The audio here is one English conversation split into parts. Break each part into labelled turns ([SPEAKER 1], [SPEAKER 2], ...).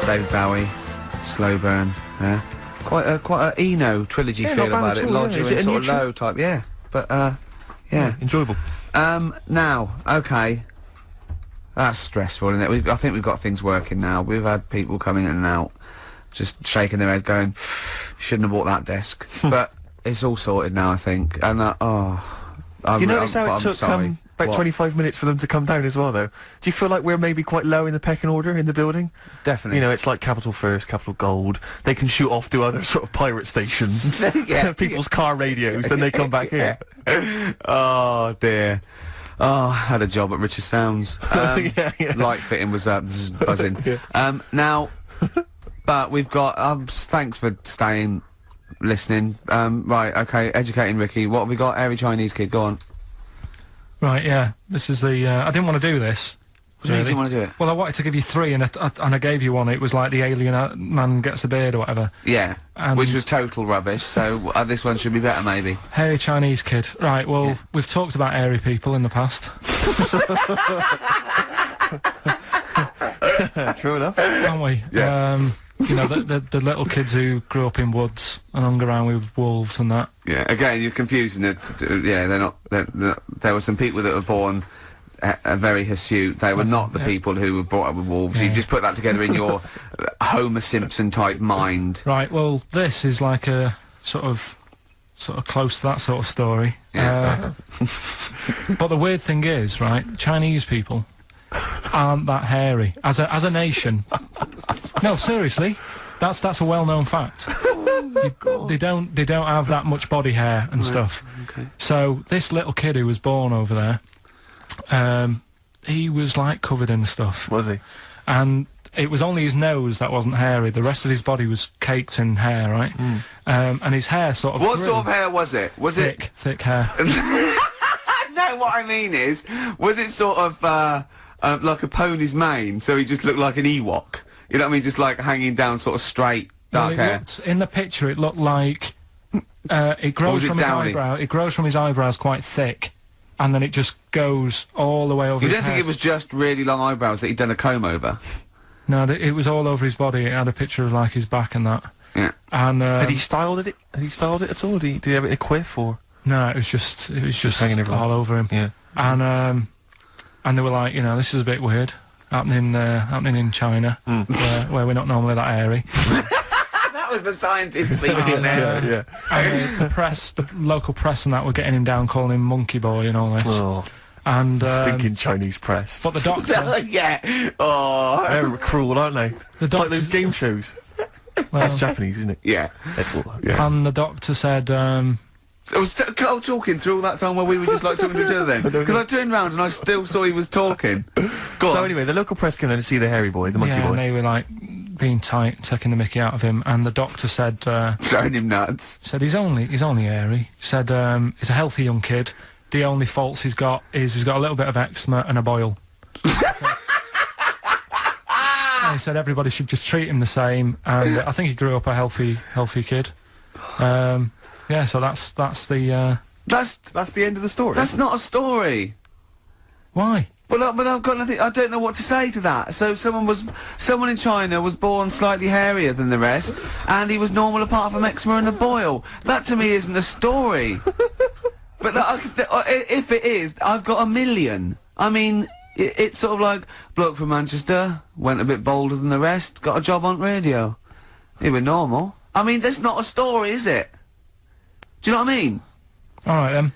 [SPEAKER 1] David Bowie, Slow Burn, yeah. Quite a Eno trilogy feel about it, Lodger and sort of low type, yeah. But, yeah.
[SPEAKER 2] Enjoyable.
[SPEAKER 1] Now, okay. That's stressful, isn't it? I think we've got things working now. We've had people coming in and out, just shaking their head going, shouldn't have bought that desk. But it's all sorted now, I think. And,
[SPEAKER 2] you notice how it took, about 25 minutes for them to come down as well, though? Do you feel like we're maybe quite low in the pecking order in the building?
[SPEAKER 1] Definitely.
[SPEAKER 2] You know, it's like Capital First, Capital Gold. They can shoot off to other sort of pirate stations. People's car radios, then they come back here.
[SPEAKER 1] Oh, dear. Oh, I had a job at Richard Sounds. Light fitting was buzzing. Now, but we've got, thanks for staying, listening. Right, okay, educating Ricky. What have we got? Airy Chinese kid, go on.
[SPEAKER 3] Right, yeah, this is the, I didn't want to do this.
[SPEAKER 1] What do you mean you didn't want to do it?
[SPEAKER 3] Well, I wanted to give you 3, and I gave you one. It was like the alien man gets a beard or whatever.
[SPEAKER 1] Yeah,
[SPEAKER 3] and
[SPEAKER 1] which was total rubbish, so this one should be better, maybe.
[SPEAKER 3] Hairy Chinese kid. Right, well, we've talked about hairy people in the past.
[SPEAKER 2] True enough.
[SPEAKER 3] Haven't we?
[SPEAKER 1] Yeah.
[SPEAKER 3] You know, the little kids who grew up in woods and hung around with wolves and that.
[SPEAKER 1] Yeah, again, you're confusing it. Yeah, they're not. There were some people that were born very hirsute. They were not the people who were brought up with wolves. You just put that together in your Homer Simpson type mind.
[SPEAKER 3] Right. Well, this is like a sort of close to that sort of story.
[SPEAKER 1] Yeah.
[SPEAKER 3] But the weird thing is, right, Chinese people aren't that hairy as a nation. No, seriously, that's a well-known fact. They don't have that much body hair and stuff.
[SPEAKER 1] Okay.
[SPEAKER 3] So this little kid who was born over there, he was like covered in stuff.
[SPEAKER 2] Was he?
[SPEAKER 3] And it was only his nose that wasn't hairy. The rest of his body was caked in hair, right? And his hair sort of.
[SPEAKER 1] What sort of hair was it? Was
[SPEAKER 3] thick,
[SPEAKER 1] it
[SPEAKER 3] thick hair?
[SPEAKER 1] No, what I mean is, was it sort of like a pony's mane? So he just looked like an Ewok. You know what I mean? Just like hanging down, sort of straight, dark hair.
[SPEAKER 3] In the picture, it looked like it grows from his eyebrow. It grows from his eyebrows quite thick, and then it just goes all the way over his head. You don't think it was
[SPEAKER 1] just really long eyebrows that he'd done a comb over?
[SPEAKER 3] No, it was all over his body. It had a picture of like his back and that.
[SPEAKER 1] Yeah.
[SPEAKER 3] And
[SPEAKER 2] had he styled it? Had he styled it at all? Did he have it in a quiff or?
[SPEAKER 3] No, it was just hanging all over him.
[SPEAKER 2] Yeah.
[SPEAKER 3] And they were like, you know, this is a bit weird. Happening in China, where we're not normally that hairy.
[SPEAKER 1] That was the scientist speaking there.
[SPEAKER 2] Yeah.
[SPEAKER 3] And the local press and that were getting him down, calling him Monkey Boy and all this.
[SPEAKER 2] Oh.
[SPEAKER 3] And
[SPEAKER 2] thinking Chinese press.
[SPEAKER 3] But the doctor,
[SPEAKER 1] yeah. Oh,
[SPEAKER 2] they're cruel, aren't they? It's like those game shows. Well, that's Japanese, isn't it?
[SPEAKER 1] Yeah.
[SPEAKER 2] That's cool. Yeah.
[SPEAKER 3] And the doctor said.
[SPEAKER 1] I was talking through all that time while we were just like talking to each other then. Because I turned round and I still saw he was talking.
[SPEAKER 2] So anyway, the local press came in to see the hairy boy, the monkey boy.
[SPEAKER 3] Yeah, and they were like being tight, taking the mickey out of him, and the doctor said
[SPEAKER 1] throwing him nuts.
[SPEAKER 3] Said he's only hairy. Said he's a healthy young kid. The only faults he's got is he's got a little bit of eczema and a boil. And he said everybody should just treat him the same, and I think he grew up a healthy kid. Yeah, so that's the
[SPEAKER 2] end of the story.
[SPEAKER 1] That's not a story.
[SPEAKER 3] Why?
[SPEAKER 1] But I've got nothing. I don't know what to say to that. So someone in China was born slightly hairier than the rest, and he was normal apart from eczema and a boil. That to me isn't a story. But if it is, I've got a million. I mean, it's sort of like bloke from Manchester went a bit bolder than the rest, got a job on radio. He was normal. I mean, that's not a story, is it? Do you know what I mean?
[SPEAKER 3] Alright then.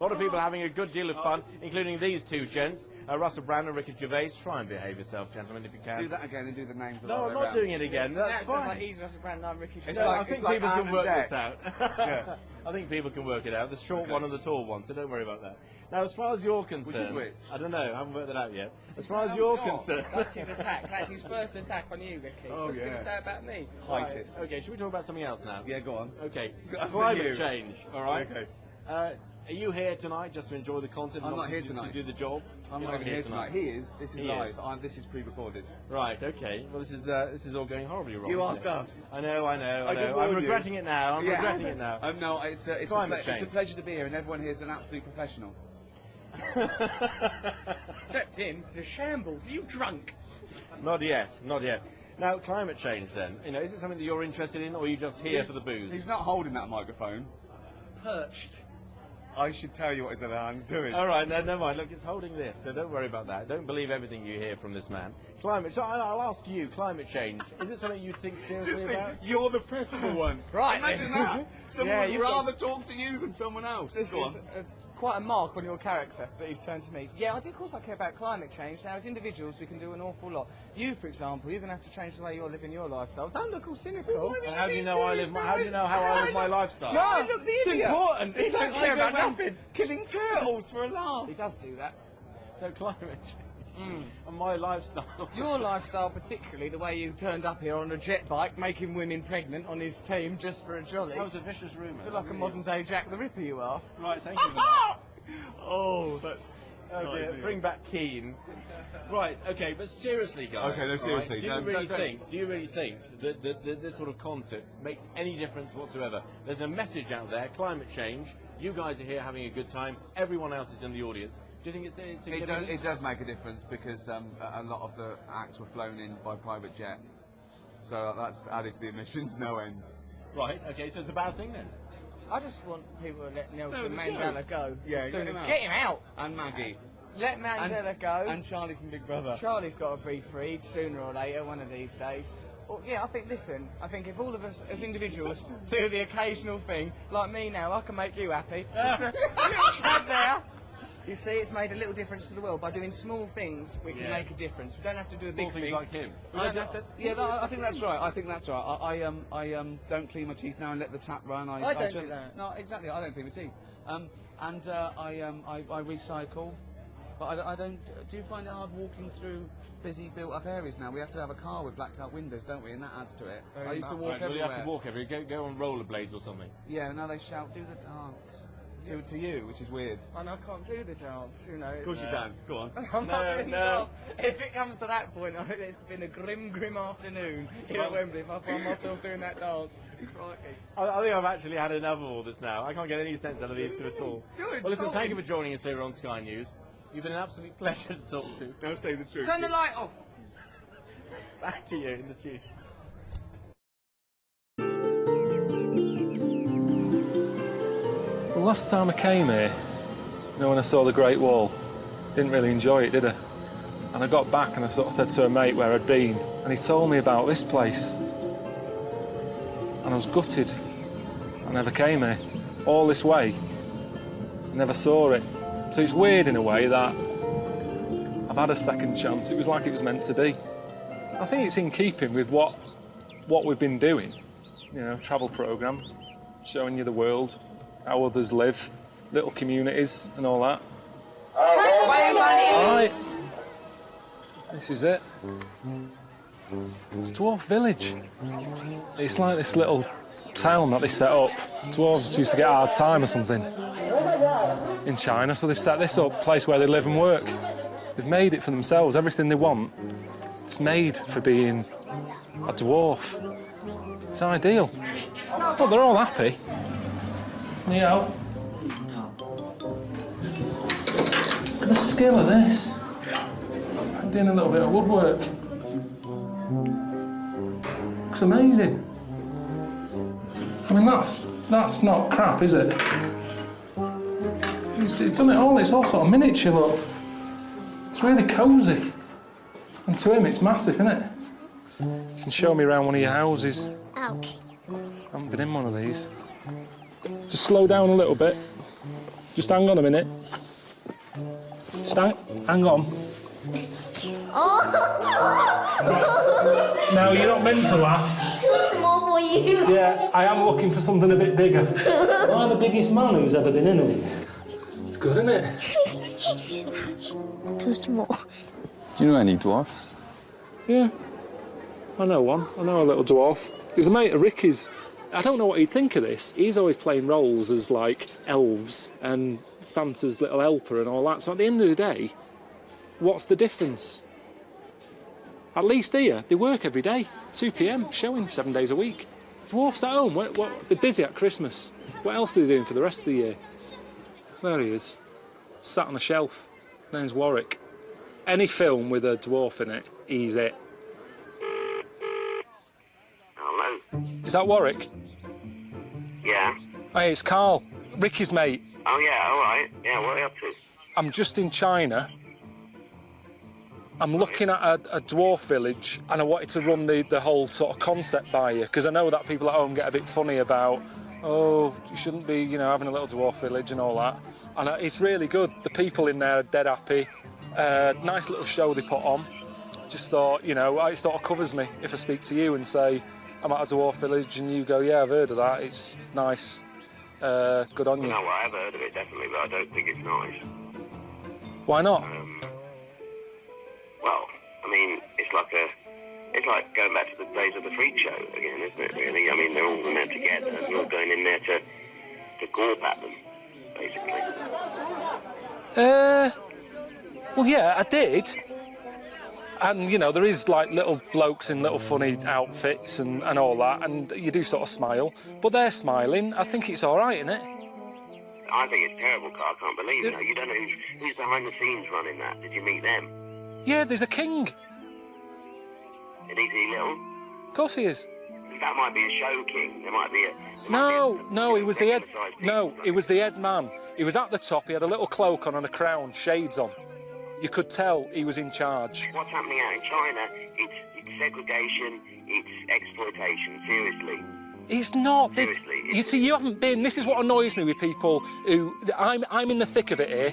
[SPEAKER 4] A lot of people are having a good deal of fun, including these two gents, Russell Brand and Ricky Gervais. Try and behave yourself, gentlemen, if you can.
[SPEAKER 1] Do that again and do the names.
[SPEAKER 4] No, I'm not doing it again. That's fine.
[SPEAKER 5] Like he's Russell Brand, I'm Ricky Gervais.
[SPEAKER 4] I think people can work this out.
[SPEAKER 1] Yeah.
[SPEAKER 4] I think people can work it out. The short one and the tall one, so don't worry about that. Now, as far as you're concerned,
[SPEAKER 1] which?
[SPEAKER 4] I don't know. I haven't worked that out yet. As far as you're concerned,
[SPEAKER 5] that's his attack. That's his first attack on you, Ricky.
[SPEAKER 1] Oh,
[SPEAKER 5] What's he going to say about me?
[SPEAKER 4] Right. Okay, should we talk about something else now?
[SPEAKER 1] Yeah, go on.
[SPEAKER 4] Okay, climate change. All right.
[SPEAKER 1] Okay.
[SPEAKER 4] Are you here tonight just to enjoy the content?
[SPEAKER 1] I'm not here tonight.
[SPEAKER 4] To do the job.
[SPEAKER 1] I'm not even here tonight. He is. This is live. This is pre-recorded.
[SPEAKER 4] Right. Okay. Well, this is all going horribly wrong.
[SPEAKER 1] You asked us.
[SPEAKER 4] I know.
[SPEAKER 1] I'm
[SPEAKER 4] regretting it now. I'm regretting it now.
[SPEAKER 1] No, it's a pleasure to be here, and everyone here is an absolute professional.
[SPEAKER 5] Except him. He's a shambles. Are you drunk?
[SPEAKER 4] Not yet, not yet. Now, climate change then, you know, is it something that you're interested in, or are you just here for the booze?
[SPEAKER 6] He's not holding that microphone.
[SPEAKER 5] Perched.
[SPEAKER 6] I should tell you what his other hand's doing.
[SPEAKER 4] All right, no, never mind. Look, it's holding this, so don't worry about that. Don't believe everything you hear from this man. Climate, so I'll ask you, climate change, is it something you think seriously about?
[SPEAKER 6] You're the preferable one.
[SPEAKER 5] Right.
[SPEAKER 6] Imagine that. Someone
[SPEAKER 5] Yeah,
[SPEAKER 6] would
[SPEAKER 5] you've
[SPEAKER 6] rather talk to you than someone else.
[SPEAKER 5] This
[SPEAKER 6] Go
[SPEAKER 5] is
[SPEAKER 6] on.
[SPEAKER 5] quite a mark on your character that he's turned to me. Yeah, I do, of course I care about climate change. Now, as individuals, we can do an awful lot. You, for example, you're going to have to change the way you're living your lifestyle. Don't look all cynical.
[SPEAKER 4] And how do you know how I live my lifestyle?
[SPEAKER 5] No,
[SPEAKER 6] look, the
[SPEAKER 5] it's
[SPEAKER 6] idiot.
[SPEAKER 5] important.
[SPEAKER 6] It's
[SPEAKER 5] He
[SPEAKER 6] like
[SPEAKER 5] don't care
[SPEAKER 6] I go
[SPEAKER 5] about
[SPEAKER 6] around
[SPEAKER 5] nothing.
[SPEAKER 6] killing turtles for a laugh.
[SPEAKER 5] He does do that.
[SPEAKER 4] So climate change and my lifestyle.
[SPEAKER 5] Your lifestyle, particularly the way you turned up here on a jet bike, making women pregnant on his team just for a jolly.
[SPEAKER 4] That was a vicious rumour.
[SPEAKER 5] You're like a modern-day Jack the Ripper, you are.
[SPEAKER 4] Right, thank you.
[SPEAKER 6] Oh, that's...
[SPEAKER 4] Oh dear, bring back Keane. Right, okay, but seriously, guys.
[SPEAKER 6] Okay, no, seriously,
[SPEAKER 4] Do you really think that this sort of concert makes any difference whatsoever? There's a message out there, climate change. You guys are here having a good time. Everyone else is in the audience. Do you think it's significant?
[SPEAKER 6] It does make a difference because a lot of the acts were flown in by private jet. So that's added to the emissions no end.
[SPEAKER 4] Right, okay, so it's a bad thing then.
[SPEAKER 5] I just want people to let
[SPEAKER 6] That was
[SPEAKER 5] Nelson
[SPEAKER 6] a
[SPEAKER 5] Mandela
[SPEAKER 6] joke.
[SPEAKER 5] go.
[SPEAKER 6] Yeah,
[SPEAKER 5] as soon
[SPEAKER 6] get him
[SPEAKER 5] as
[SPEAKER 6] out.
[SPEAKER 5] get him out.
[SPEAKER 6] And Maggie.
[SPEAKER 5] Let Mandela go.
[SPEAKER 6] And Charlie from Big Brother.
[SPEAKER 5] Charlie's got to be freed sooner or later, one of these days. Well, yeah, I think if all of us as individuals do the occasional thing, like me now, I can make you happy. Right there. You see, it's made a little difference to the world. By doing small things, we can make a difference. We don't have to do a big
[SPEAKER 4] All things
[SPEAKER 5] thing.
[SPEAKER 4] like him.
[SPEAKER 5] We don't have to...
[SPEAKER 6] Yeah, no, I think that's right. I think that's right. I don't clean my teeth now and let the tap run.
[SPEAKER 5] I don't do that.
[SPEAKER 6] No, exactly. I don't clean my teeth. I recycle. But I don't. Do you find it hard walking through busy built-up areas now? We have to have a car with blacked-out windows, don't we? And that adds to it. I used to walk
[SPEAKER 4] Right, well,
[SPEAKER 6] everywhere.
[SPEAKER 4] you have to walk everywhere. Go on rollerblades or something.
[SPEAKER 6] Yeah, now they shout, "Do the dance." To you, which is weird.
[SPEAKER 5] And I can't do the dance, you know.
[SPEAKER 6] Of course you can. Go on.
[SPEAKER 5] I'm not
[SPEAKER 4] No,
[SPEAKER 5] really
[SPEAKER 4] no.
[SPEAKER 5] off. If it comes to that point, I think it's been a grim afternoon here at Wembley if I find myself doing that dance. Crikey.
[SPEAKER 4] I think I've actually had enough of all this now. I can't get any sense out of these two at all. Well, listen, thank you for joining us here on Sky News. You've been an absolute pleasure to talk to.
[SPEAKER 6] Now say the truth.
[SPEAKER 5] Turn the light off.
[SPEAKER 4] Back to you in the studio.
[SPEAKER 3] The last time I came here, you know, when I saw the Great Wall, didn't really enjoy it, did I? And I got back and I sort of said to a mate where I'd been, and he told me about this place. And I was gutted. I never came here. All this way, never saw it. So it's weird in a way that I've had a second chance. It was like it was meant to be. I think it's in keeping with what we've been doing. You know, travel programme, showing you the world, how others live, little communities and all that. All right. This is it. It's Dwarf Village. It's like this little town that they set up. Dwarves used to get a hard time or something in China, so they set this up, a place where they live and work. They've made it for themselves, everything they want. It's made for being a dwarf. It's ideal. Well, they're all happy. Yeah. Look at the skill of this. I'm doing a little bit of woodwork. Looks amazing. I mean, that's not crap, is it? He's done it all. It's all sort of miniature, look. It's really cosy. And to him, it's massive, isn't it? You can show me around one of your houses.
[SPEAKER 7] Okay.
[SPEAKER 3] I haven't been in one of these. Just slow down a little bit. Just hang on a minute. Just hang on.
[SPEAKER 7] Oh,
[SPEAKER 3] No, you're not meant to laugh.
[SPEAKER 7] too small for you.
[SPEAKER 3] Yeah, I am looking for something a bit bigger. Am I the biggest man who's ever been in it? It's good, isn't it?
[SPEAKER 7] Too small.
[SPEAKER 8] Do you know any dwarfs?
[SPEAKER 3] Yeah. I know one. I know a little dwarf. He's a mate of Ricky's. I don't know what he'd think of this. He's always playing roles as, like, elves and Santa's little helper and all that. So at the end of the day, what's the difference? At least here, they work every day. 2 p.m, showing 7 days a week. Dwarfs at home. They're busy at Christmas. What else are they doing for the rest of the year? There he is. Sat on a shelf. Name's Warwick. Any film with a dwarf in it, he's it.
[SPEAKER 9] Hello?
[SPEAKER 3] Is that Warwick?
[SPEAKER 9] Yeah.
[SPEAKER 3] Hey, it's Karl, Ricky's mate.
[SPEAKER 9] Oh, yeah, all right. Yeah, what are you up to?
[SPEAKER 3] I'm just in China. I'm looking at a dwarf village, and I wanted to run the whole sort of concept by you, because I know that people at home get a bit funny about, oh, you shouldn't be, you know, having a little dwarf village and all that. And it's really good. The people in there are dead happy. Nice little show they put on. Just thought, you know, it sort of covers me if I speak to you and say, I'm at a dwarf village, and you go, yeah, I've heard of that. It's nice. Good on you.
[SPEAKER 9] No, well, I have heard of it, definitely, but I don't think it's nice.
[SPEAKER 3] Why not?
[SPEAKER 9] Well, I mean, it's like going back to the days of the freak show again, isn't it, really? I mean, they're all in there together, and you're going in there to gorp at them, basically.
[SPEAKER 3] Well, yeah, I did. And, you know, there is, like, little blokes in little funny outfits and all that, and you do sort of smile. But they're smiling. I think it's all right, isn't it?
[SPEAKER 9] I think it's terrible, Carl. I can't believe it. You don't know who's behind the scenes running that. Did you meet them?
[SPEAKER 3] Yeah, there's a king.
[SPEAKER 9] And is he little?
[SPEAKER 3] Of course he is.
[SPEAKER 9] That might be a show king. There might be a...
[SPEAKER 3] No, he was the head... No, he was the head man. He was at the top, he had a little cloak on and a crown, shades on. You could tell he was in charge.
[SPEAKER 9] What's happening out in China, it's segregation, it's exploitation, seriously.
[SPEAKER 3] It's not.
[SPEAKER 9] Seriously.
[SPEAKER 3] You see, you haven't been... This is what annoys me with people who... I'm in the thick of it here.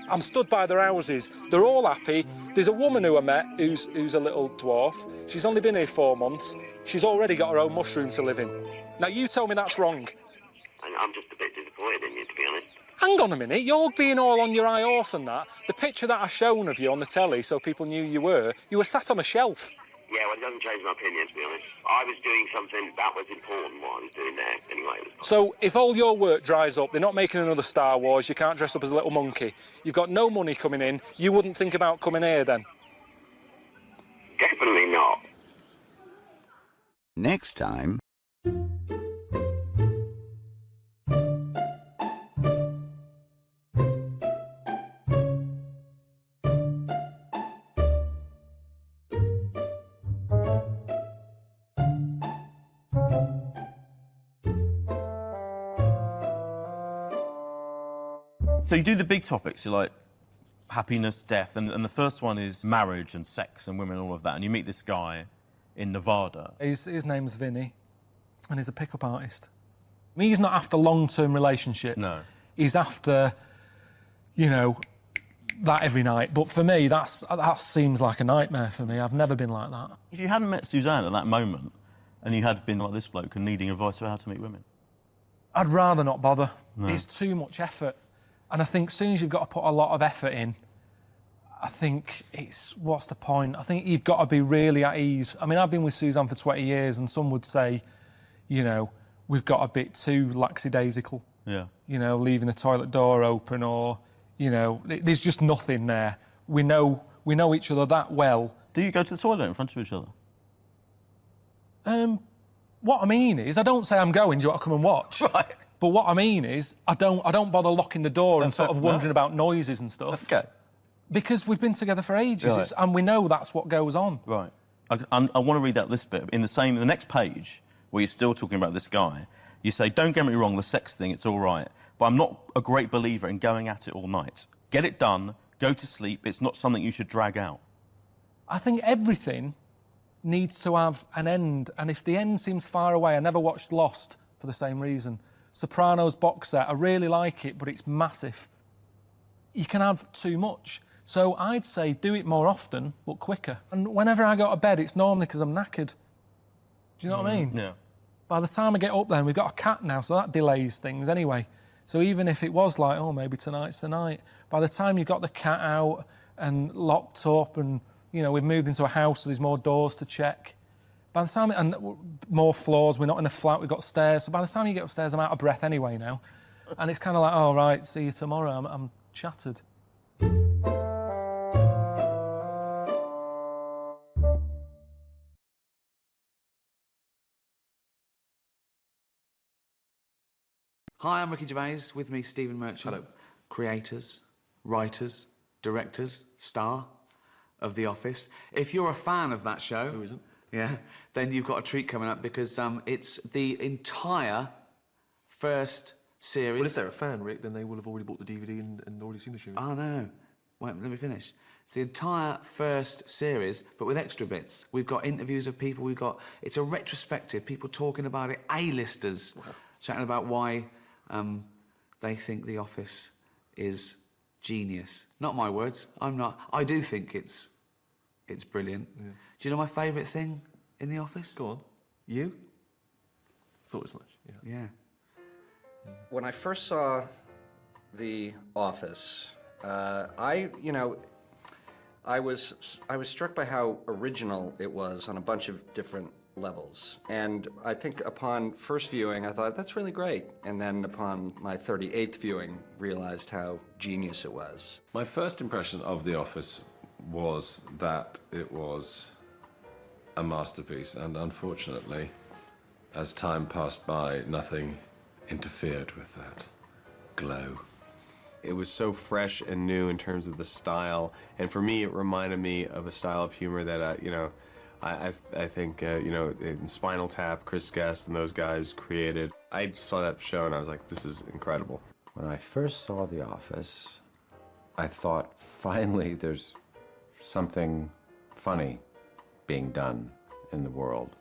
[SPEAKER 3] I'm stood by their houses. They're all happy. There's a woman who I met who's a little dwarf. She's only been here 4 months. She's already got her own mushroom to live in. Now, you tell me that's wrong.
[SPEAKER 9] I'm just a bit disappointed in you, to be honest.
[SPEAKER 3] Hang on a minute. You're being all on your high horse and that. The picture that I shown of you on the telly so people knew you were sat on a shelf.
[SPEAKER 9] Yeah, well, it doesn't change my opinion, to be honest. I was doing something that was important, what I was doing there, anyway.
[SPEAKER 3] So, if all your work dries up, they're not making another Star Wars, you can't dress up as a little monkey, you've got no money coming in, you wouldn't think about coming here then?
[SPEAKER 9] Definitely not.
[SPEAKER 10] Next time...
[SPEAKER 11] So you do the big topics, you're like happiness, death, and the first one is marriage and sex and women and all of that, and you meet this guy in Nevada.
[SPEAKER 3] His name's Vinny, and he's a pickup artist. I mean, he's not after long-term relationship.
[SPEAKER 11] No.
[SPEAKER 3] He's after, you know, that every night. But for me, that seems like a nightmare for me. I've never been like that.
[SPEAKER 11] If you hadn't met Suzanne at that moment, and you had been like this bloke and needing advice about how to meet women?
[SPEAKER 3] I'd rather not bother.
[SPEAKER 11] No.
[SPEAKER 3] It's too much effort. And I think as soon as you've got to put a lot of effort in, I think what's the point? I think you've got to be really at ease. I mean, I've been with Suzanne for 20 years, and some would say, you know, we've got a bit too lackadaisical.
[SPEAKER 11] Yeah.
[SPEAKER 3] You know, leaving the toilet door open, or, you know, there's just nothing there. We know each other that well.
[SPEAKER 11] Do you go to the toilet in front of each other?
[SPEAKER 3] What I mean is, I don't say I'm going, do you want to come and watch?
[SPEAKER 11] Right.
[SPEAKER 3] But what I mean is, I don't bother locking the door and sort of wondering about noises and stuff.
[SPEAKER 11] Okay.
[SPEAKER 3] Because we've been together for ages,
[SPEAKER 11] Right.
[SPEAKER 3] and we know that's what goes on.
[SPEAKER 11] Right. I want to read out this bit. In the next page, where you're still talking about this guy, you say, don't get me wrong, the sex thing, it's all right, but I'm not a great believer in going at it all night. Get it done, go to sleep, it's not something you should drag out.
[SPEAKER 3] I think everything needs to have an end, and if the end seems far away, I never watched Lost for the same reason. Sopranos box set, I really like it, but it's massive. You can have too much. So I'd say do it more often, but quicker. And whenever I go to bed, it's normally because I'm knackered. Do you know what I mean?
[SPEAKER 11] Yeah.
[SPEAKER 3] By the time I get up there, and we've got a cat now, so that delays things anyway. So even if it was like, oh, maybe tonight's the night, by the time you've got the cat out and locked up and, you know, we've moved into a house, so there's more doors to check. By the time, and more floors, we're not in a flat, we've got stairs. So by the time you get upstairs, I'm out of breath anyway now. And it's kind of like, oh, right, see you tomorrow, I'm shattered.
[SPEAKER 1] Hi, I'm Ricky Gervais. With me, Stephen Merchant.
[SPEAKER 2] Hello.
[SPEAKER 1] Creators, writers, directors, star. of The Office. If you're a fan of that show...
[SPEAKER 2] Who isn't?
[SPEAKER 1] Yeah, then you've got a treat coming up because it's the entire first series...
[SPEAKER 2] Well, if they're a fan, Rick, then they will have already bought the DVD and already seen the show.
[SPEAKER 1] Oh, no. Wait, let me finish. It's the entire first series, but with extra bits. We've got interviews of people, it's a retrospective, people talking about it, A-listers, chatting about why they think The Office is genius. Not my words, I do think it's brilliant. Yeah. Do you know my favourite thing in The Office?
[SPEAKER 2] Go on. You? Thought as much,
[SPEAKER 1] Yeah.
[SPEAKER 10] When I first saw The Office, I was struck by how original it was on a bunch of different levels. And I think upon first viewing, I thought, that's really great. And then upon my 38th viewing, realized how genius it was.
[SPEAKER 12] My first impression of The Office was that it was a masterpiece. And unfortunately, as time passed by, nothing interfered with that glow.
[SPEAKER 13] It was so fresh and new in terms of the style, and for me, it reminded me of a style of humor that I think in Spinal Tap, Chris Guest and those guys created. I saw that show and I was like, this is incredible.
[SPEAKER 14] When I first saw The Office, I thought, finally, there's something funny being done in the world.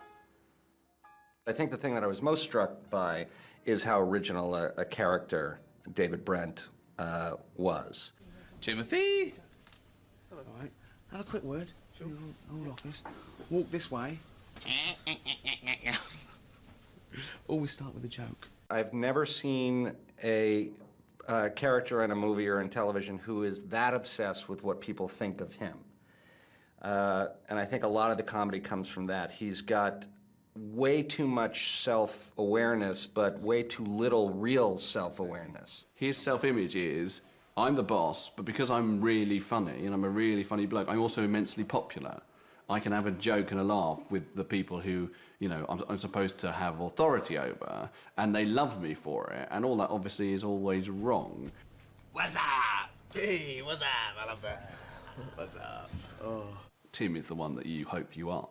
[SPEAKER 10] I think the thing that I was most struck by is how original a character David Brent was.
[SPEAKER 1] Timothy! Hello. All right. Have a quick word. Sure. Old office. Walk this way. Always start with a joke.
[SPEAKER 10] I've never seen a character in a movie or in television who is that obsessed with what people think of him. And I think a lot of the comedy comes from that. He's got way too much self-awareness, but way too little real self-awareness.
[SPEAKER 15] His self-image is, I'm the boss, but because I'm really funny, and I'm a really funny bloke, I'm also immensely popular. I can have a joke and a laugh with the people who, I'm supposed to have authority over, and they love me for it, and all that obviously is always wrong.
[SPEAKER 16] What's up? Hey, what's up? I love that. What's up?
[SPEAKER 15] Oh. Tim is the one that you hope you are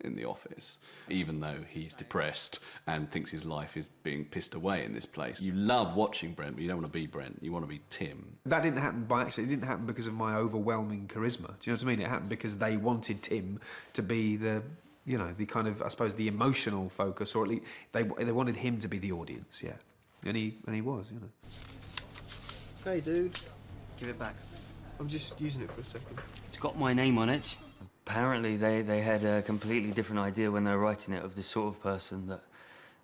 [SPEAKER 15] in The Office, even though he's depressed and thinks his life is being pissed away in this place. You love watching Brent, but you don't want to be Brent, you want to be Tim.
[SPEAKER 17] That didn't happen by accident. It didn't happen because of my overwhelming charisma. Do you know what I mean? It happened because they wanted Tim to be the kind of, I suppose, the emotional focus, or at least they wanted him to be the audience, yeah. And he was,
[SPEAKER 18] Hey, dude.
[SPEAKER 6] Give it back.
[SPEAKER 18] I'm just using it for a second.
[SPEAKER 6] It's got my name on it. Apparently they had a completely different idea when they were writing it of the sort of person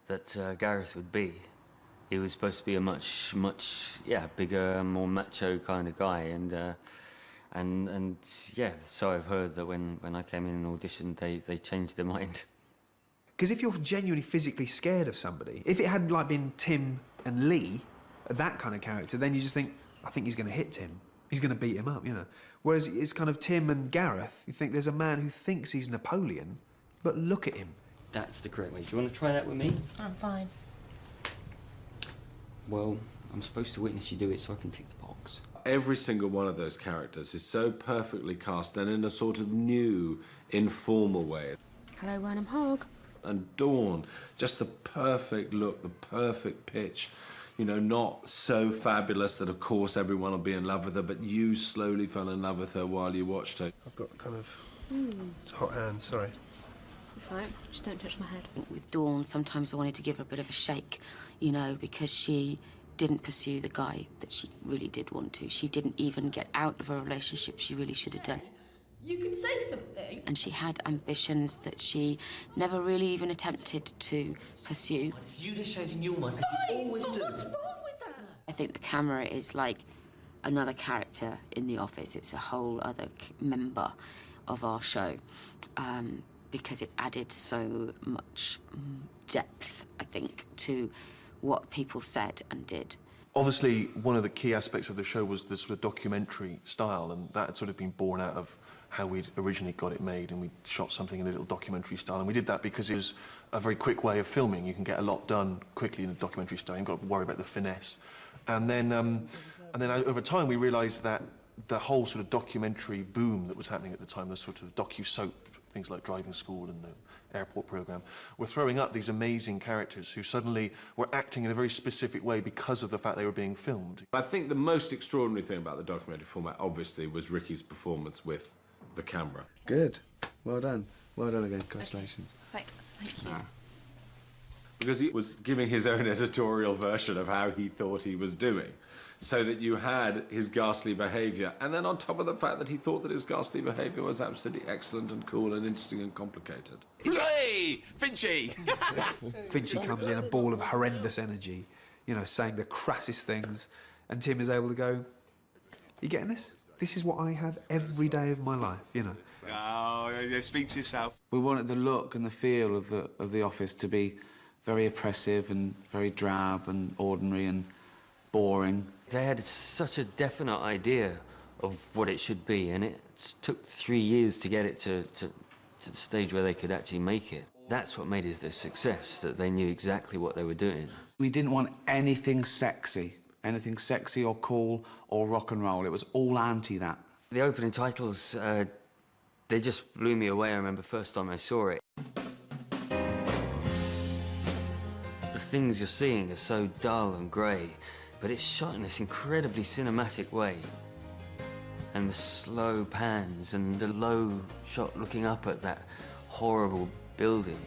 [SPEAKER 6] that Gareth would be. He was supposed to be a much bigger, more macho kind of guy, and so I've heard that when I came in and auditioned, they changed their mind.
[SPEAKER 17] Because if you're genuinely physically scared of somebody, if it had been Tim and Lee, that kind of character, then you just think, I think he's going to hit Tim. He's going to beat him up, Whereas it's kind of Tim and Gareth. You think there's a man who thinks he's Napoleon, but look at him.
[SPEAKER 6] That's the correct way. Do you want to try that with me?
[SPEAKER 7] I'm fine.
[SPEAKER 6] Well, I'm supposed to witness you do it so I can tick the box.
[SPEAKER 12] Every single one of those characters is so perfectly cast and in a sort of new, informal way.
[SPEAKER 7] Hello, Random Hog.
[SPEAKER 12] And Dawn, just the perfect look, the perfect pitch. Not so fabulous that, of course, everyone will be in love with her, but you slowly fell in love with her while you watched her.
[SPEAKER 18] I've got kind of... It's a hot hand, sorry.
[SPEAKER 7] Right, just don't touch my head.
[SPEAKER 19] With Dawn, sometimes I wanted to give her a bit of a shake, because she didn't pursue the guy that she really did want to. She didn't even get out of a relationship she really should have done.
[SPEAKER 7] You can say something.
[SPEAKER 19] And she had ambitions that she never really even attempted to pursue.
[SPEAKER 16] It's you that's changing your mind, because you always do. What's wrong with that?
[SPEAKER 19] I think the camera is like another character in The Office. It's a whole other member of our show, because it added so much depth, I think, to what people said and did.
[SPEAKER 2] Obviously, one of the key aspects of the show was the sort of documentary style, and that had sort of been born out of how we'd originally got it made, and we shot something in a little documentary style. And we did that because it was a very quick way of filming. You can get a lot done quickly in a documentary style. You've got to worry about the finesse. And then over time, we realised that the whole sort of documentary boom that was happening at the time, the sort of docu-soap, things like Driving School and the Airport programme, were throwing up these amazing characters who suddenly were acting in a very specific way because of the fact they were being filmed.
[SPEAKER 12] I think the most extraordinary thing about the documentary format, obviously, was Ricky's performance with the camera.
[SPEAKER 1] Good. Well done. Well done again. Congratulations.
[SPEAKER 7] Thank you.
[SPEAKER 12] Because he was giving his own editorial version of how he thought he was doing, so that you had his ghastly behaviour, and then on top of the fact that he thought that his ghastly behaviour was absolutely excellent and cool and interesting and complicated.
[SPEAKER 16] Hey, Finchy!
[SPEAKER 17] Finchy comes in a ball of horrendous energy, you know, saying the crassest things, and Tim is able to go, you getting this? This is what I have every day of my life, you know.
[SPEAKER 16] Oh, yeah, speak to yourself.
[SPEAKER 1] We wanted the look and the feel of the office to be very oppressive and very drab and ordinary and boring.
[SPEAKER 6] They had such a definite idea of what it should be, and it took 3 years to get it to the stage where they could actually make it. That's what made it a success, that they knew exactly what they were doing.
[SPEAKER 1] We didn't want anything sexy or cool or rock and roll. It was all anti that.
[SPEAKER 6] The opening titles, they just blew me away. I remember first time I saw it. The things you're seeing are so dull and grey, but it's shot in this incredibly cinematic way. And the slow pans and the low shot looking up at that horrible building.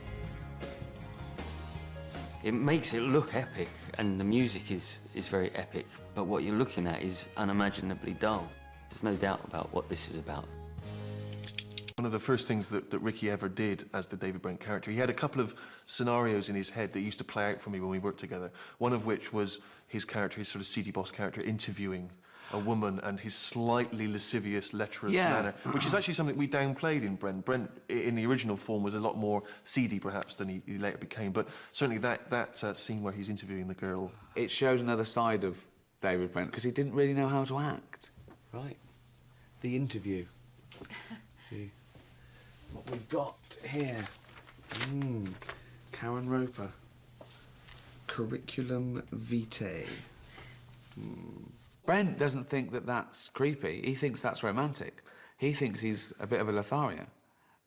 [SPEAKER 6] It makes it look epic, and the music is very epic, but what you're looking at is unimaginably dull. There's no doubt about what this is about.
[SPEAKER 2] One of the first things that Ricky ever did as the David Brent character, he had a couple of scenarios in his head that used to play out for me when we worked together. One of which was his character, his sort of seedy boss character, interviewing a woman and his slightly lascivious, lecherous manner, which is actually something we downplayed in Brent. Brent, in the original form, was a lot more seedy, perhaps, than he later became. But certainly that scene where he's interviewing the girl...
[SPEAKER 1] It showed another side of David Brent, because he didn't really know how to act.
[SPEAKER 16] Right. The interview. See what we've got here. Karen Roper. Curriculum vitae.
[SPEAKER 1] Brent doesn't think that that's creepy. He thinks that's romantic. He thinks he's a bit of a Lothario.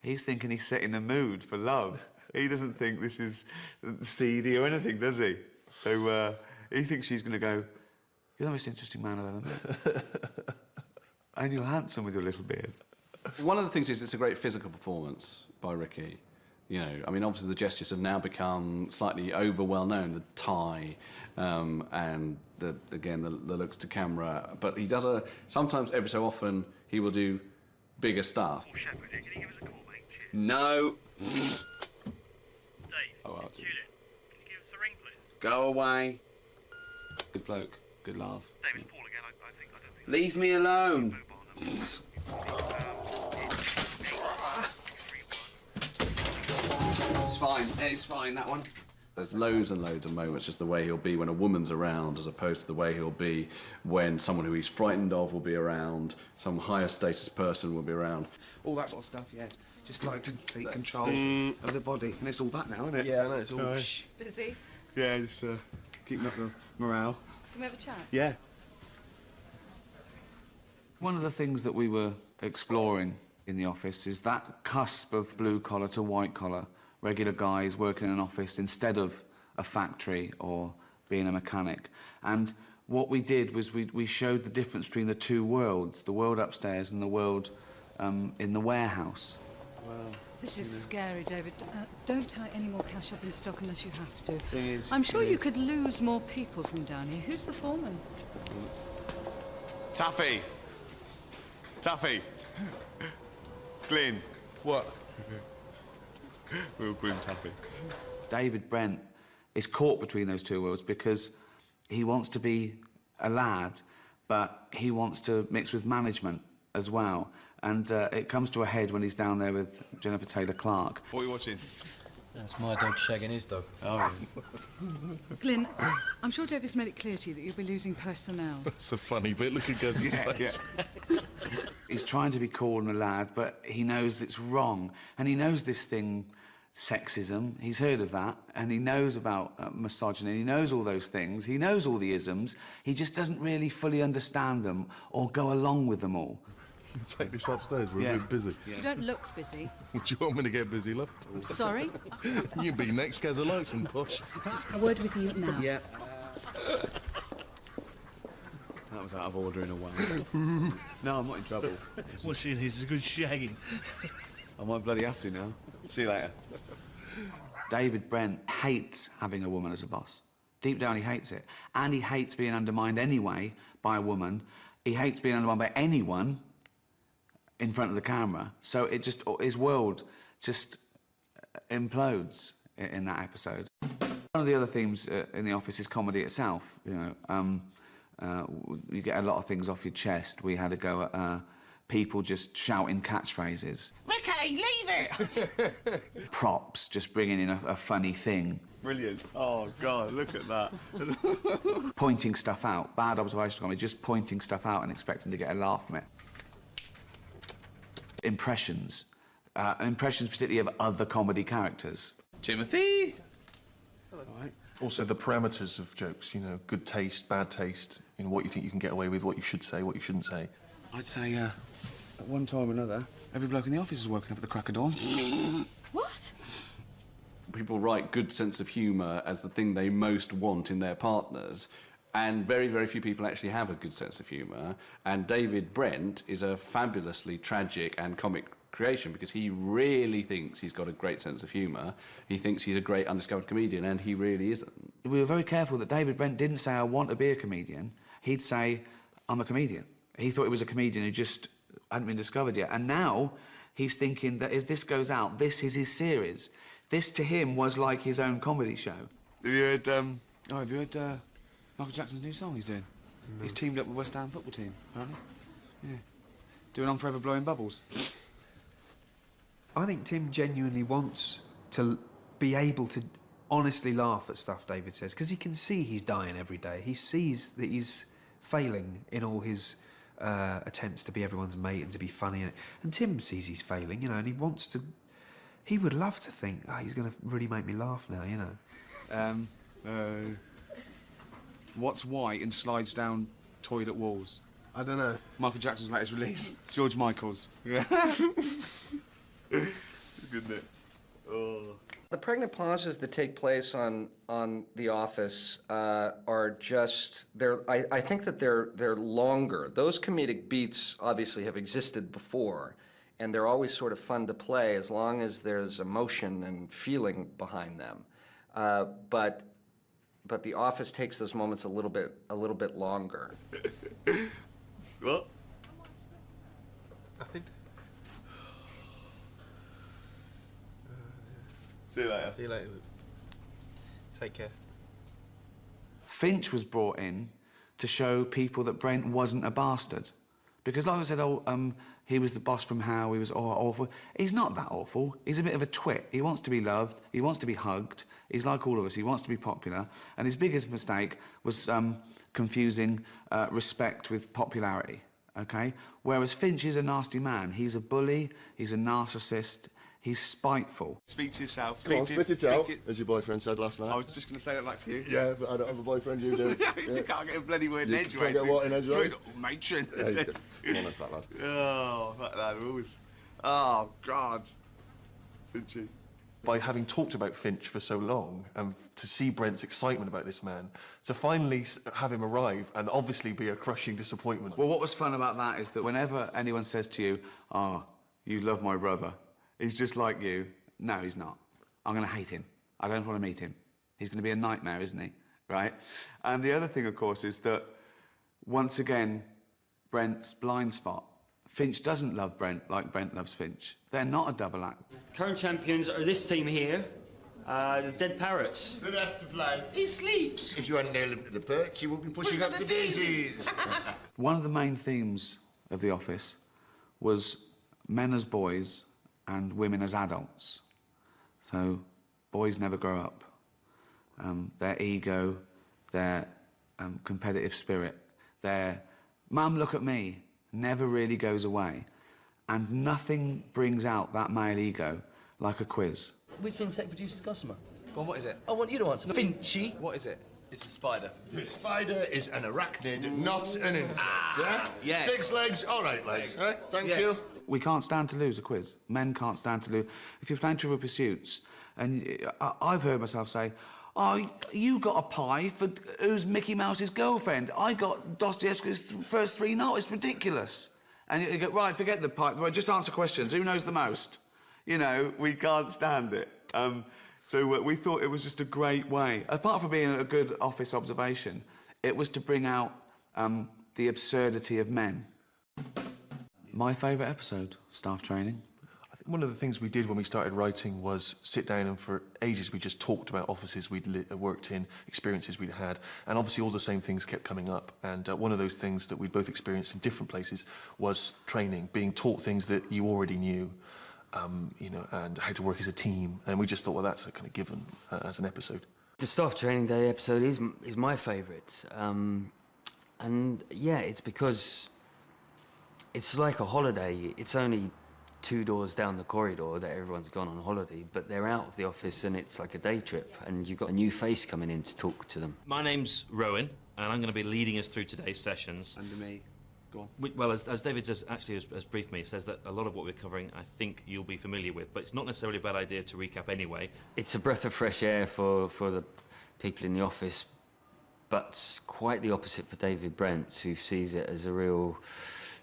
[SPEAKER 1] He's thinking he's setting the mood for love. He doesn't think this is seedy or anything, does he? So he thinks she's going to go, you're the most interesting man I've ever met. And you're handsome with your little beard.
[SPEAKER 15] One of the things is it's a great physical performance by Ricky. You know, I mean, obviously the gestures have now become slightly over well known, the tie and the looks to camera. But he does sometimes, every so often, he will do bigger stuff. No.
[SPEAKER 16] Dave, oh, I'll do. Can you give us a ring, please? Go away. Good bloke. Good laugh. Dave, it's Paul again. I don't think. Leave me alone. It's fine. It's fine, that one.
[SPEAKER 15] There's loads and loads of moments, just the way he'll be when a woman's around, as opposed to the way he'll be when someone who he's frightened of will be around, some higher status person will be around.
[SPEAKER 16] All that sort of stuff, yeah. Just like complete control of the body. And it's all that now, isn't it?
[SPEAKER 15] Yeah, I know, it's all...
[SPEAKER 7] Busy?
[SPEAKER 16] Yeah, just keeping up the morale.
[SPEAKER 7] Can we have a chat?
[SPEAKER 16] Yeah.
[SPEAKER 1] One of the things that we were exploring in the office is that cusp of blue-collar to white-collar, regular guys working in an office instead of a factory or being a mechanic. And what we did was we showed the difference between the two worlds, the world upstairs and the world in the warehouse.
[SPEAKER 20] Wow. This is scary, David. Don't tie any more cash up in stock unless you have to.
[SPEAKER 1] Please.
[SPEAKER 20] I'm sure you could lose more people from down here. Who's the foreman?
[SPEAKER 16] Taffy! Taffy! Glyn. What? We'll call him Taffy.
[SPEAKER 1] David Brent is caught between those two worlds because he wants to be a lad, but he wants to mix with management as well. And it comes to a head when he's down there with Jennifer Taylor-Clark.
[SPEAKER 16] What are you watching?
[SPEAKER 21] That's my dog shagging his dog.
[SPEAKER 16] Oh.
[SPEAKER 20] Glyn, I'm sure David's made it clear to you that you'll be losing personnel.
[SPEAKER 16] That's the funny bit. Look at Guz's face.
[SPEAKER 1] Yeah. He's trying to be cool and a lad, but he knows it's wrong. And he knows this thing sexism, he's heard of that, and he knows about misogyny, he knows all those things, he knows all the isms, he just doesn't really fully understand them or go along with them all.
[SPEAKER 5] Take this upstairs, we're a bit busy.
[SPEAKER 20] You don't look busy.
[SPEAKER 5] Do you want me to get busy, love?
[SPEAKER 20] Sorry?
[SPEAKER 5] You can be next, Kaz, I like some posh.
[SPEAKER 20] A word with you now.
[SPEAKER 1] Yeah. That was out of order in a way. No, I'm not in trouble.
[SPEAKER 22] What she needs is a good shagging.
[SPEAKER 1] I might bloody have to now. See you later. David Brent hates having a woman as a boss. Deep down, he hates it. And he hates being undermined anyway by a woman. He hates being undermined by anyone in front of the camera. So it just, his world just implodes in that episode. One of the other themes in The Office is comedy itself. You know, you get a lot of things off your chest. We had a go at people just shouting catchphrases.
[SPEAKER 22] Ricky, leave it!
[SPEAKER 1] Props, just bringing in a funny thing.
[SPEAKER 22] Brilliant. Oh, God, look at that.
[SPEAKER 1] Pointing stuff out. Bad observational comedy, just pointing stuff out and expecting to get a laugh from it. Impressions. Impressions particularly of other comedy characters. Timothy!
[SPEAKER 2] All right. Also, the parameters of jokes, you know, good taste, bad taste, you know, what you think you can get away with, what you should say, what you shouldn't say.
[SPEAKER 1] I'd say, at one time or another, every bloke in the office is woken up at the crack of dawn.
[SPEAKER 19] What?
[SPEAKER 15] People write good sense of humour as the thing they most want in their partners, and very, very few people actually have a good sense of humour. And David Brent is a fabulously tragic and comic creation because he really thinks he's got a great sense of humour. He thinks he's a great undiscovered comedian, and he really isn't.
[SPEAKER 1] We were very careful that David Brent didn't say, I want to be a comedian. He'd say, I'm a comedian. He thought he was a comedian who just hadn't been discovered yet. And now he's thinking that as this goes out, this is his series. This, to him, was like his own comedy show. Have you heard, have you heard Michael Jackson's new song he's doing? No. He's teamed up with West Ham football team, apparently. Yeah. Doing On Forever Blowing Bubbles.
[SPEAKER 17] I think Tim genuinely wants to be able to honestly laugh at stuff David says, because he can see he's dying every day. He sees that he's failing in all his attempts to be everyone's mate and to be funny. And Tim sees he's failing, you know, and he wants to... He would love to think, oh, he's going to really make me laugh now, you know.
[SPEAKER 1] What's white and slides down toilet walls?
[SPEAKER 18] I don't know.
[SPEAKER 1] Michael Jackson's latest release. George Michael's. Yeah.
[SPEAKER 18] Good, isn't it? Oh.
[SPEAKER 10] The pregnant pauses that take place on The Office are just I think that they're longer. Those comedic beats obviously have existed before, and they're always sort of fun to play as long as there's emotion and feeling behind them. But The Office takes those moments a little bit longer.
[SPEAKER 18] What? Nothing. See you later. See you later. Take care.
[SPEAKER 1] Finch was brought in to show people that Brent wasn't a bastard. Because like I said, he was the boss from How, he was awful. He's not that awful. He's a bit of a twit. He wants to be loved, he wants to be hugged, he's like all of us, he wants to be popular. And his biggest mistake was confusing respect with popularity, okay? Whereas Finch is a nasty man. He's a bully, he's a narcissist, he's spiteful.
[SPEAKER 18] Speak to yourself.
[SPEAKER 5] Come on, spit it out, as your boyfriend said last night.
[SPEAKER 18] I was just going to say that back to you.
[SPEAKER 5] Yeah, but I don't have a boyfriend, you do.
[SPEAKER 18] You can't get a bloody word in
[SPEAKER 5] You
[SPEAKER 18] edgeways.
[SPEAKER 5] can't get what in edgeways?
[SPEAKER 18] Matron.
[SPEAKER 5] Yeah, come on then, fat lad.
[SPEAKER 18] Oh, fat lad, always. Oh, God. Finchy.
[SPEAKER 2] By having talked about Finch for so long, and to see Brent's excitement about this man, to finally have him arrive and obviously be a crushing disappointment.
[SPEAKER 1] Well, what was fun about that is that whenever anyone says to you, you love my brother, he's just like you. No, he's not. I'm going to hate him. I don't want to meet him. He's going to be a nightmare, isn't he? Right? And the other thing, of course, is that, once again, Brent's blind spot. Finch doesn't love Brent like Brent loves Finch. They're not a double act.
[SPEAKER 6] Current champions are this team here, the Dead Parrots.
[SPEAKER 23] The raft of life. He sleeps. If you hadn't nailed him to the perch, he would be pushing up the daisies.
[SPEAKER 1] One of the main themes of The Office was men as boys and women as adults. So boys never grow up. Their ego, their competitive spirit, their "Mum, look at me," never really goes away. And nothing brings out that male ego Like a quiz.
[SPEAKER 21] Which insect produces gossamer?
[SPEAKER 18] Go on, what is it?
[SPEAKER 21] I want you to answer. Finchy.
[SPEAKER 18] What is it?
[SPEAKER 21] It's a spider.
[SPEAKER 23] The spider is an arachnid, not an insect, yeah?
[SPEAKER 18] Yes.
[SPEAKER 23] 6 legs or 8 legs, eh? Thank you.
[SPEAKER 1] We can't stand to lose a quiz. Men can't stand to lose. If you're playing Trivial Pursuits, and I've heard myself say, oh, you got a pie for who's Mickey Mouse's girlfriend. I got Dostoevsky's first 3 novels. It's ridiculous. And you go, right, forget the pie. Right, just answer questions. Who knows the most? You know, we can't stand it. So we thought it was just a great way, apart from being a good office observation, it was to bring out the absurdity of men. My favourite episode, staff training.
[SPEAKER 2] I think one of the things we did when we started writing was sit down and for ages we just talked about offices we'd worked in, experiences we'd had, and obviously all the same things kept coming up. And one of those things that we'd both experienced in different places was training, being taught things that you already knew. You know, and how to work as a team, and we just thought, well, that's a kind of given as an episode.
[SPEAKER 6] The staff training day episode is my favourite, and yeah, it's because it's like a holiday. It's only 2 doors down the corridor that everyone's gone on holiday, but they're out of the office and it's like a day trip, and you've got a new face coming in to talk to them.
[SPEAKER 4] My name's Rowan, and I'm going to be leading us through today's sessions.
[SPEAKER 18] Under me. Go on.
[SPEAKER 4] Well, as David has briefed me, he says that a lot of what we're covering, I think you'll be familiar with, but it's not necessarily a bad idea to recap anyway.
[SPEAKER 6] It's a breath of fresh air for the people in the office, but quite the opposite for David Brent, who sees it as a real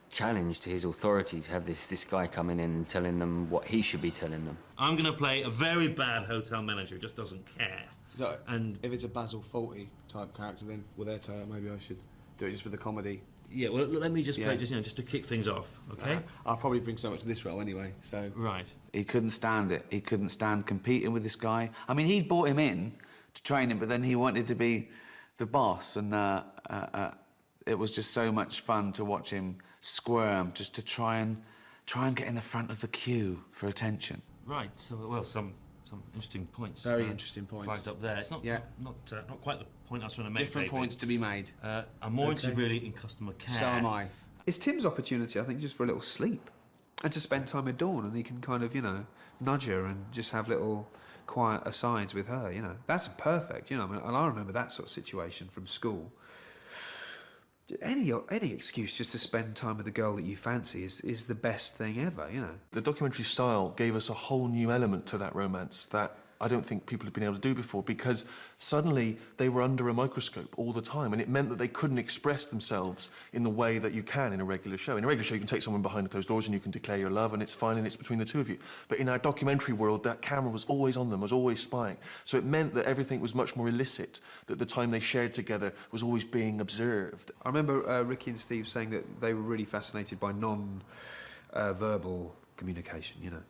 [SPEAKER 6] challenge to his authority to have this guy coming in and telling them what he should be telling them.
[SPEAKER 4] I'm going to play a very bad hotel manager who just doesn't care.
[SPEAKER 18] So,
[SPEAKER 4] and
[SPEAKER 18] if it's a Basil Fawlty type character, then with their tale, maybe I should do it just for the comedy.
[SPEAKER 4] Yeah, well, let me just play, just to kick things off, okay?
[SPEAKER 18] I'll probably bring so much to this role anyway, so...
[SPEAKER 4] Right.
[SPEAKER 1] He couldn't stand it. He couldn't stand competing with this guy. I mean, he'd brought him in to train him, but then he wanted to be the boss, and it was just so much fun to watch him squirm, just to try and get in the front of the queue for attention.
[SPEAKER 4] Right, so, well, some interesting points.
[SPEAKER 18] Very interesting points.
[SPEAKER 4] Flagged up there. It's not quite the point I was trying to make.
[SPEAKER 18] Different points to be made.
[SPEAKER 4] I'm more interested really in customer care.
[SPEAKER 18] So am I.
[SPEAKER 17] It's Tim's opportunity, I think, just for a little sleep and to spend time with Dawn, and he can kind of, you know, nudge her and just have little quiet asides with her, you know. That's perfect, you know. I mean, and I remember that sort of situation from school. Any excuse just to spend time with the girl that you fancy is the best thing ever, you know.
[SPEAKER 2] The documentary style gave us a whole new element to that romance that I don't think people have been able to do before, because suddenly they were under a microscope all the time, and it meant that they couldn't express themselves in the way that you can in a regular show. In a regular show, you can take someone behind closed doors and you can declare your love, and it's fine, and it's between the two of you. But in our documentary world, that camera was always on them, was always spying. So it meant that everything was much more illicit, that the time they shared together was always being observed.
[SPEAKER 17] I remember Ricky and Steve saying that they were really fascinated by non-verbal communication, you know.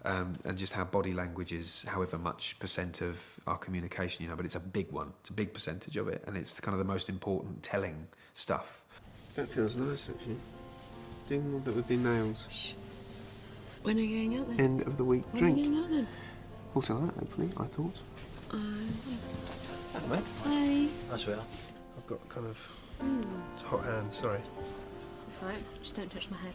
[SPEAKER 17] And just how body language is however much % of our communication, you know, but it's a big one. It's a big percentage of it, and it's kind of the most important telling stuff.
[SPEAKER 18] That feels nice, actually. Doing that with the nails.
[SPEAKER 8] Shh. When are you going out then?
[SPEAKER 18] End of the week
[SPEAKER 8] When
[SPEAKER 18] drink.
[SPEAKER 8] are you going out then?
[SPEAKER 18] Well, tonight, hopefully, I thought.
[SPEAKER 8] Hi.
[SPEAKER 18] mate.
[SPEAKER 8] Hi.
[SPEAKER 21] That's real.
[SPEAKER 18] I've got kind of hot hands, sorry.
[SPEAKER 8] Right, just don't touch my head.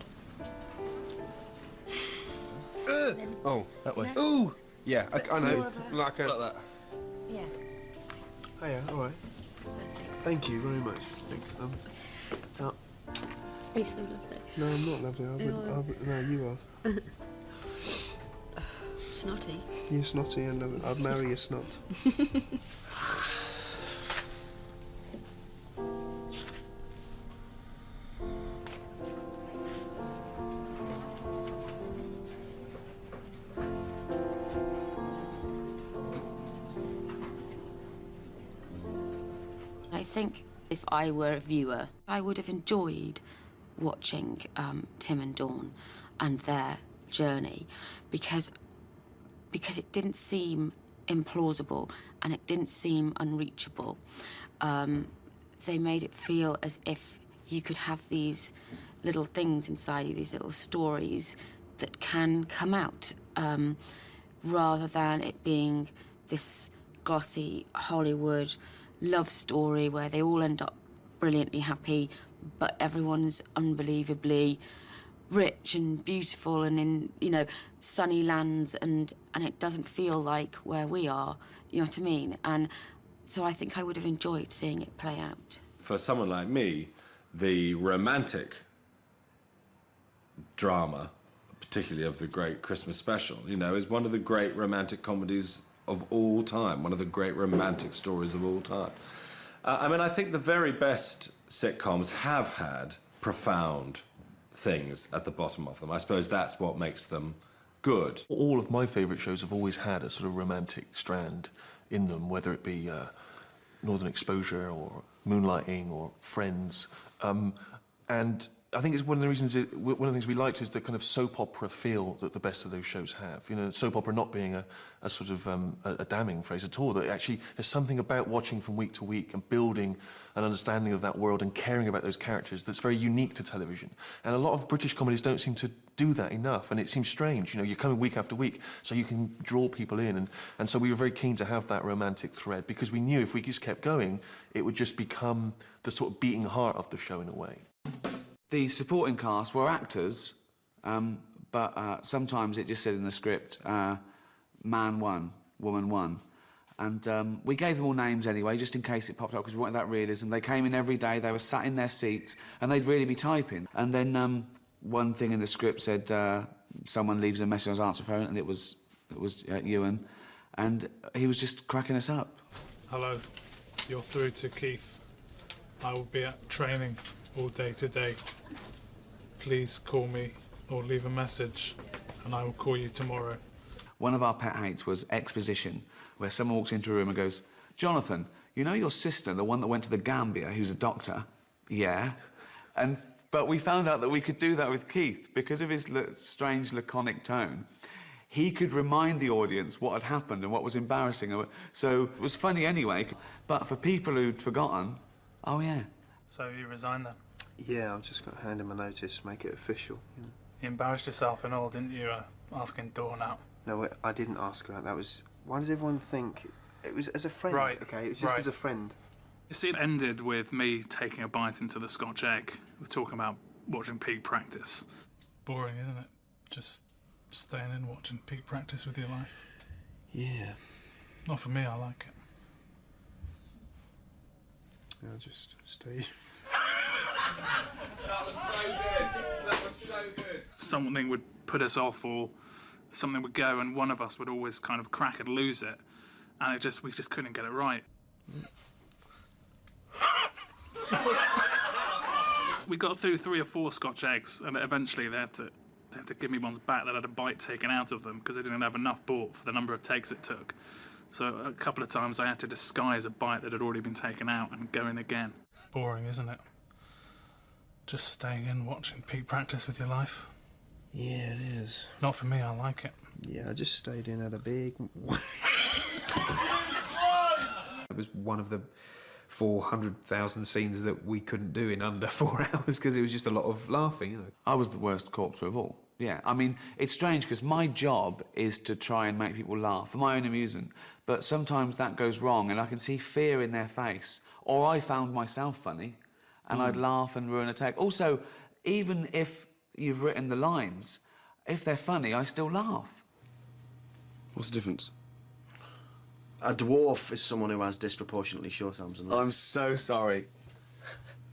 [SPEAKER 18] Oh, that way. Ooh! Yeah, I know. Like that.
[SPEAKER 8] Yeah.
[SPEAKER 18] Oh, yeah, all right. Thank you very much. Thanks, Ta.
[SPEAKER 8] You're so lovely.
[SPEAKER 18] No, I'm not lovely. No, you are.
[SPEAKER 8] Snotty.
[SPEAKER 18] You're snotty, and I'd marry a snot.
[SPEAKER 19] I think if I were a viewer, I would have enjoyed watching Tim and Dawn and their journey because it didn't seem implausible and it didn't seem unreachable. They made it feel as if you could have these little things inside you, these little stories that can come out, rather than it being this glossy Hollywood love story where they all end up brilliantly happy, but everyone's unbelievably rich and beautiful and in, you know, sunny lands, and it doesn't feel like where we are, you know what I mean? And so I think I would have enjoyed seeing it play out.
[SPEAKER 12] For someone like me, the romantic drama, particularly of the great Christmas special, you know, is one of the great romantic comedies of all time, one of the great romantic stories of all time. I mean, I think the very best sitcoms have had profound things at the bottom of them. I suppose that's what makes them good.
[SPEAKER 2] All of my favourite shows have always had a sort of romantic strand in them, whether it be Northern Exposure or Moonlighting or Friends. And I think it's one of the reasons, one of the things we liked is the kind of soap opera feel that the best of those shows have. You know, soap opera not being a sort of a damning phrase at all, that actually there's something about watching from week to week and building an understanding of that world and caring about those characters that's very unique to television. And a lot of British comedies don't seem to do that enough, and it seems strange. You know, you're coming week after week, so you can draw people in, and so we were very keen to have that romantic thread, because we knew if we just kept going, it would just become the sort of beating heart of the show in a way.
[SPEAKER 1] The supporting cast were actors, but sometimes it just said in the script, man one, woman one. And we gave them all names anyway, just in case it popped up, because we wanted that realism. They came in every day, they were sat in their seats, and they'd really be typing. And then one thing in the script said, someone leaves a message on his answer phone, and it was Ewan, and he was just cracking us up.
[SPEAKER 3] Hello, you're through to Keith. I will be at training all day today. Please call me or leave a message and I will call you tomorrow.
[SPEAKER 1] One of our pet hates was exposition, where someone walks into a room and goes, Jonathan, you know your sister, the one that went to the Gambia, who's a doctor? Yeah. But we found out that we could do that with Keith because of his strange laconic tone. He could remind the audience what had happened and what was embarrassing. So it was funny anyway, but for people who'd forgotten, oh yeah.
[SPEAKER 3] So you resigned then?
[SPEAKER 18] Yeah, I've just got to hand him a notice, make it official. You know.
[SPEAKER 3] You embarrassed yourself and all, didn't you, asking Dawn out?
[SPEAKER 18] No, I didn't ask her out. That was... Why does everyone think... It was as a friend,
[SPEAKER 3] right,
[SPEAKER 18] okay? It was just as a friend.
[SPEAKER 3] You see, it ended with me taking a bite into the Scotch egg. We're talking about watching peak practice. Boring, isn't it? Just staying in watching peak practice with your life.
[SPEAKER 18] Yeah.
[SPEAKER 3] Not for me, I like it.
[SPEAKER 18] I'll just stay...
[SPEAKER 22] That was so good. That was so good.
[SPEAKER 3] Something would put us off or something would go and one of us would always kind of crack and lose it. And we just couldn't get it right. We got through 3 or 4 Scotch eggs and eventually they had to give me ones back that had a bite taken out of them because they didn't have enough bought for the number of takes it took. So a couple of times I had to disguise a bite that had already been taken out and go in again. Boring, isn't it? Just staying in, watching peak practice with your life.
[SPEAKER 18] Yeah, it is.
[SPEAKER 3] Not for me, I like it.
[SPEAKER 18] Yeah, I just stayed in, had a big... It was one of the 400,000 scenes that we couldn't do in under 4 hours because it was just a lot of laughing, you know.
[SPEAKER 1] I was the worst corpser of all. Yeah, I mean, it's strange because my job is to try and make people laugh for my own amusement, but sometimes that goes wrong and I can see fear in their face. Or I found myself funny and I'd laugh and ruin a take. Also, even if you've written the lines, if they're funny, I still laugh.
[SPEAKER 22] What's the difference?
[SPEAKER 23] A dwarf is someone who has disproportionately short arms and legs.
[SPEAKER 22] I'm so sorry.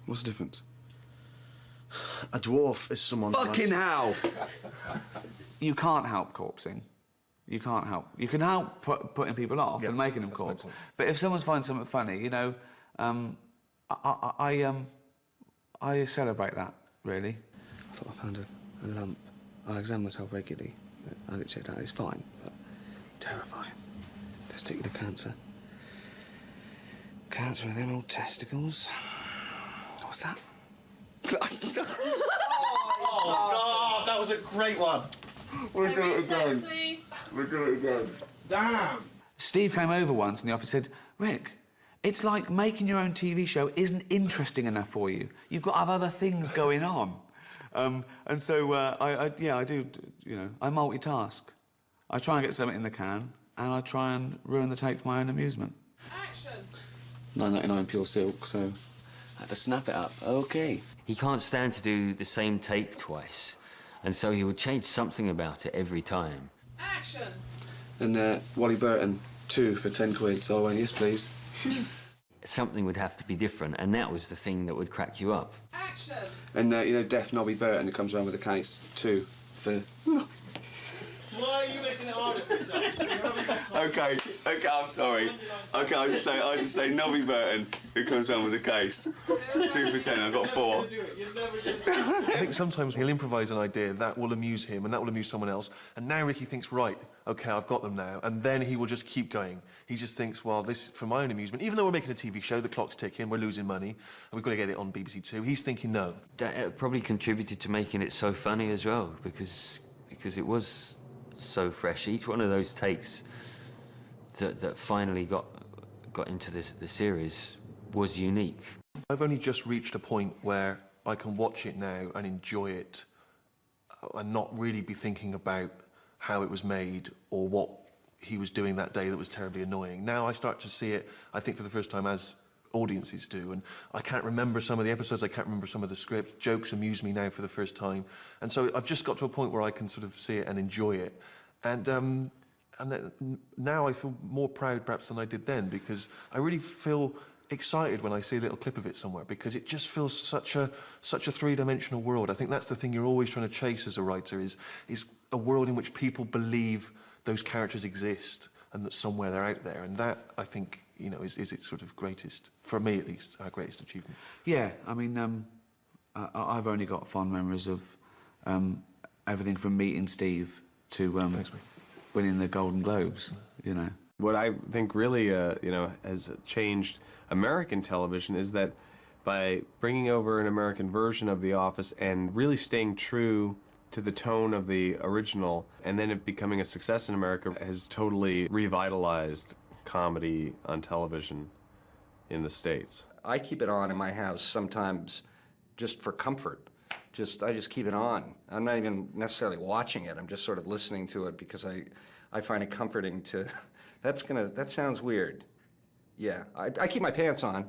[SPEAKER 22] What's the difference?
[SPEAKER 23] A dwarf is someone
[SPEAKER 22] Fucking hell!
[SPEAKER 1] You can't help corpsing. You can't help. You can help putting people off and making them corpse. But if someone's finding something funny, you know, I celebrate that, really.
[SPEAKER 22] I thought I found a lump. I examine myself regularly. I get checked out. It's fine, but terrifying. Testicular cancer. Cancer of them old testicles. What's that?
[SPEAKER 23] Oh, God, that was a great one. We'll do it again.
[SPEAKER 8] Please.
[SPEAKER 23] We'll do it again. Damn.
[SPEAKER 1] Steve came over once in the office and said, Rick, it's like making your own TV show isn't interesting enough for you. You've got to have other things going on. And so, I do, you know, I multitask. I try and get something in the can, and I try and ruin the take for my own amusement.
[SPEAKER 8] Action.
[SPEAKER 22] 9.99 pure silk, so I had to snap it up. Okay.
[SPEAKER 6] He can't stand to do the same take twice. And so he would change something about it every time.
[SPEAKER 20] Action!
[SPEAKER 22] And Wally Burton, 2 for 10 quid. So I went, yes, please.
[SPEAKER 6] Something would have to be different, and that was the thing that would crack you up.
[SPEAKER 20] Action!
[SPEAKER 22] And, you know, Deaf Nobby Burton, who comes around with a case, 2 for...
[SPEAKER 23] Why are you making it harder for yourself?
[SPEAKER 22] Okay, I'm sorry. Okay, I'll just say Nobby Burton, who comes around with a case. 2 for 10, I've got 4.
[SPEAKER 2] I think sometimes he'll improvise an idea that will amuse him and that will amuse someone else. And now Ricky thinks, right, OK, I've got them now. And then he will just keep going. He just thinks, well, this, for my own amusement, even though we're making a TV show, the clock's ticking, we're losing money, and we've got to get it on BBC Two, he's thinking, no.
[SPEAKER 6] That probably contributed to making it so funny as well, because it was so fresh. Each one of those takes that finally got into the series was unique.
[SPEAKER 2] I've only just reached a point where I can watch it now and enjoy it and not really be thinking about how it was made or what he was doing that day that was terribly annoying. Now I start to see it, I think, for the first time as audiences do, and I can't remember some of the episodes, I can't remember some of the scripts. Jokes amuse me now for the first time, and so I've just got to a point where I can sort of see it and enjoy it. And now I feel more proud perhaps than I did then, because I really feel excited when I see a little clip of it somewhere, because it just feels such a three-dimensional world. I think that's the thing you're always trying to chase as a writer, is a world in which people believe those characters exist and that somewhere they're out there. And that, I think, you know, is its sort of greatest, for me at least, our greatest achievement.
[SPEAKER 1] Yeah, I mean, I've only got fond memories of everything from meeting Steve to
[SPEAKER 2] Thanks, mate.
[SPEAKER 1] winning the Golden Globes, you know.
[SPEAKER 14] What I think really, you know, has changed American television is that by bringing over an American version of The Office and really staying true to the tone of the original, and then it becoming a success in America, has totally revitalized comedy on television in the States.
[SPEAKER 10] I keep it on in my house sometimes just for comfort. I just keep it on. I'm not even necessarily watching it. I'm just sort of listening to it because I find it comforting to... That sounds weird. Yeah, I keep my pants on.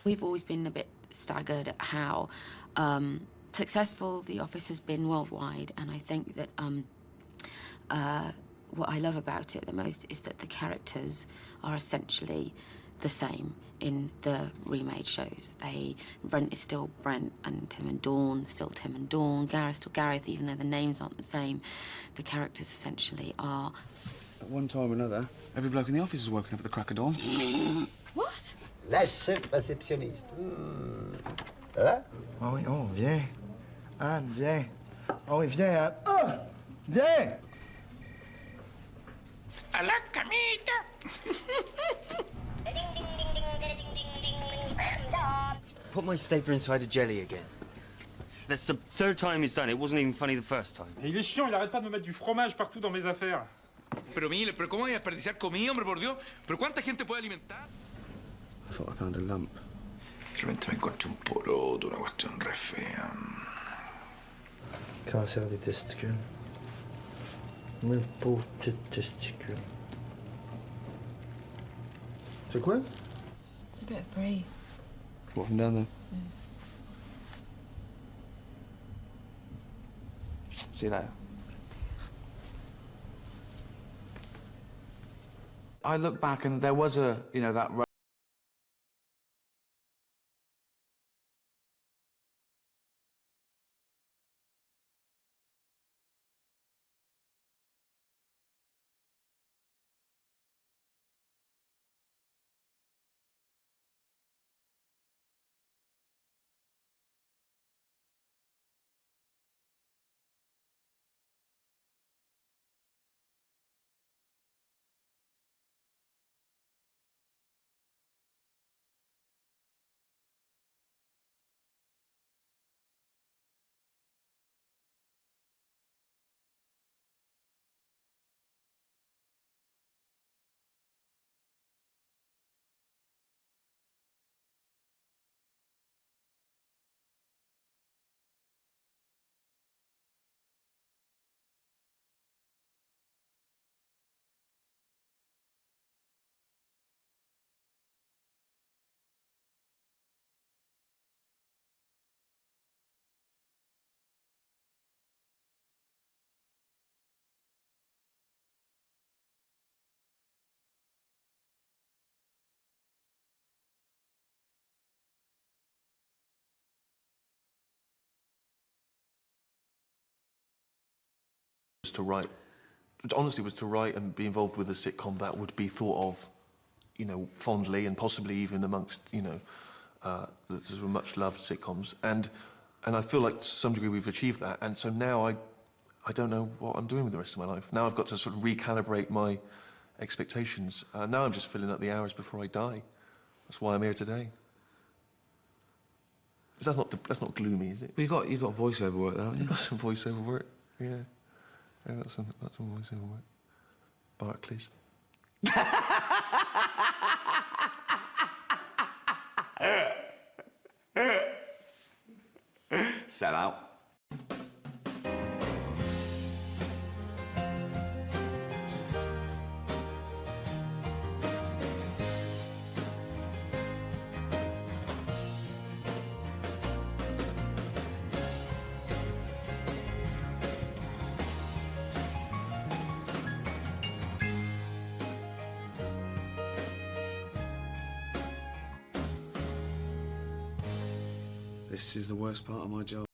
[SPEAKER 19] We've always been a bit staggered at how successful The Office has been worldwide, and I think that what I love about it the most is that the characters are essentially the same in the remade shows. Brent is still Brent, and Tim and Dawn still Tim and Dawn, Gareth still Gareth, even though the names aren't the same. The characters essentially are...
[SPEAKER 22] At one time or another, every bloke in the office is woken up at the crack of dawn.
[SPEAKER 19] What?
[SPEAKER 23] Lâche réceptionniste. Ça va?
[SPEAKER 22] Ah oui, oh, viens.
[SPEAKER 23] Anne, viens. Oh oui, viens, Anne. Oh, viens.
[SPEAKER 21] A la camita!
[SPEAKER 6] Put my stapler inside a jelly again. That's the third time he's done it. It wasn't even funny the first time.
[SPEAKER 9] Il est chiant, il arrête pas de me mettre du fromage partout dans mes affaires.
[SPEAKER 21] Pero mire, pero ¿cómo voy a desperdiciar comida, hombre, por Dios? ¿Pero cuánta gente puede alimentar?
[SPEAKER 22] I thought I found a lump.
[SPEAKER 9] Realmente me encontré un poro de una cuestión re fea.
[SPEAKER 23] Cancer des testicules. Une peau de testicule. C'est quoi?
[SPEAKER 7] It's a bit of brie.
[SPEAKER 22] What, from down there? See you later.
[SPEAKER 1] I look back and there was that
[SPEAKER 2] to write. Honestly, was to write and be involved with a sitcom that would be thought of, you know, fondly and possibly even amongst, you know, the sort of much loved sitcoms. And I feel like to some degree we've achieved that. And so now I don't know what I'm doing with the rest of my life. Now I've got to sort of recalibrate my expectations. Now I'm just filling up the hours before I die. That's why I'm here today. But that's not gloomy, is it?
[SPEAKER 22] Well, you got voiceover work, though, haven't you?
[SPEAKER 2] I've got some voiceover work, yeah. Yeah, that's some voiceover work. Barclays.
[SPEAKER 11] Sell out.
[SPEAKER 22] This is the worst part of my job.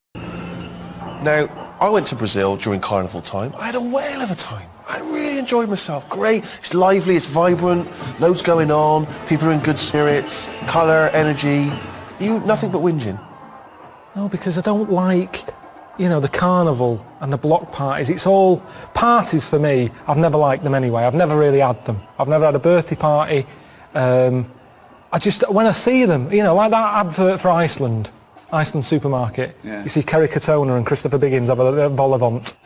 [SPEAKER 13] Now, I went to Brazil during carnival time. I had a whale of a time. I really enjoyed myself. Great. It's lively, it's vibrant, loads going on, people are in good spirits, colour, energy. Nothing but whinging.
[SPEAKER 16] No, because I don't like, you know, the carnival and the block parties. It's all parties for me. I've never liked them anyway. I've never really had them. I've never had a birthday party. When I see them, you know, like that advert for Iceland supermarket.
[SPEAKER 11] Yeah.
[SPEAKER 16] You see Kerry Katona and Christopher Biggins have a vol au vent.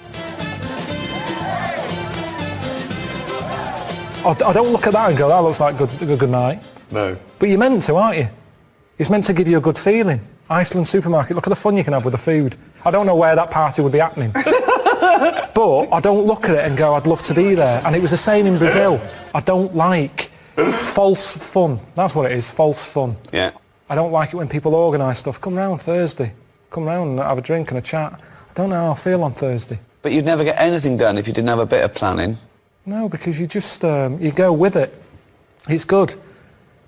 [SPEAKER 16] I don't look at that and go, that looks like a good night.
[SPEAKER 13] No.
[SPEAKER 16] But you're meant to, aren't you? It's meant to give you a good feeling. Iceland supermarket, look at the fun you can have with the food. I don't know where that party would be happening. But I don't look at it and go, I'd love to be there. And it was the same in Brazil. I don't like false fun. That's what it is, false fun.
[SPEAKER 11] Yeah.
[SPEAKER 16] I don't like it when people organise stuff. Come round Thursday. Come round and have a drink and a chat. I don't know how I feel on Thursday.
[SPEAKER 11] But you'd never get anything done if you didn't have a bit of planning.
[SPEAKER 16] No, because you just, you go with it. It's good.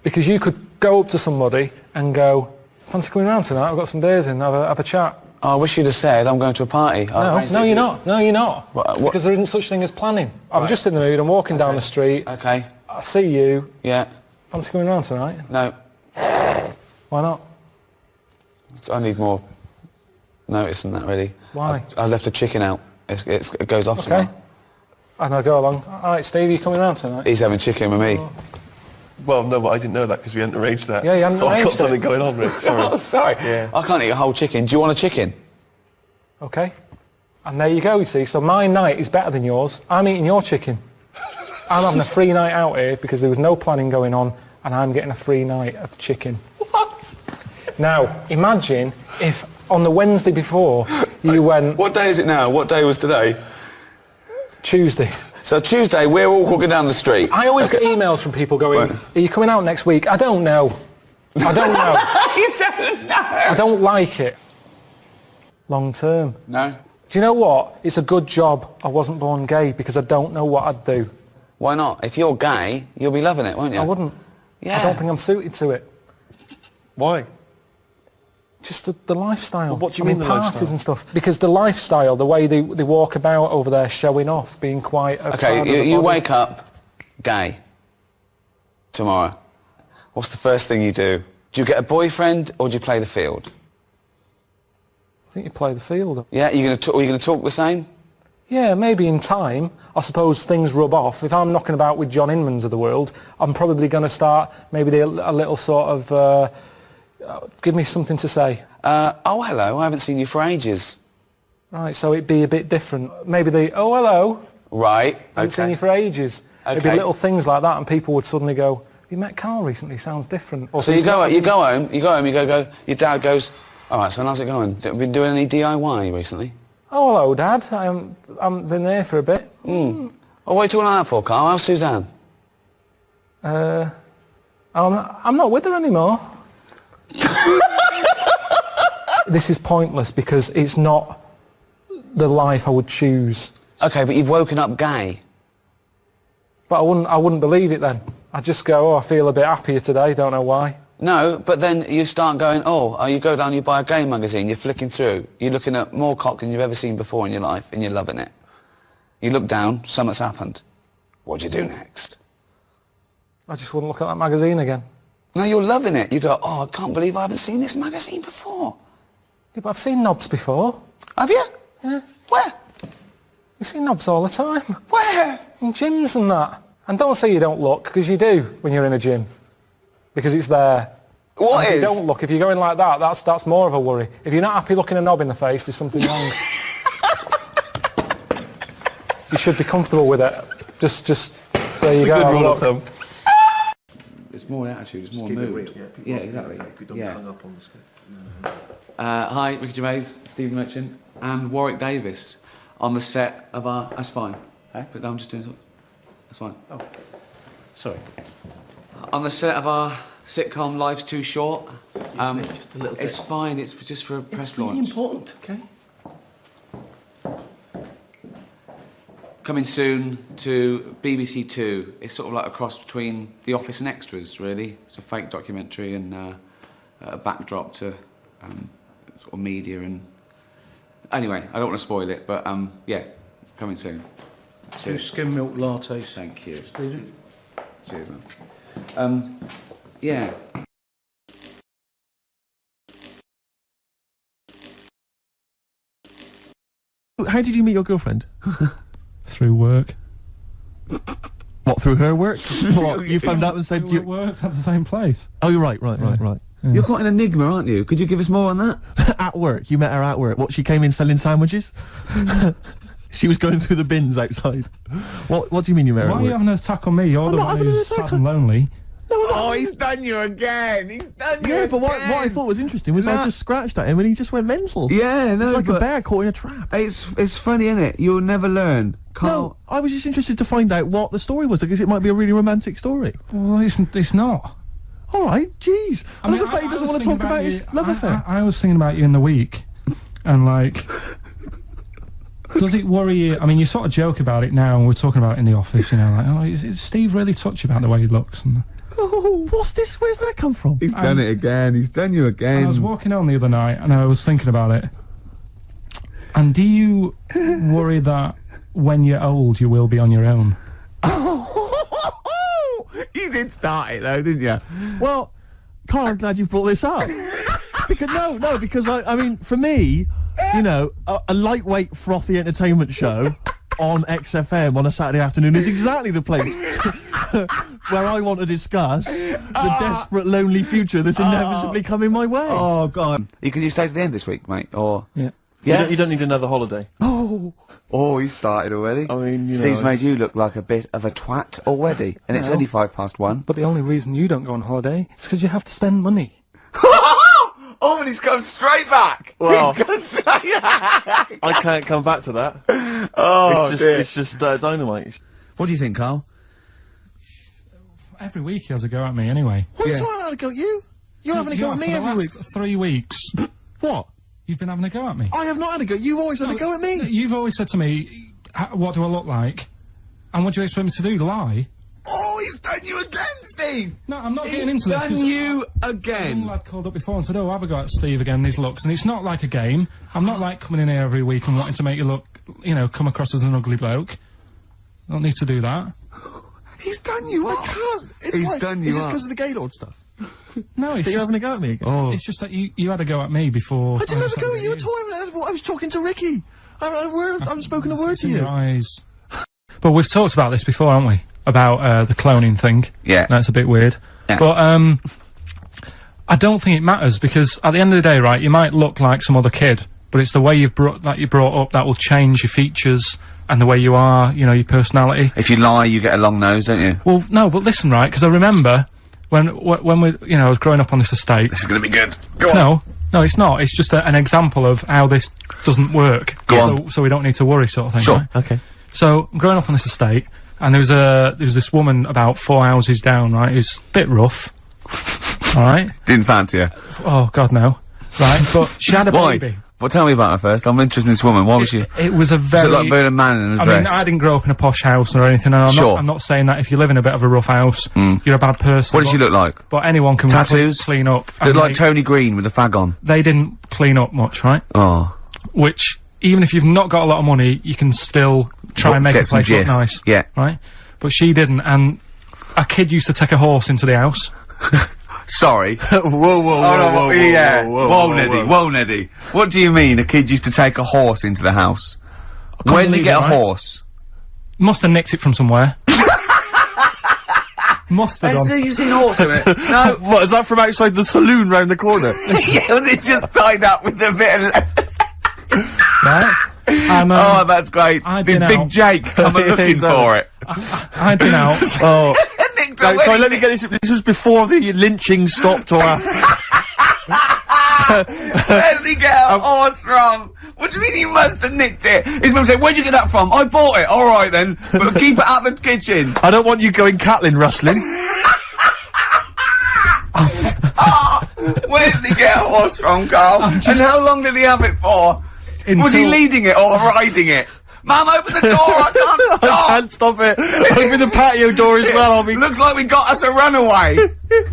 [SPEAKER 16] Because you could go up to somebody and go, fancy coming round tonight? I've got some beers in, have a chat.
[SPEAKER 11] Oh, I wish you'd have said, I'm going to a party.
[SPEAKER 16] No, you're not. No, you're not.
[SPEAKER 11] What?
[SPEAKER 16] Because there isn't such thing as planning. I'm just in the mood, I'm walking down the street.
[SPEAKER 11] Okay.
[SPEAKER 16] I see you.
[SPEAKER 11] Yeah.
[SPEAKER 16] Fancy coming round tonight?
[SPEAKER 11] No.
[SPEAKER 16] Why not?
[SPEAKER 11] I need more notice than that, really.
[SPEAKER 16] Why?
[SPEAKER 11] I left a chicken out. It goes off tomorrow.
[SPEAKER 16] And I go along, all right, Steve, you coming round tonight?
[SPEAKER 11] He's having chicken with me.
[SPEAKER 13] Well, no, but I didn't know that because we hadn't arranged that.
[SPEAKER 16] Yeah, you hadn't
[SPEAKER 13] so
[SPEAKER 16] arranged
[SPEAKER 13] I got
[SPEAKER 16] it.
[SPEAKER 13] something going on, Rick. Sorry.
[SPEAKER 11] Oh, sorry.
[SPEAKER 13] Yeah.
[SPEAKER 11] I can't eat a whole chicken. Do you want a chicken?
[SPEAKER 16] Okay. And there you go, you see. So my night is better than yours. I'm eating your chicken. I'm having a free night out here because there was no planning going on and I'm getting a free night of chicken.
[SPEAKER 13] What?
[SPEAKER 16] Now, imagine if on the Wednesday before you went...
[SPEAKER 11] What day is it now? What day was today?
[SPEAKER 16] Tuesday.
[SPEAKER 11] So Tuesday, we're all walking down the street.
[SPEAKER 16] I always get emails from people going, are you coming out next week? I don't know. I don't know.
[SPEAKER 11] You don't know.
[SPEAKER 16] I don't like it. Long term.
[SPEAKER 11] No.
[SPEAKER 16] Do you know what? It's a good job I wasn't born gay because I don't know what I'd do.
[SPEAKER 11] Why not? If you're gay, you'll be loving it, won't you?
[SPEAKER 16] I wouldn't.
[SPEAKER 11] Yeah.
[SPEAKER 16] I don't think I'm suited to it.
[SPEAKER 13] Why?
[SPEAKER 16] Just the lifestyle.
[SPEAKER 13] Well, what do you mean the
[SPEAKER 16] parties
[SPEAKER 13] lifestyle?
[SPEAKER 16] and stuff. Because the lifestyle, the way they walk about over there showing off, being quite a
[SPEAKER 11] Okay,
[SPEAKER 16] part of the
[SPEAKER 11] you
[SPEAKER 16] body.
[SPEAKER 11] wake up gay tomorrow. What's the first thing you do? Do you get a boyfriend or do you play the field?
[SPEAKER 16] I think you play the field.
[SPEAKER 11] Yeah, are you going to talk the same?
[SPEAKER 16] Yeah, maybe in time. I suppose things rub off. If I'm knocking about with John Inmans of the world, I'm probably going to start maybe a little sort of... give me something to say.
[SPEAKER 11] Oh, hello, I haven't seen you for ages.
[SPEAKER 16] Right, so it'd be a bit different. Maybe oh, hello.
[SPEAKER 11] Right,
[SPEAKER 16] I haven't seen you for ages. It'd be little things like that and people would suddenly go, you met Karl recently, sounds different. Or
[SPEAKER 11] So you go home, your dad goes, all right, so how's it going? Been doing any DIY recently?
[SPEAKER 16] Oh, hello, Dad. I haven't been there for a bit.
[SPEAKER 11] Oh, what are you talking like that for, Karl? How's Suzanne?
[SPEAKER 16] I'm not with her anymore. This is pointless because it's not the life I would choose.
[SPEAKER 11] Okay, but you've woken up gay.
[SPEAKER 16] But I wouldn't believe it then. I'd just go, oh, I feel a bit happier today, don't know why.
[SPEAKER 11] No, but then you start going, you go down, you buy a gay magazine, you're flicking through, you're looking at more cock than you've ever seen before in your life, and you're loving it. You look down, something's happened. What do you do next?
[SPEAKER 16] I just wouldn't look at that magazine again.
[SPEAKER 11] No, you're loving it. You go, oh, I can't believe I haven't seen this magazine before.
[SPEAKER 16] Yeah, but I've seen knobs before.
[SPEAKER 11] Have you?
[SPEAKER 16] Yeah.
[SPEAKER 11] Where?
[SPEAKER 16] You see knobs all the time.
[SPEAKER 11] Where?
[SPEAKER 16] In gyms and that. And don't say you don't look, because you do when you're in a gym. Because it's there.
[SPEAKER 11] What
[SPEAKER 16] and
[SPEAKER 11] is?
[SPEAKER 16] If you don't look, if you're going like that, that's more of a worry. If you're not happy looking a knob in the face, there's something wrong. You should be comfortable with it. Just there you go.
[SPEAKER 13] It's a good rule of thumb.
[SPEAKER 11] It's more attitude, it's more
[SPEAKER 2] Keep it
[SPEAKER 11] mood.
[SPEAKER 2] real.
[SPEAKER 11] Yeah, exactly.
[SPEAKER 2] You don't
[SPEAKER 11] Yeah.
[SPEAKER 2] hang up on the script.
[SPEAKER 11] Hi, Ricky Gervais, Stephen Merchant, and Warwick Davis on the set of our... That's fine. Hey, but I'm just doing something. That's fine. Oh, sorry. On the set of our sitcom Life's Too Short.
[SPEAKER 2] Just a little bit.
[SPEAKER 11] It's fine, it's just for a press
[SPEAKER 2] It's really
[SPEAKER 11] launch.
[SPEAKER 2] important, okay?
[SPEAKER 11] Coming soon to BBC Two. It's sort of like a cross between The Office and Extras, really. It's a fake documentary and a backdrop to sort of media and... Anyway, I don't want to spoil it, but yeah, coming soon.
[SPEAKER 4] 2 skim milk lattes.
[SPEAKER 11] Thank you.
[SPEAKER 4] Stephen.
[SPEAKER 11] Cheers, man. Yeah.
[SPEAKER 13] How did you meet your girlfriend?
[SPEAKER 16] Through work.
[SPEAKER 13] What, through her work? What, you phoned up and said...
[SPEAKER 16] We worked at the same place.
[SPEAKER 13] Oh, you're right.
[SPEAKER 16] Yeah.
[SPEAKER 1] You're quite an enigma, aren't you? Could you give us more on that?
[SPEAKER 13] At work, you met her at work. What, she came in selling sandwiches? She was going through the bins outside. What do you mean you met her
[SPEAKER 16] Why
[SPEAKER 13] at
[SPEAKER 16] are you
[SPEAKER 13] work?
[SPEAKER 16] having an attack on me? You're the one who's sad and lonely.
[SPEAKER 1] Oh, he's done you again. He's done you
[SPEAKER 13] Yeah, but what I thought was interesting was I just scratched at him and he just went mental.
[SPEAKER 1] Yeah, no,
[SPEAKER 13] It's like a
[SPEAKER 1] but
[SPEAKER 13] bear caught in a trap.
[SPEAKER 1] It's funny, isn't it? You'll never learn.
[SPEAKER 13] No, I was just interested to find out what the story was, because it might be a really romantic story.
[SPEAKER 16] Well, it's not.
[SPEAKER 13] All right, jeez.
[SPEAKER 16] I mean,
[SPEAKER 13] the fact he doesn't want to talk about his love affair.
[SPEAKER 16] I was thinking about you in the week, and like, does it worry you? I mean, you sort of joke about it now, and we're talking about it in the office, you know, like, oh, is Steve really touchy about the way he looks? And
[SPEAKER 13] Oh, what's this? Where's that come from?
[SPEAKER 1] He's done it again. He's done you again.
[SPEAKER 16] I was walking home the other night, and I was thinking about it. And do you worry that when you're old, you will be on your own?
[SPEAKER 1] You did start it though, didn't you?
[SPEAKER 13] Well, Karl, I'm glad you brought this up. Because I mean, for me, you know, a lightweight, frothy entertainment show on XFM on a Saturday afternoon is exactly the place where I want to discuss the desperate, lonely future that's inevitably coming my way.
[SPEAKER 1] Oh, God.
[SPEAKER 11] Can you stay to the end this week, mate? Or
[SPEAKER 16] Yeah.
[SPEAKER 11] Yeah?
[SPEAKER 2] You don't need another holiday.
[SPEAKER 11] Oh, he's started already.
[SPEAKER 2] I mean, you
[SPEAKER 11] Steve's
[SPEAKER 2] know...
[SPEAKER 11] made you look like a bit of a twat already, and it's
[SPEAKER 16] No.
[SPEAKER 11] only 1:05.
[SPEAKER 16] But the only reason you don't go on holiday is because you have to spend money.
[SPEAKER 1] Oh, and he's come straight back.
[SPEAKER 2] Well,
[SPEAKER 1] He's gone straight back.
[SPEAKER 2] I can't come back to that.
[SPEAKER 1] Oh,
[SPEAKER 2] it's just dynamite.
[SPEAKER 1] What do you think, Karl?
[SPEAKER 16] Every week he has a go at me anyway.
[SPEAKER 13] What are you having a go at you? You're having a go at me
[SPEAKER 16] for the
[SPEAKER 13] every week.
[SPEAKER 16] last 3 weeks.
[SPEAKER 13] What?
[SPEAKER 16] You've been having a go at me.
[SPEAKER 13] I have not had a go. You always had a go at me.
[SPEAKER 16] You've always said to me, what do I look like? And what do you expect me to do, lie?
[SPEAKER 1] Oh, he's done you again, Steve.
[SPEAKER 16] No, I'm not
[SPEAKER 1] He's
[SPEAKER 16] getting into this.
[SPEAKER 1] done
[SPEAKER 16] 'cause
[SPEAKER 1] you
[SPEAKER 16] a
[SPEAKER 1] again.
[SPEAKER 16] young lad called up before and said, oh, have a go at Steve again, these looks. And it's not like a game. I'm not like coming in here every week and wanting to make you look, you know, come across as an ugly bloke. Don't need to do that.
[SPEAKER 1] He's done you up.
[SPEAKER 13] I can't. It's
[SPEAKER 1] He's
[SPEAKER 13] like,
[SPEAKER 1] done you
[SPEAKER 13] Is this
[SPEAKER 1] up.
[SPEAKER 13] because of the Gaylord stuff?
[SPEAKER 16] No, it's
[SPEAKER 13] That you're
[SPEAKER 16] just,
[SPEAKER 13] having a go at me again?
[SPEAKER 1] Oh.
[SPEAKER 16] it's just that you had a go at me before.
[SPEAKER 13] I didn't have a go at you
[SPEAKER 16] had
[SPEAKER 13] at all. I was talking to Ricky. I haven't had a word. I haven't spoken a word
[SPEAKER 16] It's
[SPEAKER 13] to
[SPEAKER 16] in
[SPEAKER 13] you.
[SPEAKER 16] your eyes. But we've talked about this before, haven't we? About the cloning thing.
[SPEAKER 11] Yeah.
[SPEAKER 16] That's a bit weird.
[SPEAKER 11] Yeah.
[SPEAKER 16] But I don't think it matters, because at the end of the day, right, you might look like some other kid, but it's the way you're brought up that will change your features and the way you are, you know, your personality.
[SPEAKER 11] If you lie, you get a long nose, don't you?
[SPEAKER 16] Well, no, but listen, right, because I remember when we, you know, I was growing up on this estate.
[SPEAKER 11] This is going to be good. Go on.
[SPEAKER 16] No, it's not. It's just an example of how this doesn't work.
[SPEAKER 11] Go on.
[SPEAKER 16] So we don't need to worry, sort of thing.
[SPEAKER 11] Sure.
[SPEAKER 16] Right?
[SPEAKER 13] Okay.
[SPEAKER 16] So growing up on this estate, and there was this woman about 4 houses down, right, who's a bit rough. All right.
[SPEAKER 11] Didn't fancy her.
[SPEAKER 16] Oh God, no. Right, but she had a
[SPEAKER 11] Why?
[SPEAKER 16] baby.
[SPEAKER 11] Well, tell me about her first. I'm interested in this woman. Why was she?
[SPEAKER 16] It was a
[SPEAKER 11] Does
[SPEAKER 16] very.
[SPEAKER 11] it look like a man in a
[SPEAKER 16] I
[SPEAKER 11] dress?
[SPEAKER 16] mean, I didn't grow up in a posh house or anything, and I'm not saying that if you live in a bit of a rough house, you're a bad person.
[SPEAKER 11] What does she look like?
[SPEAKER 16] But anyone can
[SPEAKER 11] Tattoos?
[SPEAKER 16] clean up.
[SPEAKER 11] Look like Tony Green with a fag on.
[SPEAKER 16] They didn't clean up much, right?
[SPEAKER 11] Oh.
[SPEAKER 16] Which even if you've not got a lot of money, you can still try and make a
[SPEAKER 5] Get some
[SPEAKER 16] place look
[SPEAKER 5] gif.
[SPEAKER 16] nice.
[SPEAKER 5] Yeah.
[SPEAKER 16] Right? But she didn't, and a kid used to take a horse into the house.
[SPEAKER 5] Sorry.
[SPEAKER 1] Whoa, whoa, whoa,
[SPEAKER 5] Yeah.
[SPEAKER 1] whoa,
[SPEAKER 5] Neddy. What do you mean a kid used to take a horse into the house? Where did he
[SPEAKER 16] believe
[SPEAKER 5] get
[SPEAKER 16] it,
[SPEAKER 5] a
[SPEAKER 16] right?
[SPEAKER 5] horse?
[SPEAKER 16] Must have nicked it from somewhere. Must have done.
[SPEAKER 5] You've seen a horse in it? No.
[SPEAKER 1] What, is that from outside the saloon round the corner?
[SPEAKER 5] Yeah, was it just tied up with a bit of...
[SPEAKER 16] Right? And,
[SPEAKER 5] oh, that's great.
[SPEAKER 16] I'd
[SPEAKER 5] Did
[SPEAKER 16] been
[SPEAKER 5] Big
[SPEAKER 16] out.
[SPEAKER 5] Jake come looking
[SPEAKER 1] Exactly.
[SPEAKER 5] for it?
[SPEAKER 16] I'd been out.
[SPEAKER 1] Oh.
[SPEAKER 5] Nicked
[SPEAKER 1] Right,
[SPEAKER 5] away.
[SPEAKER 1] sorry, let me get this. This was before the lynching stopped or after.
[SPEAKER 5] Where did he get a horse from? What do you mean he must have nicked it? His mum said, where'd you get that from? I bought it. All right, then. But keep it out of the kitchen.
[SPEAKER 1] I don't want you going Catlin rustling.
[SPEAKER 5] Where did he get a horse from, Carl? And how long did he have it for? Was he leading it or riding it? Mum, open the door, I can't stop!
[SPEAKER 1] I can't stop it. Open the patio door as well, I'll be...
[SPEAKER 5] Looks like we got us a runaway.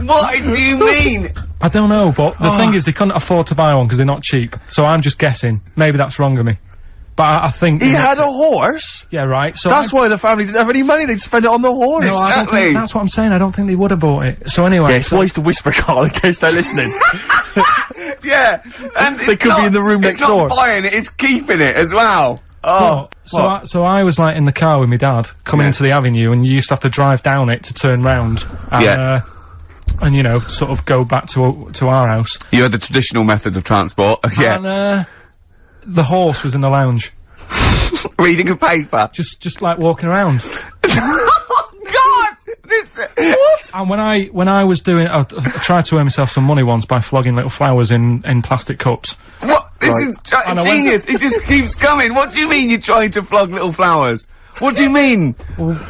[SPEAKER 5] What do you mean?
[SPEAKER 16] I don't know, but the thing is, they couldn't afford to buy one because they're not cheap. So I'm just guessing. Maybe that's wrong of me. But I think...
[SPEAKER 1] He had a horse?
[SPEAKER 16] Yeah, right. So
[SPEAKER 1] that's why the family didn't have any money, they'd spend it on the horse.
[SPEAKER 16] No, I don't think, that's what I'm saying. I don't think they would have bought it. So anyway...
[SPEAKER 1] Yeah, it's wise to whisper, Carl, in case they're listening.
[SPEAKER 5] Yeah, and
[SPEAKER 1] They could be in the room next door.
[SPEAKER 5] It's not buying it, it's keeping it as well. Oh,
[SPEAKER 16] so I was like in the car with my dad coming into the avenue, and you used to have to drive down it to turn round. And, and you know, sort of go back to our house.
[SPEAKER 5] You had the traditional method of transport, yeah.
[SPEAKER 16] And the horse was in the lounge.
[SPEAKER 5] Reading a paper.
[SPEAKER 16] Just like walking around.
[SPEAKER 5] Oh God!
[SPEAKER 1] What?
[SPEAKER 16] And when I was doing, I tried to earn myself some money once by flogging little flowers in plastic cups.
[SPEAKER 5] What? This is
[SPEAKER 16] And I
[SPEAKER 5] genius. It just keeps coming. What do you mean you're trying to flog little flowers? What do you mean?
[SPEAKER 1] Wait.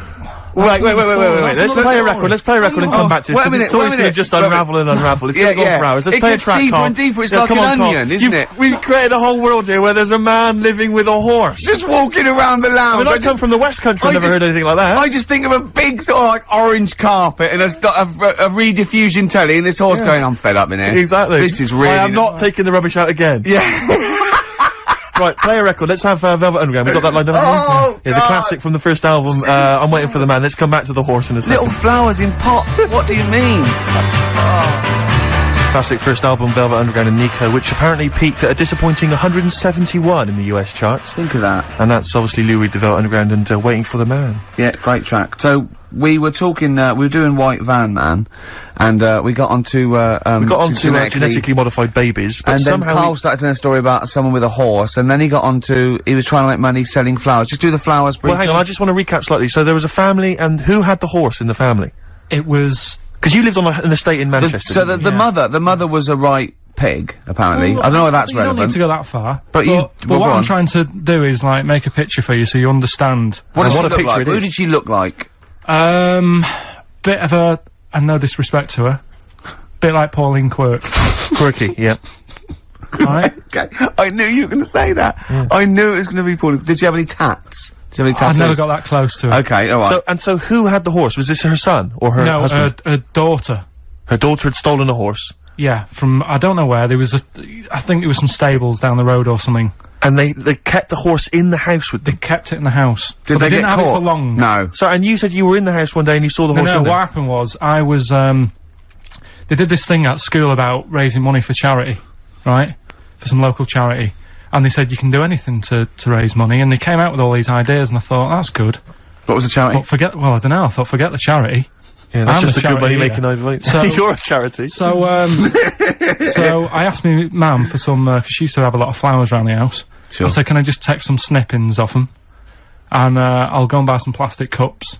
[SPEAKER 1] Let's play a record. Let's play a record and come back to this, because this story's going to just unravel and unravel. It's going to go on for hours. Let's play a track,
[SPEAKER 5] deeper
[SPEAKER 1] Carl.
[SPEAKER 5] and deeper. It's
[SPEAKER 1] Yeah,
[SPEAKER 5] like
[SPEAKER 1] come
[SPEAKER 5] an
[SPEAKER 1] on, Carl.
[SPEAKER 5] onion, isn't it?
[SPEAKER 1] We've created a whole world here where there's a man living with a horse.
[SPEAKER 5] Just walking around the lounge.
[SPEAKER 1] I mean, I come from the West Country, I've never heard anything like that.
[SPEAKER 5] I just think of a big sort of like orange carpet and a rediffusion telly and this horse going, I'm fed up in here.
[SPEAKER 1] Exactly.
[SPEAKER 5] This is really...
[SPEAKER 1] I am not taking the rubbish out again.
[SPEAKER 5] Yeah.
[SPEAKER 1] Right, play a record. Let's have Velvet Underground. We've got that lined up.
[SPEAKER 5] Oh,
[SPEAKER 1] yeah, the classic from the first album, I'm Waiting for the Man. Let's come back to the horse in a second.
[SPEAKER 5] Little flowers in pots. What do you mean?
[SPEAKER 1] Classic first album, Velvet Underground and Nico, which apparently peaked at a disappointing 171 in the US charts.
[SPEAKER 5] Think of that.
[SPEAKER 1] And that's obviously Lou Reed, the Velvet Underground, and Waiting for the Man.
[SPEAKER 5] Yeah, great track. So, we were talking, we were doing White Van Man, and, we got onto,
[SPEAKER 1] genetically modified babies, but
[SPEAKER 5] and
[SPEAKER 1] somehow
[SPEAKER 5] then Carl started telling a story about someone with a horse, and then he got onto, he was trying to make money selling flowers. Just do the flowers briefly.
[SPEAKER 1] Well, hang on, I just want to recap slightly. So there was a family, and who had the horse in the family?
[SPEAKER 16] It was...
[SPEAKER 1] Because you lived on an estate in Manchester.
[SPEAKER 5] So the mother was a right pig, apparently.
[SPEAKER 16] Well,
[SPEAKER 5] I don't know if that's
[SPEAKER 16] you
[SPEAKER 5] relevant.
[SPEAKER 16] You don't need to go that far.
[SPEAKER 5] But
[SPEAKER 16] what I'm trying to do is, like, make a picture for you so you understand
[SPEAKER 5] what a
[SPEAKER 16] picture
[SPEAKER 5] like?
[SPEAKER 16] it
[SPEAKER 5] Who
[SPEAKER 16] is.
[SPEAKER 5] did she look like?
[SPEAKER 16] Bit of a... and no disrespect to her. Bit like Pauline Quirk.
[SPEAKER 1] Quirky, yeah.
[SPEAKER 16] Right?
[SPEAKER 5] Okay, I knew you were going to say that. Yeah. I knew it was going to be Pauline. Did she have any tats?
[SPEAKER 16] I've never got that close to her.
[SPEAKER 5] Okay, alright.
[SPEAKER 1] So who had the horse? Was this her son or her husband?
[SPEAKER 16] No, her daughter.
[SPEAKER 1] Her daughter had stolen a horse?
[SPEAKER 16] Yeah, from, I don't know where, there was I think there was some stables down the road or something.
[SPEAKER 1] And they kept the horse in the house with them?
[SPEAKER 16] They kept it in the house.
[SPEAKER 5] Did they
[SPEAKER 16] didn't
[SPEAKER 5] get
[SPEAKER 16] have
[SPEAKER 5] caught?
[SPEAKER 16] it for long.
[SPEAKER 5] No.
[SPEAKER 1] So, and you said you were in the house one day and you saw the horse in there?
[SPEAKER 16] No, what happened was, I was, they did this thing at school about raising money for charity, right? For some local charity. And they said you can do anything to raise money, and they came out with all these ideas, and I thought, that's good.
[SPEAKER 5] What was the charity?
[SPEAKER 16] Well, I don't know, I thought, forget the charity.
[SPEAKER 1] Yeah, that's just a good money-making idea.
[SPEAKER 16] So,
[SPEAKER 1] you're a charity.
[SPEAKER 16] So, so I asked my mum for some, 'cause she used to have a lot of flowers around the house.
[SPEAKER 5] Sure.
[SPEAKER 16] I said, can I just take some snippings off them? And, I'll go and buy some plastic cups.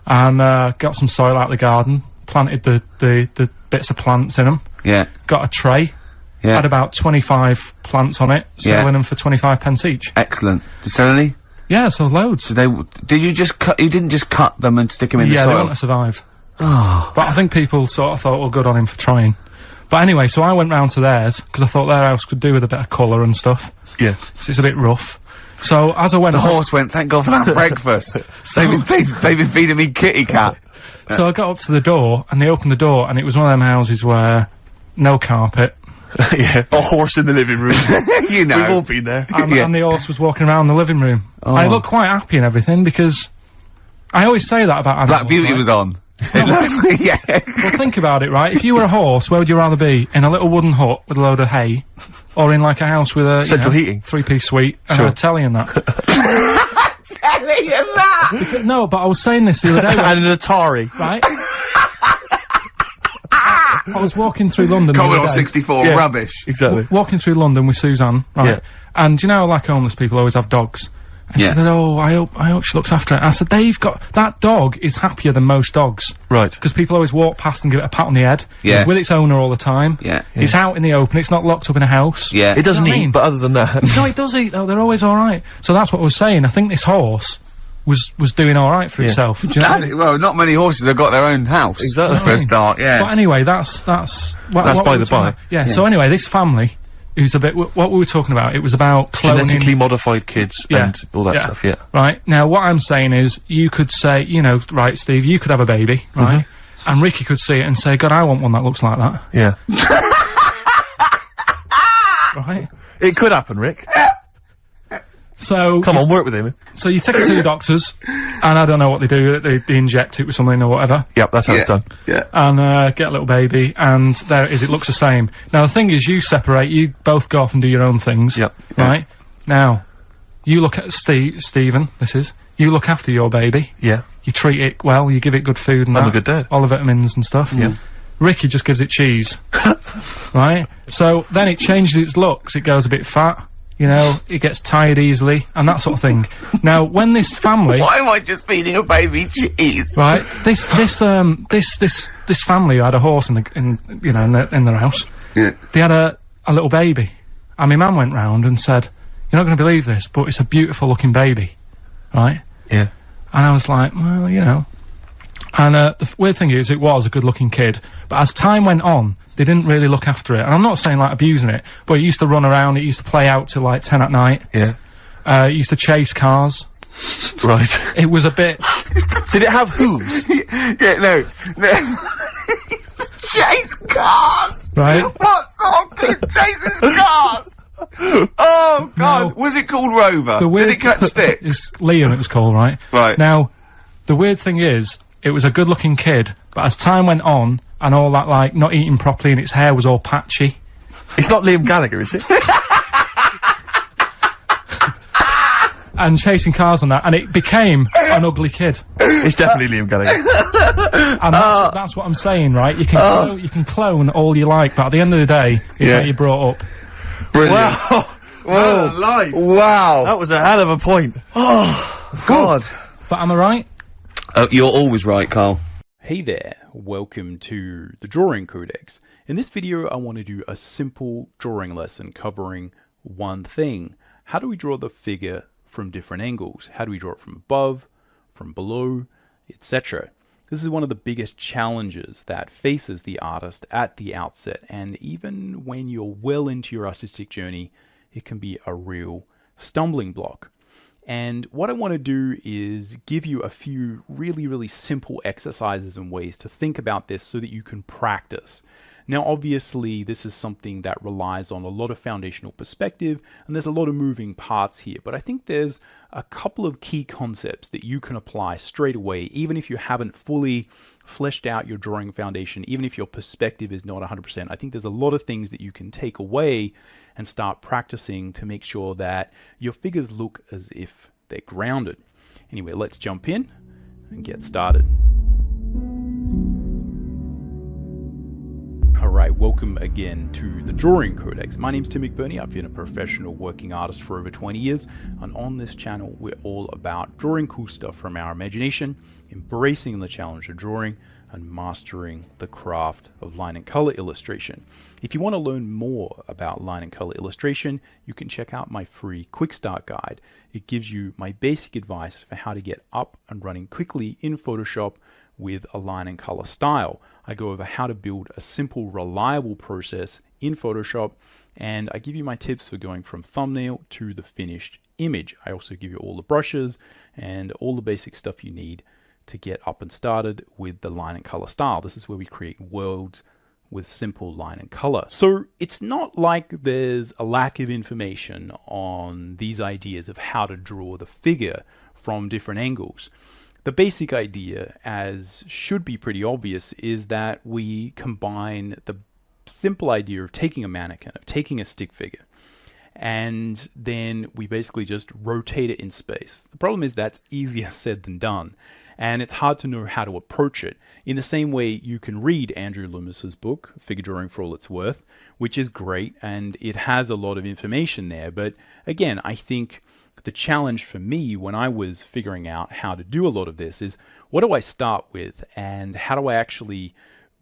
[SPEAKER 16] And, got some soil out of the garden, planted the bits of plants in them.
[SPEAKER 5] Yeah.
[SPEAKER 16] Got a tray.
[SPEAKER 5] Yeah.
[SPEAKER 16] Had about 25 plants on it, selling them for 25 pence each.
[SPEAKER 5] Excellent. Did you sell any?
[SPEAKER 16] Yeah, so loads.
[SPEAKER 5] So did you just cut, you didn't just cut them and stick them in the soil?
[SPEAKER 16] Yeah, they want to survive.
[SPEAKER 5] Oh.
[SPEAKER 16] But I think people sort of thought, well, good on him for trying. But anyway, so I went round to theirs, because I thought their house could do with a bit of colour and stuff.
[SPEAKER 1] Yeah.
[SPEAKER 16] Because it's a bit rough. So, as I went...
[SPEAKER 5] The horse went, thank God for that breakfast. They've been feeding me kitty cat.
[SPEAKER 16] So I got up to the door, and they opened the door, and it was one of them houses where no carpet,
[SPEAKER 13] Yeah, a horse in the living room.
[SPEAKER 5] You know.
[SPEAKER 13] We've all been there.
[SPEAKER 16] And the horse was walking around the living room. I looked quite happy and everything because I always say that about animals.
[SPEAKER 5] Black Beauty
[SPEAKER 16] right?
[SPEAKER 5] was on. Yeah.
[SPEAKER 16] Well, think about it, right? If you were a horse, where would you rather be? In a little wooden hut with a load of hay, or in like a house with a
[SPEAKER 13] central heating,
[SPEAKER 16] 3-piece suite, and a telly and that?
[SPEAKER 5] Telly and that.
[SPEAKER 16] No, but I was saying this the other day.
[SPEAKER 13] And an Atari,
[SPEAKER 16] right? I was walking through London.
[SPEAKER 5] Commodore 64,
[SPEAKER 13] Yeah,
[SPEAKER 5] rubbish.
[SPEAKER 13] exactly.
[SPEAKER 16] Walking through London with Suzanne, right?
[SPEAKER 13] Yeah.
[SPEAKER 16] And you know, like homeless people always have dogs. And
[SPEAKER 5] Yeah.
[SPEAKER 16] she said, "Oh, I hope she looks after it." I said, that dog is happier than most dogs.
[SPEAKER 13] Right.
[SPEAKER 16] Because people always walk past and give it a pat on the head.
[SPEAKER 5] Yeah.
[SPEAKER 16] It's with its owner all the time.
[SPEAKER 5] Yeah.
[SPEAKER 16] It's out in the open. It's not locked up in a house.
[SPEAKER 5] Yeah.
[SPEAKER 13] It doesn't
[SPEAKER 16] You know what I
[SPEAKER 13] eat,
[SPEAKER 16] mean?
[SPEAKER 13] but other than that,
[SPEAKER 16] No, it does eat though. They're always all right. So that's what I was saying. I think this horse was doing all right for itself. Do you know what I mean?
[SPEAKER 5] Well, not many horses have got their own house.
[SPEAKER 13] Exactly.
[SPEAKER 5] For a start, yeah.
[SPEAKER 16] But anyway, that's what
[SPEAKER 13] That's
[SPEAKER 16] we
[SPEAKER 13] by
[SPEAKER 16] were
[SPEAKER 13] the
[SPEAKER 16] talking
[SPEAKER 13] by.
[SPEAKER 16] about. Yeah. So anyway, this family, who's a bit. What we were talking about, it was about cloning.
[SPEAKER 13] genetically modified kids and all that stuff. Yeah.
[SPEAKER 16] Right. Now, what I'm saying is, you could say, you know, right, Steve, you could have a baby, right? And Ricky could see it and say, God, I want one that looks like that.
[SPEAKER 13] Yeah.
[SPEAKER 16] Right?
[SPEAKER 13] It could happen, Rick.
[SPEAKER 16] So
[SPEAKER 13] Come on, work with him.
[SPEAKER 16] So you take it to the doctors, and I don't know what they do. They inject it with something or whatever.
[SPEAKER 13] Yep, that's how it's done.
[SPEAKER 5] Yeah.
[SPEAKER 16] And get a little baby, and there it is. It looks the same. Now the thing is, you separate. You both go off and do your own things.
[SPEAKER 13] Yep.
[SPEAKER 16] Right. Now, you look at Stephen. This is you look after your baby.
[SPEAKER 13] Yeah.
[SPEAKER 16] You treat it well. You give it good food and
[SPEAKER 13] I'm
[SPEAKER 16] that.
[SPEAKER 13] a good dad.
[SPEAKER 16] All the vitamins and stuff.
[SPEAKER 13] Yeah.
[SPEAKER 16] Ricky just gives it cheese. Right. So then it changes its looks. It goes a bit fat. You know, it gets tired easily, and that sort of thing. Now, when this family...
[SPEAKER 5] Why am I just feeding a baby cheese?
[SPEAKER 16] Right, this family had a horse in their house.
[SPEAKER 5] Yeah.
[SPEAKER 16] They had a little baby. And my mum went round and said, "You're not going to believe this, but it's a beautiful looking baby." Right?
[SPEAKER 13] Yeah.
[SPEAKER 16] And I was like, well, you know. And the weird thing is, it was a good looking kid. But as time went on, they didn't really look after it. And I'm not saying, like, abusing it, but it used to run around, it used to play out till, like, 10 at night.
[SPEAKER 13] Yeah.
[SPEAKER 16] It used to chase cars.
[SPEAKER 13] Right.
[SPEAKER 16] It was a bit...
[SPEAKER 13] Did it have hooves?
[SPEAKER 5] Yeah, no. Chase cars!
[SPEAKER 16] Right.
[SPEAKER 5] What sort of kid chases cars? Oh, God. Was it called Rover? Did it catch stick?
[SPEAKER 16] It's Liam, it was called, right?
[SPEAKER 5] Right.
[SPEAKER 16] Now, the weird thing is, it was a good-looking kid, but as time went on, and all that, like, not eating properly and its hair was all patchy.
[SPEAKER 13] It's not Liam Gallagher, is it?
[SPEAKER 16] And chasing cars and that, and it became an ugly kid.
[SPEAKER 13] It's definitely Liam Gallagher.
[SPEAKER 16] And that's what I'm saying, right? You can clone all you like, but at the end of the day, it's how you brought up.
[SPEAKER 5] Brilliant.
[SPEAKER 13] Wow.
[SPEAKER 5] Whoa.
[SPEAKER 13] Life.
[SPEAKER 5] Wow.
[SPEAKER 13] That was a hell of a point.
[SPEAKER 5] Oh, God.
[SPEAKER 16] But am I right?
[SPEAKER 5] You're always right, Carl.
[SPEAKER 12] Hey there, welcome to the Drawing Codex. In this video I want to do a simple drawing lesson covering one thing. How do we draw the figure from different angles? How do we draw it from above, from below, etc.? This is one of the biggest challenges that faces the artist at the outset, and even when you're well into your artistic journey, it can be a real stumbling block. And what I want to do is give you a few really simple exercises and ways to think about this so that you can practice. Now, obviously, this is something that relies on a lot of foundational perspective, and there's a lot of moving parts here, but I think there's a couple of key concepts that you can apply straight away, even if you haven't fully fleshed out your drawing foundation, even if your perspective is not 100%. I think there's a lot of things that you can take away and start practicing to make sure that your figures look as if they're grounded. Anyway, let's jump in and get started. Alright, welcome again to the Drawing Codex. My name's Tim McBurney. I've been a professional working artist for over 20 years, and on this channel we're all about drawing cool stuff from our imagination, embracing the challenge of drawing, and mastering the craft of line and color illustration. If you want to learn more about line and color illustration, you can check out my free Quick Start Guide. It gives you my basic advice for how to get up and running quickly in Photoshop with a line and color style. I go over how to build a simple, reliable process in Photoshop, and I give you my tips for going from thumbnail to the finished image. I also give you all the brushes and all the basic stuff you need to get up and started with the line and color style. This is where we create worlds with simple line and color. So it's not like there's a lack of information on these ideas of how to draw the figure from different angles. The basic idea, as should be pretty obvious, is that we combine the simple idea of taking a mannequin, of taking a stick figure, and then we basically just rotate it in space. The problem is that's easier said than done, and it's hard to know how to approach it. In the same way, you can read Andrew Loomis's book, Figure Drawing for All It's Worth, which is great, and it has a lot of information there. But again, I think the challenge for me when I was figuring out how to do a lot of this is, what do I start with, and how do I actually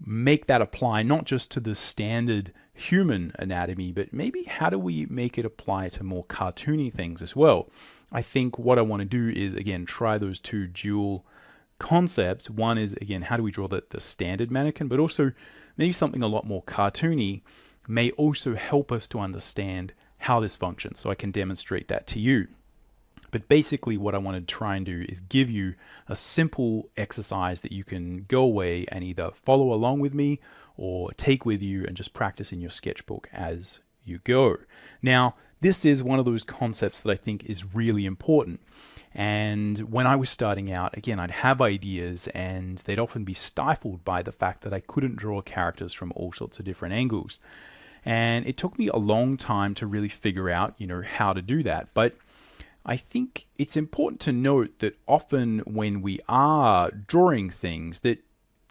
[SPEAKER 12] make that apply not just to the standard human anatomy, but maybe how do we make it apply to more cartoony things as well? I think what I want to do is, again, try those two dual concepts. One is, again, how do we draw the standard mannequin, but also maybe something a lot more cartoony may also help us to understand how this functions, so I can demonstrate that to you. But basically what I want to try and do is give you a simple exercise that you can go away and either follow along with me or take with you and just practice in your sketchbook as you go. Now, this is one of those concepts that I think is really important. And when I was starting out, again, I'd have ideas and they'd often be stifled by the fact that I couldn't draw characters from all sorts of different angles. And it took me a long time to really figure out, how to do that. But I think it's important to note that often when we are drawing things that,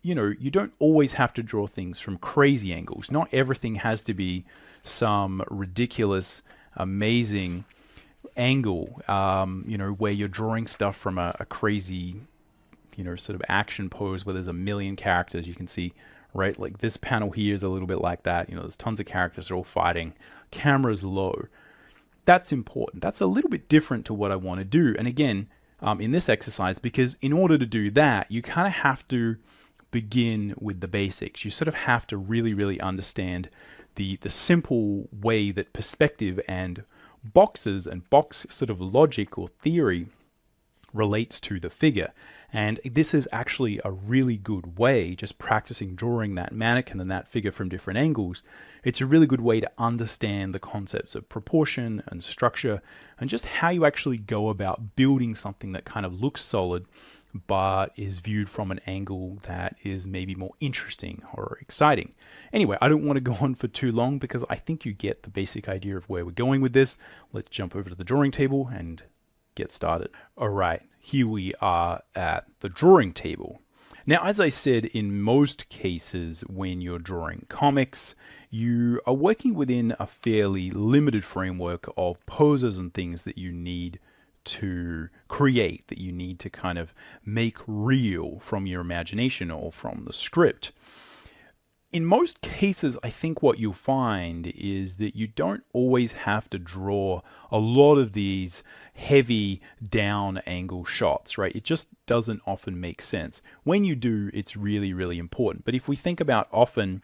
[SPEAKER 12] you don't always have to draw things from crazy angles. Not everything has to be some ridiculous, amazing angle, where you're drawing stuff from a crazy, sort of action pose where there's a million characters. You can see, right, like this panel here is a little bit like that. There's tons of characters, they're all fighting. Camera's low. That's important. That's a little bit different to what I want to do. And again, in this exercise, because in order to do that, you kind of have to begin with the basics. You sort of have to really, really understand the simple way that perspective and boxes and box sort of logic or theory relates to the figure. And this is actually a really good way, just practicing drawing that mannequin and that figure from different angles. It's a really good way to understand the concepts of proportion and structure and just how you actually go about building something that kind of looks solid but is viewed from an angle that is maybe more interesting or exciting. Anyway, I don't want to go on for too long because I think you get the basic idea of where we're going with this. Let's jump over to the drawing table and get started. All right, here we are at the drawing table. Now, as I said, in most cases when you're drawing comics, you are working within a fairly limited framework of poses and things that you need to create, that you need to kind of make real from your imagination or from the script. In most cases, I think what you'll find is that you don't always have to draw a lot of these heavy down angle shots, right? It just doesn't often make sense. When you do, it's really, really important. But if we think about often,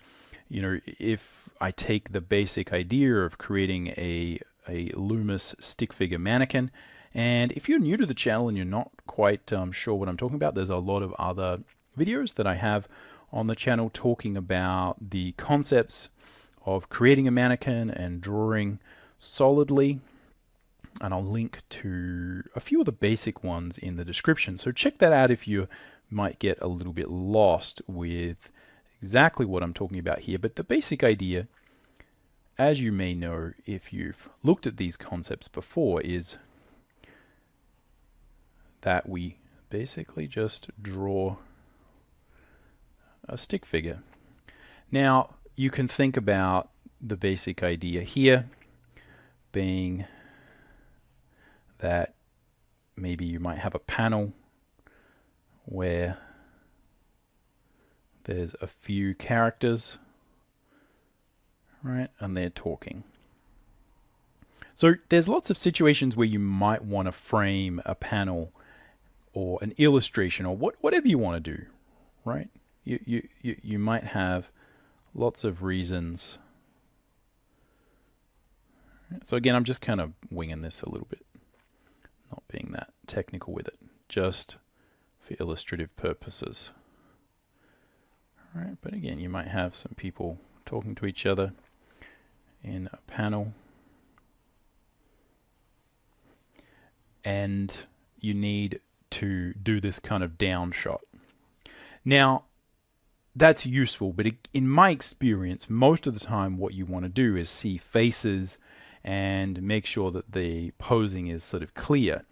[SPEAKER 12] if I take the basic idea of creating a Loomis stick figure mannequin, and if you're new to the channel and you're not quite sure what I'm talking about, there's a lot of other videos that I have on the channel talking about the concepts of creating a mannequin and drawing solidly. And I'll link to a few of the basic ones in the description. So check that out if you might get a little bit lost with exactly what I'm talking about here. But the basic idea, as you may know if you've looked at these concepts before, is that we basically just draw a stick figure. Now, you can think about the basic idea here being that maybe you might have a panel where there's a few characters, right, and they're talking. So there's lots of situations where you might want to frame a panel or an illustration or whatever you want to do, right? You might have lots of reasons. So again, I'm just kind of winging this a little bit, not being that technical with it, just for illustrative purposes. Right, but again, you might have some people talking to each other in a panel, and you need to do this kind of down shot. Now, that's useful, but in my experience, most of the time what you want to do is see faces and make sure that the posing is sort of clear.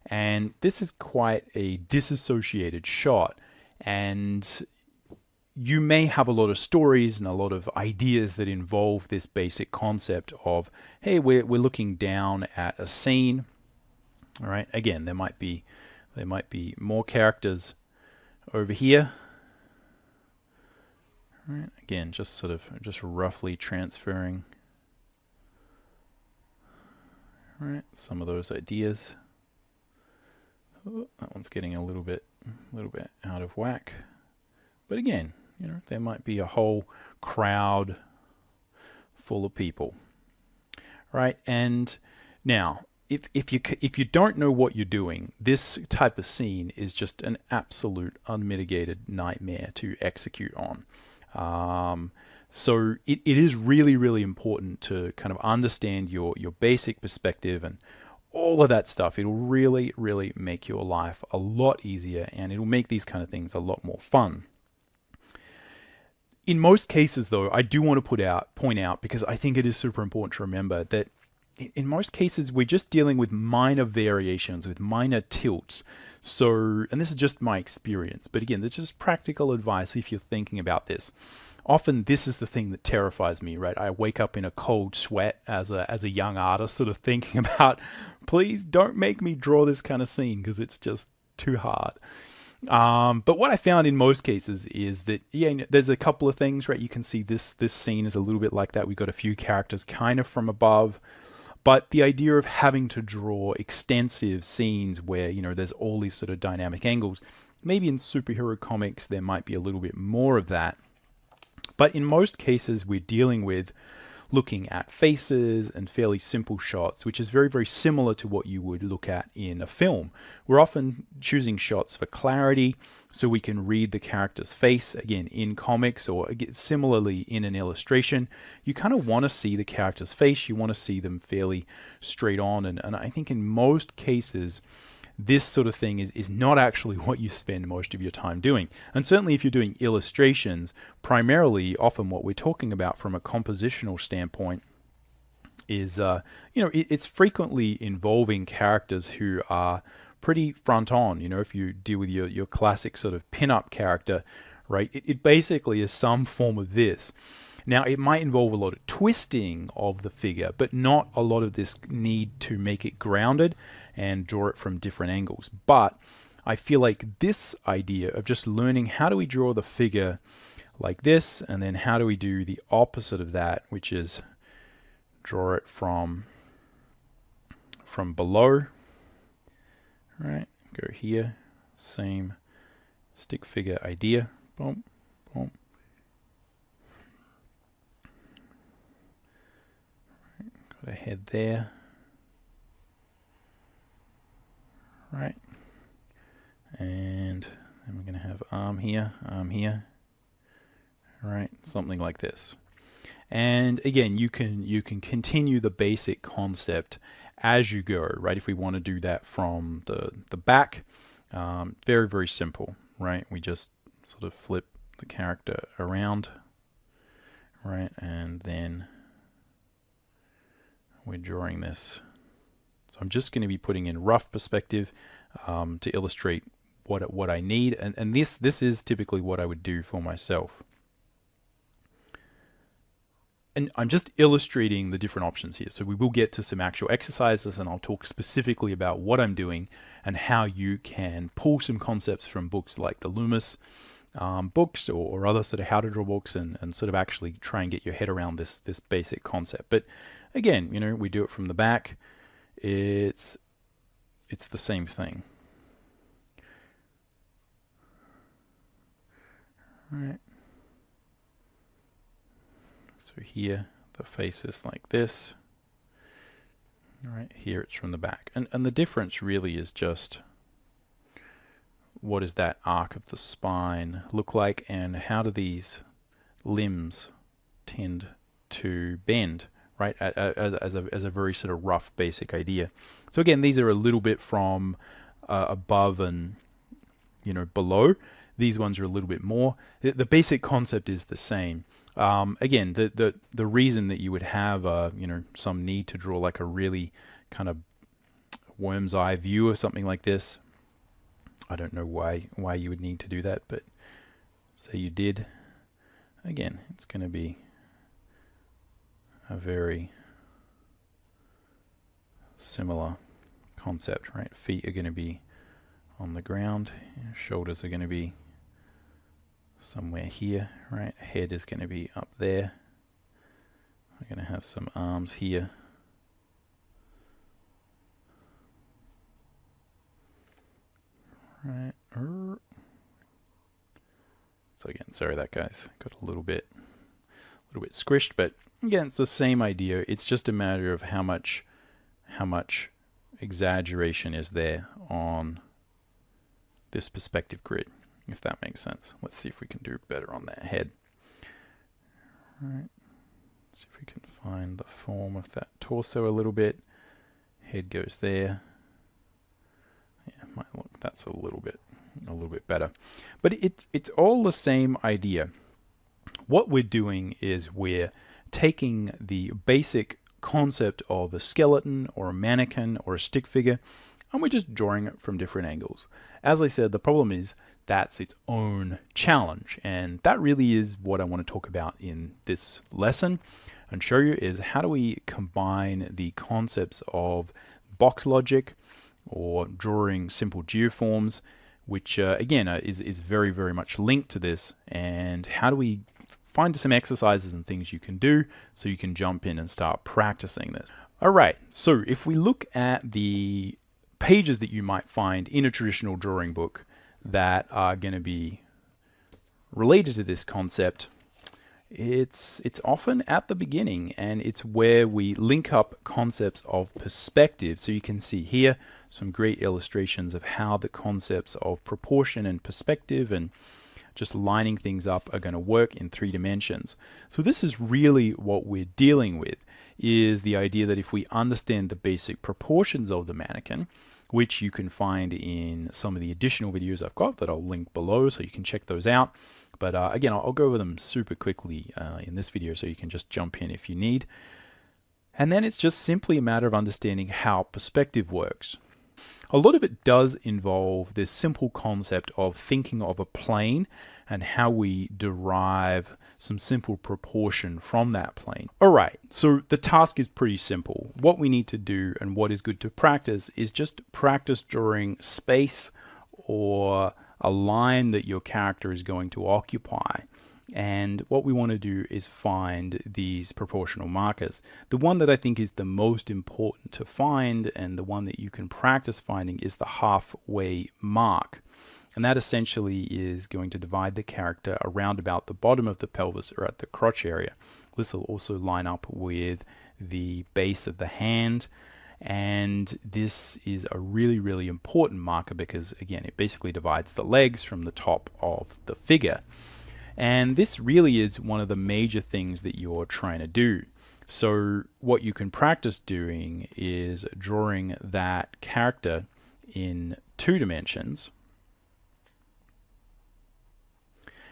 [SPEAKER 12] And this is quite a disassociated shot, and you may have a lot of stories and a lot of ideas that involve this basic concept of, hey, we're looking down at a scene. All right, again, there might be more characters over here. All right, again, just roughly transferring, all right, some of those ideas. Oh, that one's getting a little bit out of whack. But again, there might be a whole crowd full of people, right? And now, if you don't know what you're doing, this type of scene is just an absolute unmitigated nightmare to execute on. So it is really, really important to kind of understand your basic perspective and all of that stuff. It'll really, really make your life a lot easier, and it'll make these kind of things a lot more fun. In most cases, though, I do want to point out, because I think it is super important to remember that in most cases, we're just dealing with minor variations, with minor tilts. So, and this is just my experience, but again, this is just practical advice if you're thinking about this. Often this is the thing that terrifies me, right? I wake up in a cold sweat as a young artist, sort of thinking about, please don't make me draw this kind of scene because it's just too hard. But what I found in most cases is that, there's a couple of things, right? You can see this scene is a little bit like that. We've got a few characters kind of from above. But the idea of having to draw extensive scenes where, there's all these sort of dynamic angles, maybe in superhero comics there might be a little bit more of that. But in most cases we're dealing with looking at faces and fairly simple shots, which is very, very similar to what you would look at in a film. We're often choosing shots for clarity so we can read the character's face. Again, in comics or similarly in an illustration, you kind of want to see the character's face. You want to see them fairly straight on. And I think in most cases, this sort of thing is not actually what you spend most of your time doing. And certainly if you're doing illustrations, primarily often what we're talking about from a compositional standpoint is, it's frequently involving characters who are pretty front on. If you deal with your classic sort of pin-up character, right, it basically is some form of this. Now, it might involve a lot of twisting of the figure, but not a lot of this need to make it grounded and draw it from different angles. But I feel like this idea of just learning how do we draw the figure like this, and then how do we do the opposite of that, which is draw it from below, right? Go here, same stick figure idea, boom, boom. Got a head there, right? And then we're going to have arm here, right? Something like this. And again, you can continue the basic concept as you go, right? If we want to do that from the back, very, very simple, right? We just sort of flip the character around, right? And then we're drawing this. So I'm just going to be putting in rough perspective to illustrate what I need, and this is typically what I would do for myself. And I'm just illustrating the different options here. So we will get to some actual exercises, and I'll talk specifically about what I'm doing and how you can pull some concepts from books like the Loomis books or other sort of how to draw books and sort of actually try and get your head around this basic concept. But again, we do it from the back. It's the same thing. All right. So here the face is like this. All right, here it's from the back. And the difference really is just what does that arc of the spine look like, and how do these limbs tend to bend, right, as a very sort of rough basic idea. So again, these are a little bit from above and below. These ones are a little bit more. The basic concept is the same. Again, the reason that you would have some need to draw like a really kind of worm's eye view of something like this, I don't know why you would need to do that, but say you did. Again, it's going to be a very similar concept, right? Feet are going to be on the ground, shoulders are going to be somewhere here, right? Head is going to be up there. We're going to have some arms here. Right. So again, sorry that guy's got a little bit squished, but again, it's the same idea. It's just a matter of how much exaggeration is there on this perspective grid, if that makes sense. Let's see if we can do better on that head. All right. See if we can find the form of that torso a little bit. Head goes there. Yeah, might look, that's a little bit better. But it's all the same idea. What we're doing is we're taking the basic concept of a skeleton or a mannequin or a stick figure, and we're just drawing it from different angles. As I said, the problem is that's its own challenge, and that really is what I want to talk about in this lesson and show you is how do we combine the concepts of box logic or drawing simple geoforms, which again is very, very much linked to this, and how do we find some exercises and things you can do so you can jump in and start practicing this. Alright, so if we look at the pages that you might find in a traditional drawing book that are going to be related to this concept, it's often at the beginning, and it's where we link up concepts of perspective. So you can see here some great illustrations of how the concepts of proportion and perspective and just lining things up are going to work in 3 dimensions. So this is really what we're dealing with, is the idea that if we understand the basic proportions of the mannequin, which you can find in some of the additional videos I've got that I'll link below so you can check those out. But again, I'll go over them super quickly in this video so you can just jump in if you need. And then it's just simply a matter of understanding how perspective works. A lot of it does involve this simple concept of thinking of a plane and how we derive some simple proportion from that plane. Alright, so the task is pretty simple. What we need to do and what is good to practice is just practice drawing space or a line that your character is going to occupy. And what we want to do is find these proportional markers. The one that I think is the most important to find and the one that you can practice finding is the halfway mark. And that essentially is going to divide the character around about the bottom of the pelvis or at the crotch area. This will also line up with the base of the hand. And this is a really, really important marker because, again, it basically divides the legs from the top of the figure. And this really is one of the major things that you're trying to do. So what you can practice doing is drawing that character in 2 dimensions.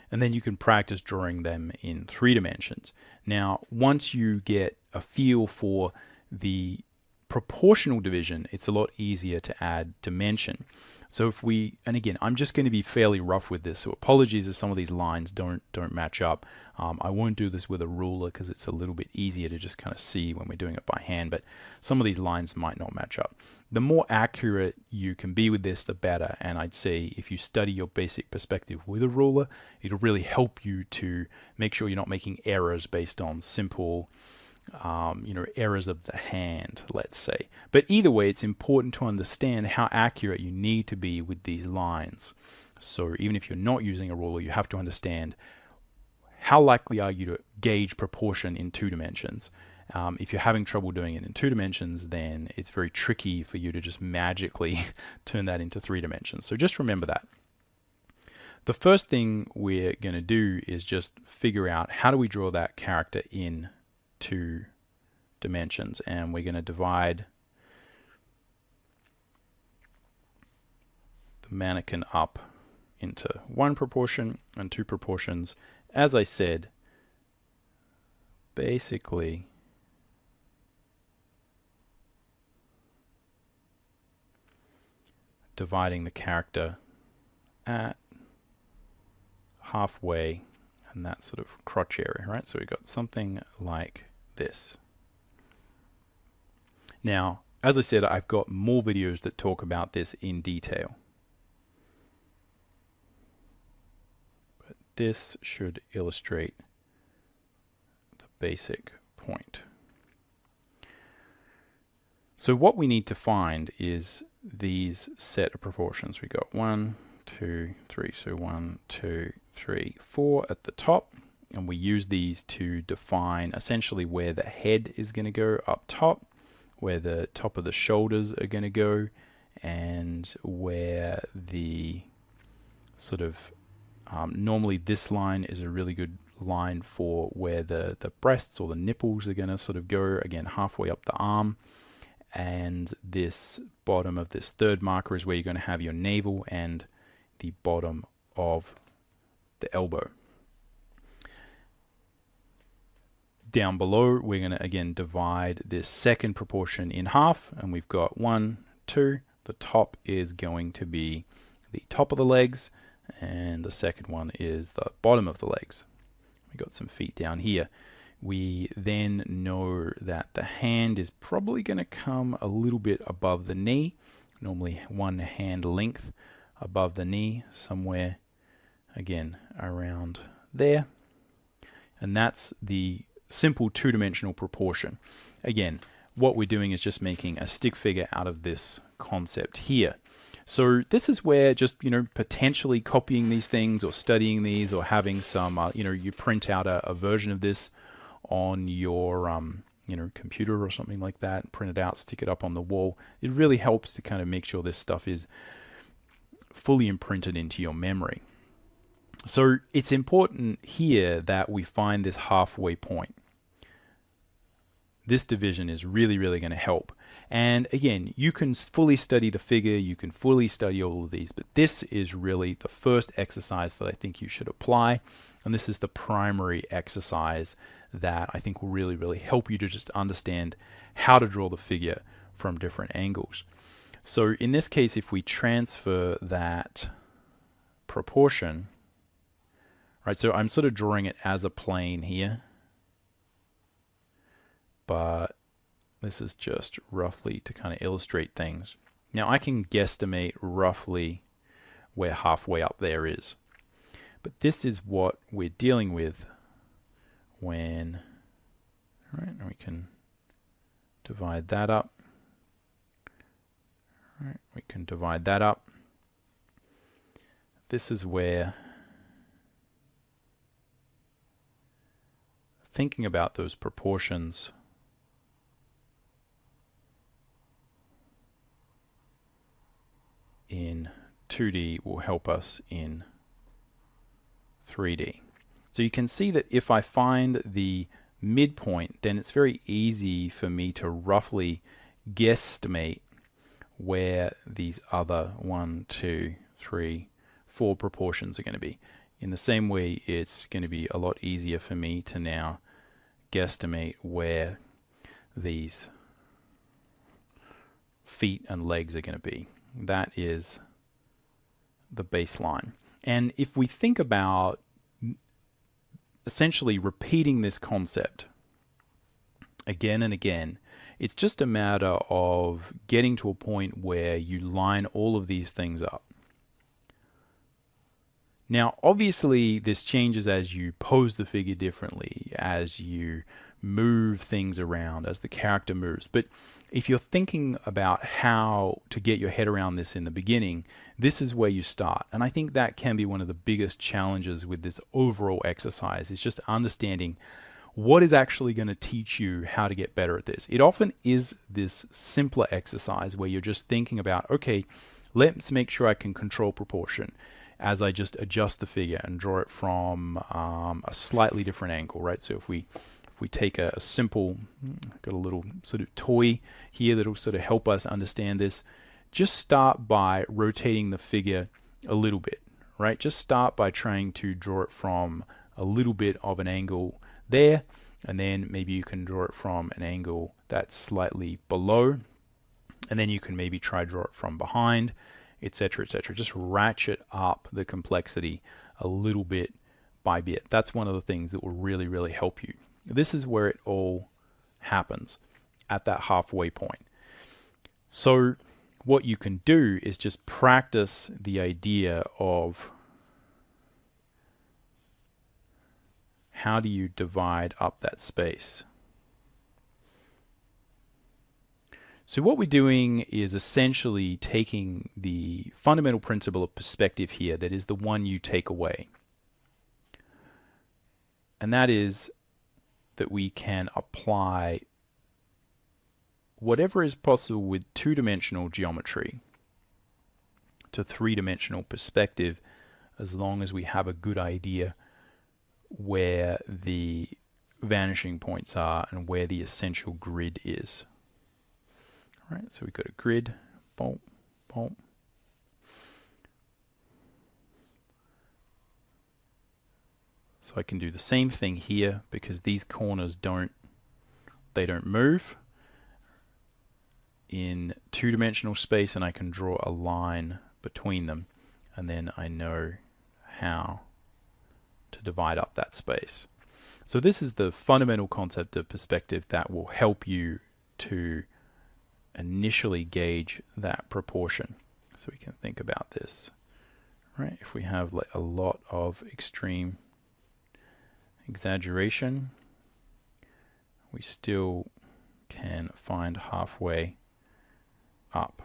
[SPEAKER 12] And then you can practice drawing them in 3 dimensions. Now, once you get a feel for the proportional division, it's a lot easier to add dimension. So if we, and again, I'm just going to be fairly rough with this, so apologies if some of these lines don't match up. I won't do this with a ruler because it's a little bit easier to just kind of see when we're doing it by hand, but some of these lines might not match up. The more accurate you can be with this, the better, and I'd say if you study your basic perspective with a ruler, it'll really help you to make sure you're not making errors based on simple errors of the hand, let's say. But either way, it's important to understand how accurate you need to be with these lines. So even if you're not using a ruler, you have to understand how likely are you to gauge proportion in 2 dimensions. If you're having trouble doing it in 2 dimensions, then it's very tricky for you to just magically turn that into 3 dimensions. So just remember that. the first thing we're going to do is just figure out how do we draw that character in 2 dimensions, and we're going to divide the mannequin up into 1 proportion and 2 proportions. As I said, basically dividing the character at halfway and that sort of crotch area, right? So we've got something like this. Now, as I said, I've got more videos that talk about this in detail. But this should illustrate the basic point. So what we need to find is these set of proportions. We got 1, 2, 3. So 1, 2, 3, 4 at the top. And we use these to define essentially where the head is going to go up top, where the top of the shoulders are going to go, and where the sort of normally this line is a really good line for where the breasts or the nipples are going to sort of go, again halfway up the arm. And this bottom of this third marker is where you're going to have your navel and the bottom of the elbow. Down below, we're going to again divide this second proportion in half, and we've got 1, 2. The top is going to be the top of the legs, and the second one is the bottom of the legs. We've got some feet down here. We then know that the hand is probably going to come a little bit above the knee, normally 1 hand length above the knee, somewhere again around there. And that's the simple 2-dimensional proportion. Again, what we're doing is just making a stick figure out of this concept here. So this is where just, potentially copying these things or studying these or having some, you print out a version of this on your, computer or something like that, and print it out, stick it up on the wall. It really helps to kind of make sure this stuff is fully imprinted into your memory. So it's important here that we find this halfway point. This division is really, really going to help. And again, you can fully study the figure, you can fully study all of these, but this is really the first exercise that I think you should apply. And this is the primary exercise that I think will really, really help you to just understand how to draw the figure from different angles. So in this case, if we transfer that proportion, right, so I'm sort of drawing it as a plane here, but this is just roughly to kind of illustrate things. Now I can guesstimate roughly where halfway up there is. But this is what we're dealing with when, all right, we can divide that up. All right, we can divide that up. This is where thinking about those proportions in 2D will help us in 3D. So you can see that if I find the midpoint, then it's very easy for me to roughly guesstimate where these other 1, 2, 3, 4 proportions are going to be. In the same way, it's going to be a lot easier for me to now guesstimate where these feet and legs are going to be. That is the baseline. And if we think about essentially repeating this concept again and again, it's just a matter of getting to a point where you line all of these things up. Now, obviously, this changes as you pose the figure differently, as you move things around, as the character moves. But if you're thinking about how to get your head around this in the beginning, this is where you start. And I think that can be one of the biggest challenges with this overall exercise, is just understanding what is actually going to teach you how to get better at this. It often is this simpler exercise where you're just thinking about, okay, let's make sure I can control proportion. as I just adjust the figure and draw it from a slightly different angle, right? So if we take a simple, got a little sort of toy here that'll sort of help us understand this, just start by rotating the figure a little bit, right? Just start by trying to draw it from a little bit of an angle there, and then maybe you can draw it from an angle that's slightly below, and then you can maybe try draw it from behind, etc., etc. Just ratchet up the complexity a little bit by bit. That's one of the things that will really, really help you. This is where it all happens, at that halfway point. So what you can do is just practice the idea of how do you divide up that space. So what we're doing is essentially taking the fundamental principle of perspective here, that is the one you take away. And that is that we can apply whatever is possible with two-dimensional geometry to three-dimensional perspective, as long as we have a good idea where the vanishing points are and where the essential grid is. All right, so we've got a grid, boom, boom. So I can do the same thing here because these corners don't move in two-dimensional space, and I can draw a line between them, and then I know how to divide up that space. So this is the fundamental concept of perspective that will help you to initially gauge that proportion. So we can think about this, right? If we have like a lot of extreme exaggeration, we still can find halfway up.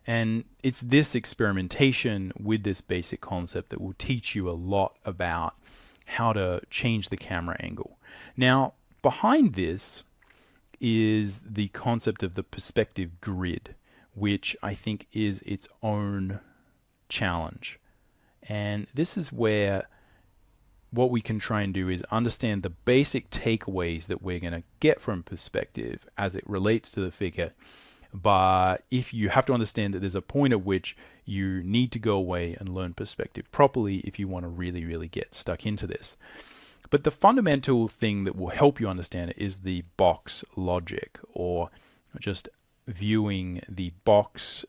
[SPEAKER 12] And it's this experimentation with this basic concept that will teach you a lot about how to change the camera angle. Now, behind this is the concept of the perspective grid, which I think is its own challenge. And this is where what we can try and do is understand the basic takeaways that we're going to get from perspective as it relates to the figure. But if you have to understand that there's a point at which you need to go away and learn perspective properly if you want to really, really get stuck into this. But the fundamental thing that will help you understand it is the box logic, or just viewing the box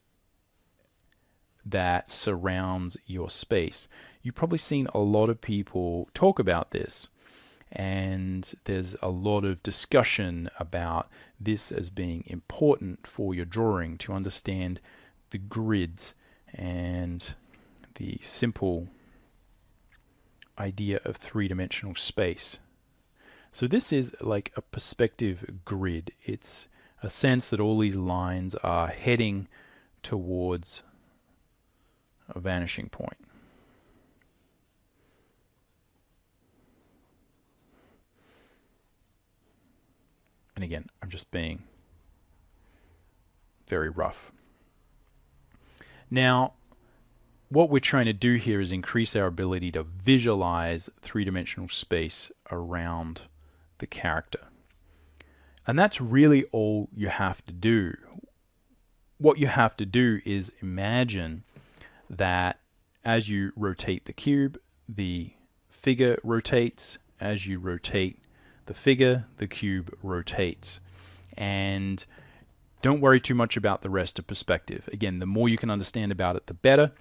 [SPEAKER 12] that surrounds your space. You've probably seen a lot of people talk about this, and there's a lot of discussion about this as being important for your drawing, to understand the grids and the simple idea of three-dimensional space. So this is like a perspective grid. It's a sense that all these lines are heading towards a vanishing point. And again, I'm just being very rough. Now, what we're trying to do here is increase our ability to visualize three-dimensional space around the character. And that's really all you have to do. What you have to do is imagine that as you rotate the cube, the figure rotates. As you rotate the figure, the cube rotates. And don't worry too much about the rest of perspective. Again, the more you can understand about it, the better.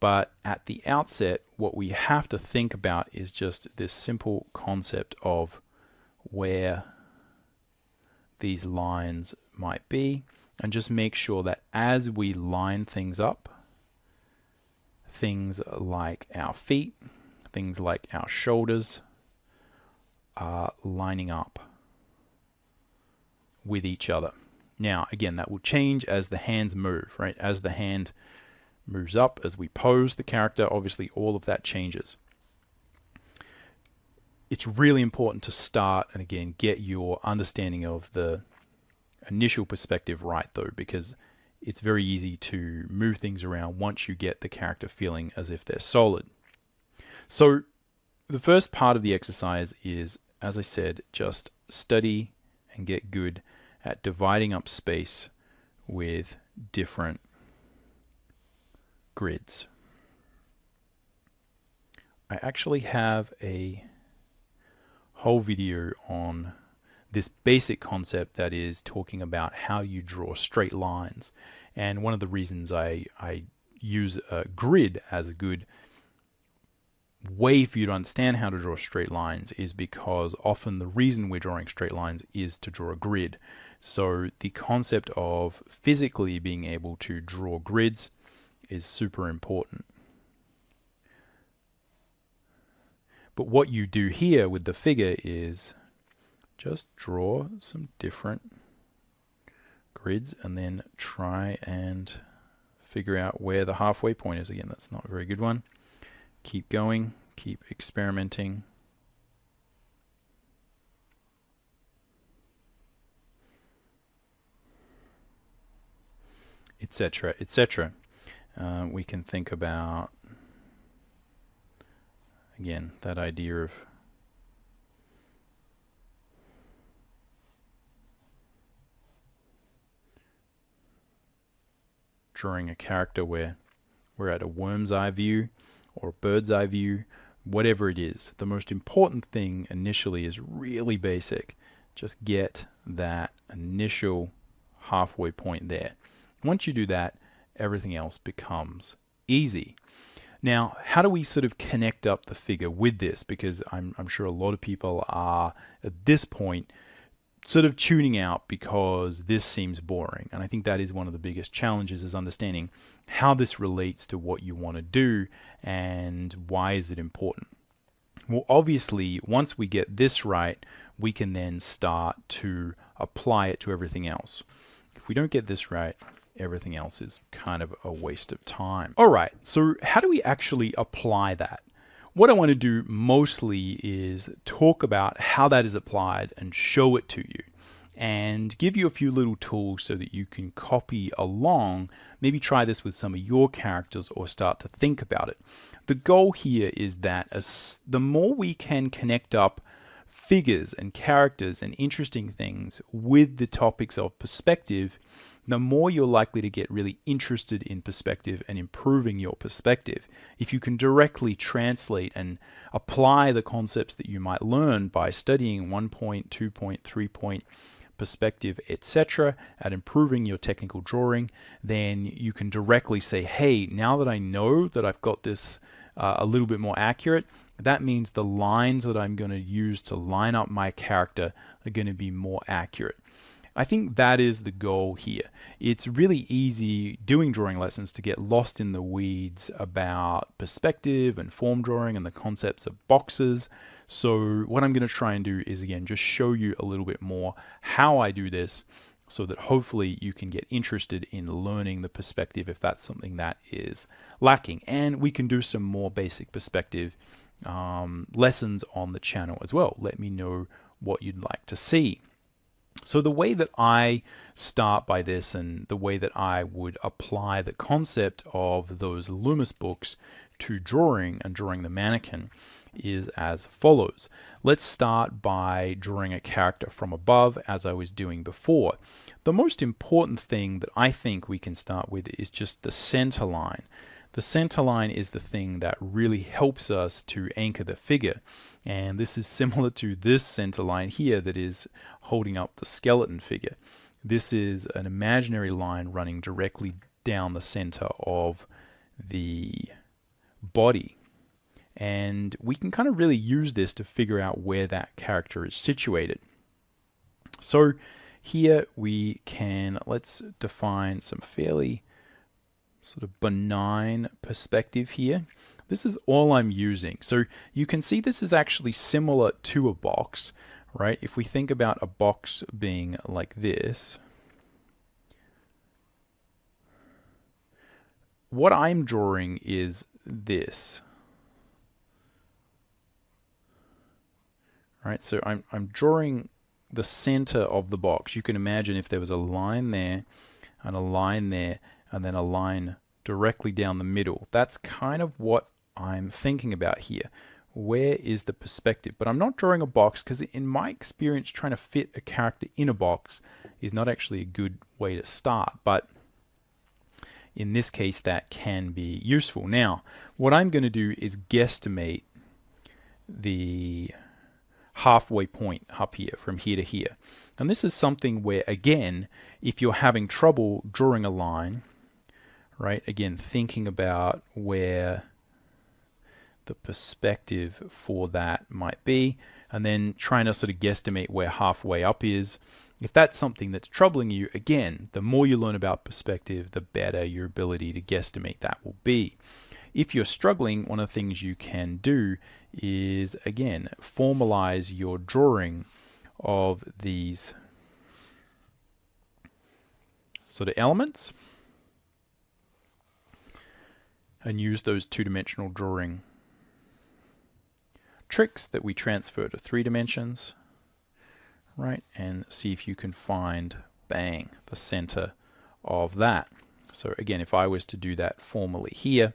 [SPEAKER 12] But at the outset, what we have to think about is just this simple concept of where these lines might be, and just make sure that as we line things up, things like our feet, things like our shoulders are lining up with each other. Now, again, that will change as the hands move, right? As the hand moves up, as we pose the character, obviously all of that changes. It's really important to start and again get your understanding of the initial perspective right, though, because it's very easy to move things around once you get the character feeling as if they're solid. So the first part of the exercise is, as I said, just study and get good at dividing up space with different grids. I actually have a whole video on this basic concept that is talking about how you draw straight lines. And one of the reasons I use a grid as a good way for you to understand how to draw straight lines is because often the reason we're drawing straight lines is to draw a grid. So the concept of physically being able to draw grids is super important. But what you do here with the figure is just draw some different grids and then try and figure out where the halfway point is. Again, that's not a very good one. Keep going, keep experimenting. Etc., etc. We can think about, again, that idea of drawing a character where we're at a worm's eye view or a bird's eye view, whatever it is. The most important thing initially is really basic. Just get that initial halfway point there. Once you do that, everything else becomes easy. Now, how do we sort of connect up the figure with this? Because I'm sure a lot of people are, at this point, sort of tuning out because this seems boring. And I think that is one of the biggest challenges, is understanding how this relates to what you want to do and why is it important. Well, obviously, once we get this right, we can then start to apply it to everything else. If we don't get this right, everything else is kind of a waste of time. All right, so how do we actually apply that? What I want to do mostly is talk about how that is applied and show it to you and give you a few little tools so that you can copy along, maybe try this with some of your characters or start to think about it. The goal here is that the more we can connect up figures and characters and interesting things with the topics of perspective, the more you're likely to get really interested in perspective and improving your perspective. If you can directly translate and apply the concepts that you might learn by studying 1 point, 2 point, 3 point perspective, etc., at improving your technical drawing, then you can directly say, hey, now that I know that I've got this a little bit more accurate, that means the lines that I'm going to use to line up my character are going to be more accurate. I think that is the goal here. It's really easy doing drawing lessons to get lost in the weeds about perspective and form drawing and the concepts of boxes. So what I'm going to try and do is, again, just show you a little bit more how I do this so that hopefully you can get interested in learning the perspective if that's something that is lacking. And we can do some more basic perspective lessons on the channel as well. Let me know what you'd like to see. So the way that I start by this and the way that I would apply the concept of those Loomis books to drawing and drawing the mannequin is as follows. Let's start by drawing a character from above, as I was doing before. The most important thing that I think we can start with is just the center line. The center line is the thing that really helps us to anchor the figure. And this is similar to this center line here that is holding up the skeleton figure. This is an imaginary line running directly down the center of the body. And we can kind of really use this to figure out where that character is situated. So here we can, let's define some fairly sort of benign perspective here. This is all I'm using. So you can see this is actually similar to a box, right? If we think about a box being like this, what I'm drawing is this. Right, so I'm drawing the center of the box. You can imagine if there was a line there, and a line there, and then a line directly down the middle. That's kind of what I'm thinking about here. Where is the perspective? But I'm not drawing a box because in my experience, trying to fit a character in a box is not actually a good way to start. But in this case, that can be useful. Now, what I'm going to do is guesstimate the halfway point up here, from here to here. And this is something where, again, if you're having trouble drawing a line, right, again, thinking about where the perspective for that might be, and then trying to sort of guesstimate where halfway up is. If that's something that's troubling you, again, the more you learn about perspective, the better your ability to guesstimate that will be. If you're struggling, one of the things you can do is, again, formalize your drawing of these sort of elements and use those two-dimensional drawing tricks that we transfer to 3 dimensions, right, and see if you can find, bang, the center of that. So again, if I was to do that formally here,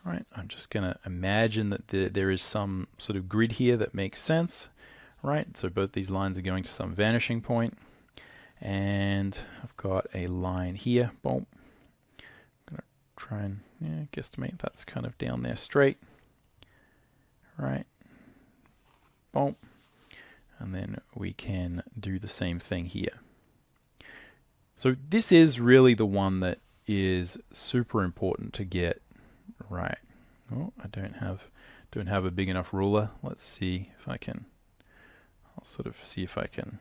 [SPEAKER 12] right, I'm just going to imagine that there is some sort of grid here that makes sense, right? So both these lines are going to some vanishing point, and I've got a line here. Boom. I'm going to try and guesstimate that's kind of down there straight. Right, boom, and then we can do the same thing here. So this is really the one that is super important to get right. Oh, I don't have a big enough ruler. Let's see if I can. I'll sort of see if I can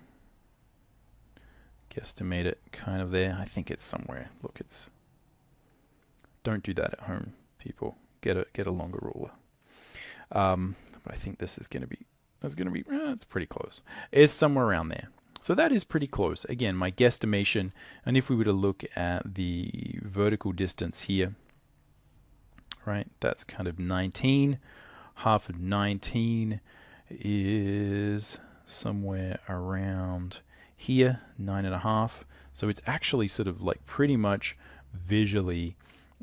[SPEAKER 12] guesstimate it kind of there. I think it's somewhere. Look, it's. Don't do that at home, people. Get a longer ruler. But I think this is going to be, it's pretty close. It's somewhere around there. So that is pretty close. Again, my guesstimation, and if we were to look at the vertical distance here, right, that's kind of 19. Half of 19 is somewhere around here, 9.5. So it's actually sort of like pretty much visually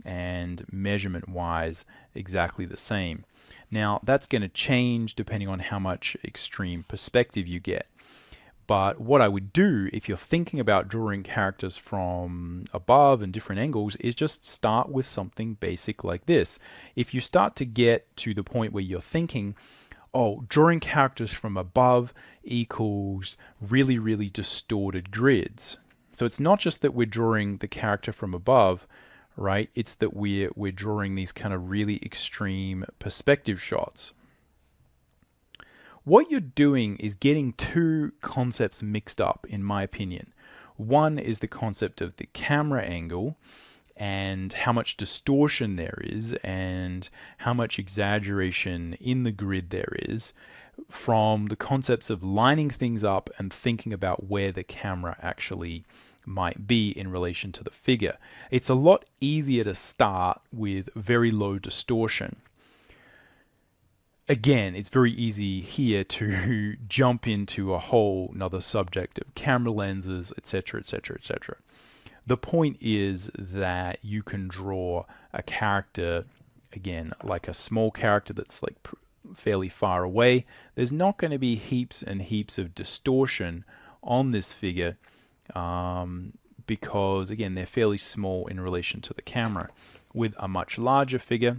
[SPEAKER 12] and measurement-wise exactly the same. Now, that's going to change depending on how much extreme perspective you get. But what I would do if you're thinking about drawing characters from above and different angles is just start with something basic like this. If you start to get to the point where you're thinking, oh, drawing characters from above equals really, really distorted grids. So it's not just that we're drawing the character from above, right? It's that we're drawing these kind of really extreme perspective shots. What you're doing is getting two concepts mixed up, in my opinion. One is the concept of the camera angle and how much distortion there is and how much exaggeration in the grid there is, from the concepts of lining things up and thinking about where the camera actually might be in relation to the figure. It's a lot easier to start with very low distortion. Again, it's very easy here to jump into a whole another subject of camera lenses, etc., etc., etc. The point is that you can draw a character, again, like a small character that's like fairly far away. There's not going to be heaps and heaps of distortion on this figure, because again, they're fairly small in relation to the camera. With a much larger figure,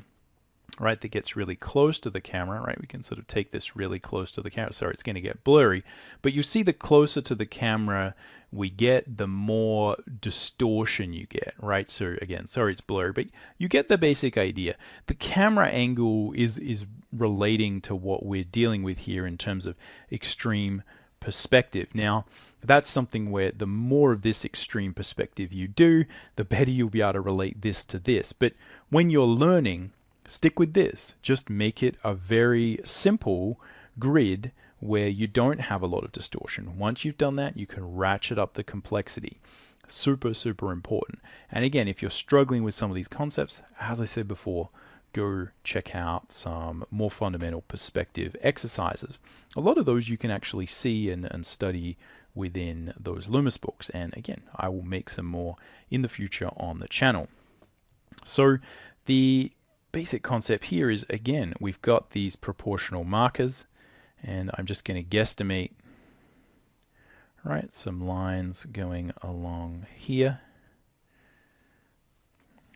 [SPEAKER 12] right, that gets really close to the camera, right, we can sort of take this really close to the camera. Sorry, it's going to get blurry, but you see the closer to the camera we get, the more distortion you get, right? So again, sorry it's blurry, but you get the basic idea. The camera angle is relating to what we're dealing with here in terms of extreme perspective. Now, that's something where the more of this extreme perspective you do, the better you'll be able to relate this to this. But when you're learning, stick with this. Just make it a very simple grid where you don't have a lot of distortion. Once you've done that, you can ratchet up the complexity. Super, super important. And again, if you're struggling with some of these concepts, as I said before, go check out some more fundamental perspective exercises. A lot of those you can actually see and study within those Loomis books. And again, I will make some more in the future on the channel. So the basic concept here is, again, we've got these proportional markers, and I'm just going to guesstimate, right, some lines going along here.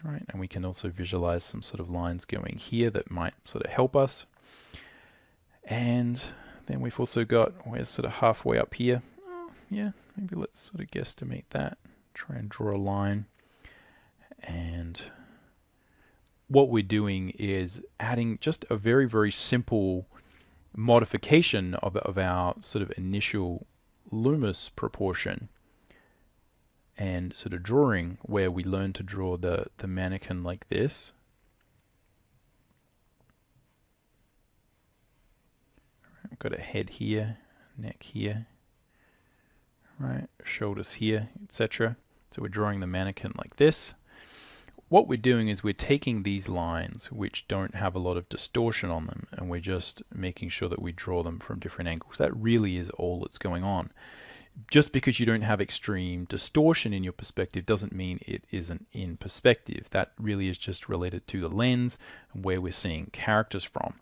[SPEAKER 12] Right, and we can also visualize some sort of lines going here that might sort of help us. And then we've also got, we're sort of halfway up here. Oh, yeah, maybe let's sort of guesstimate that. Try and draw a line. And what we're doing is adding just a very, very simple modification of our sort of initial Loomis proportion and sort of drawing, where we learn to draw the mannequin like this. I've got a head here, neck here, right, shoulders here, etc. So we're drawing the mannequin like this. What we're doing is we're taking these lines which don't have a lot of distortion on them, and we're just making sure that we draw them from different angles. That really is all that's going on. Just because you don't have extreme distortion in your perspective doesn't mean it isn't in perspective. That really is just related to the lens and where we're seeing characters from.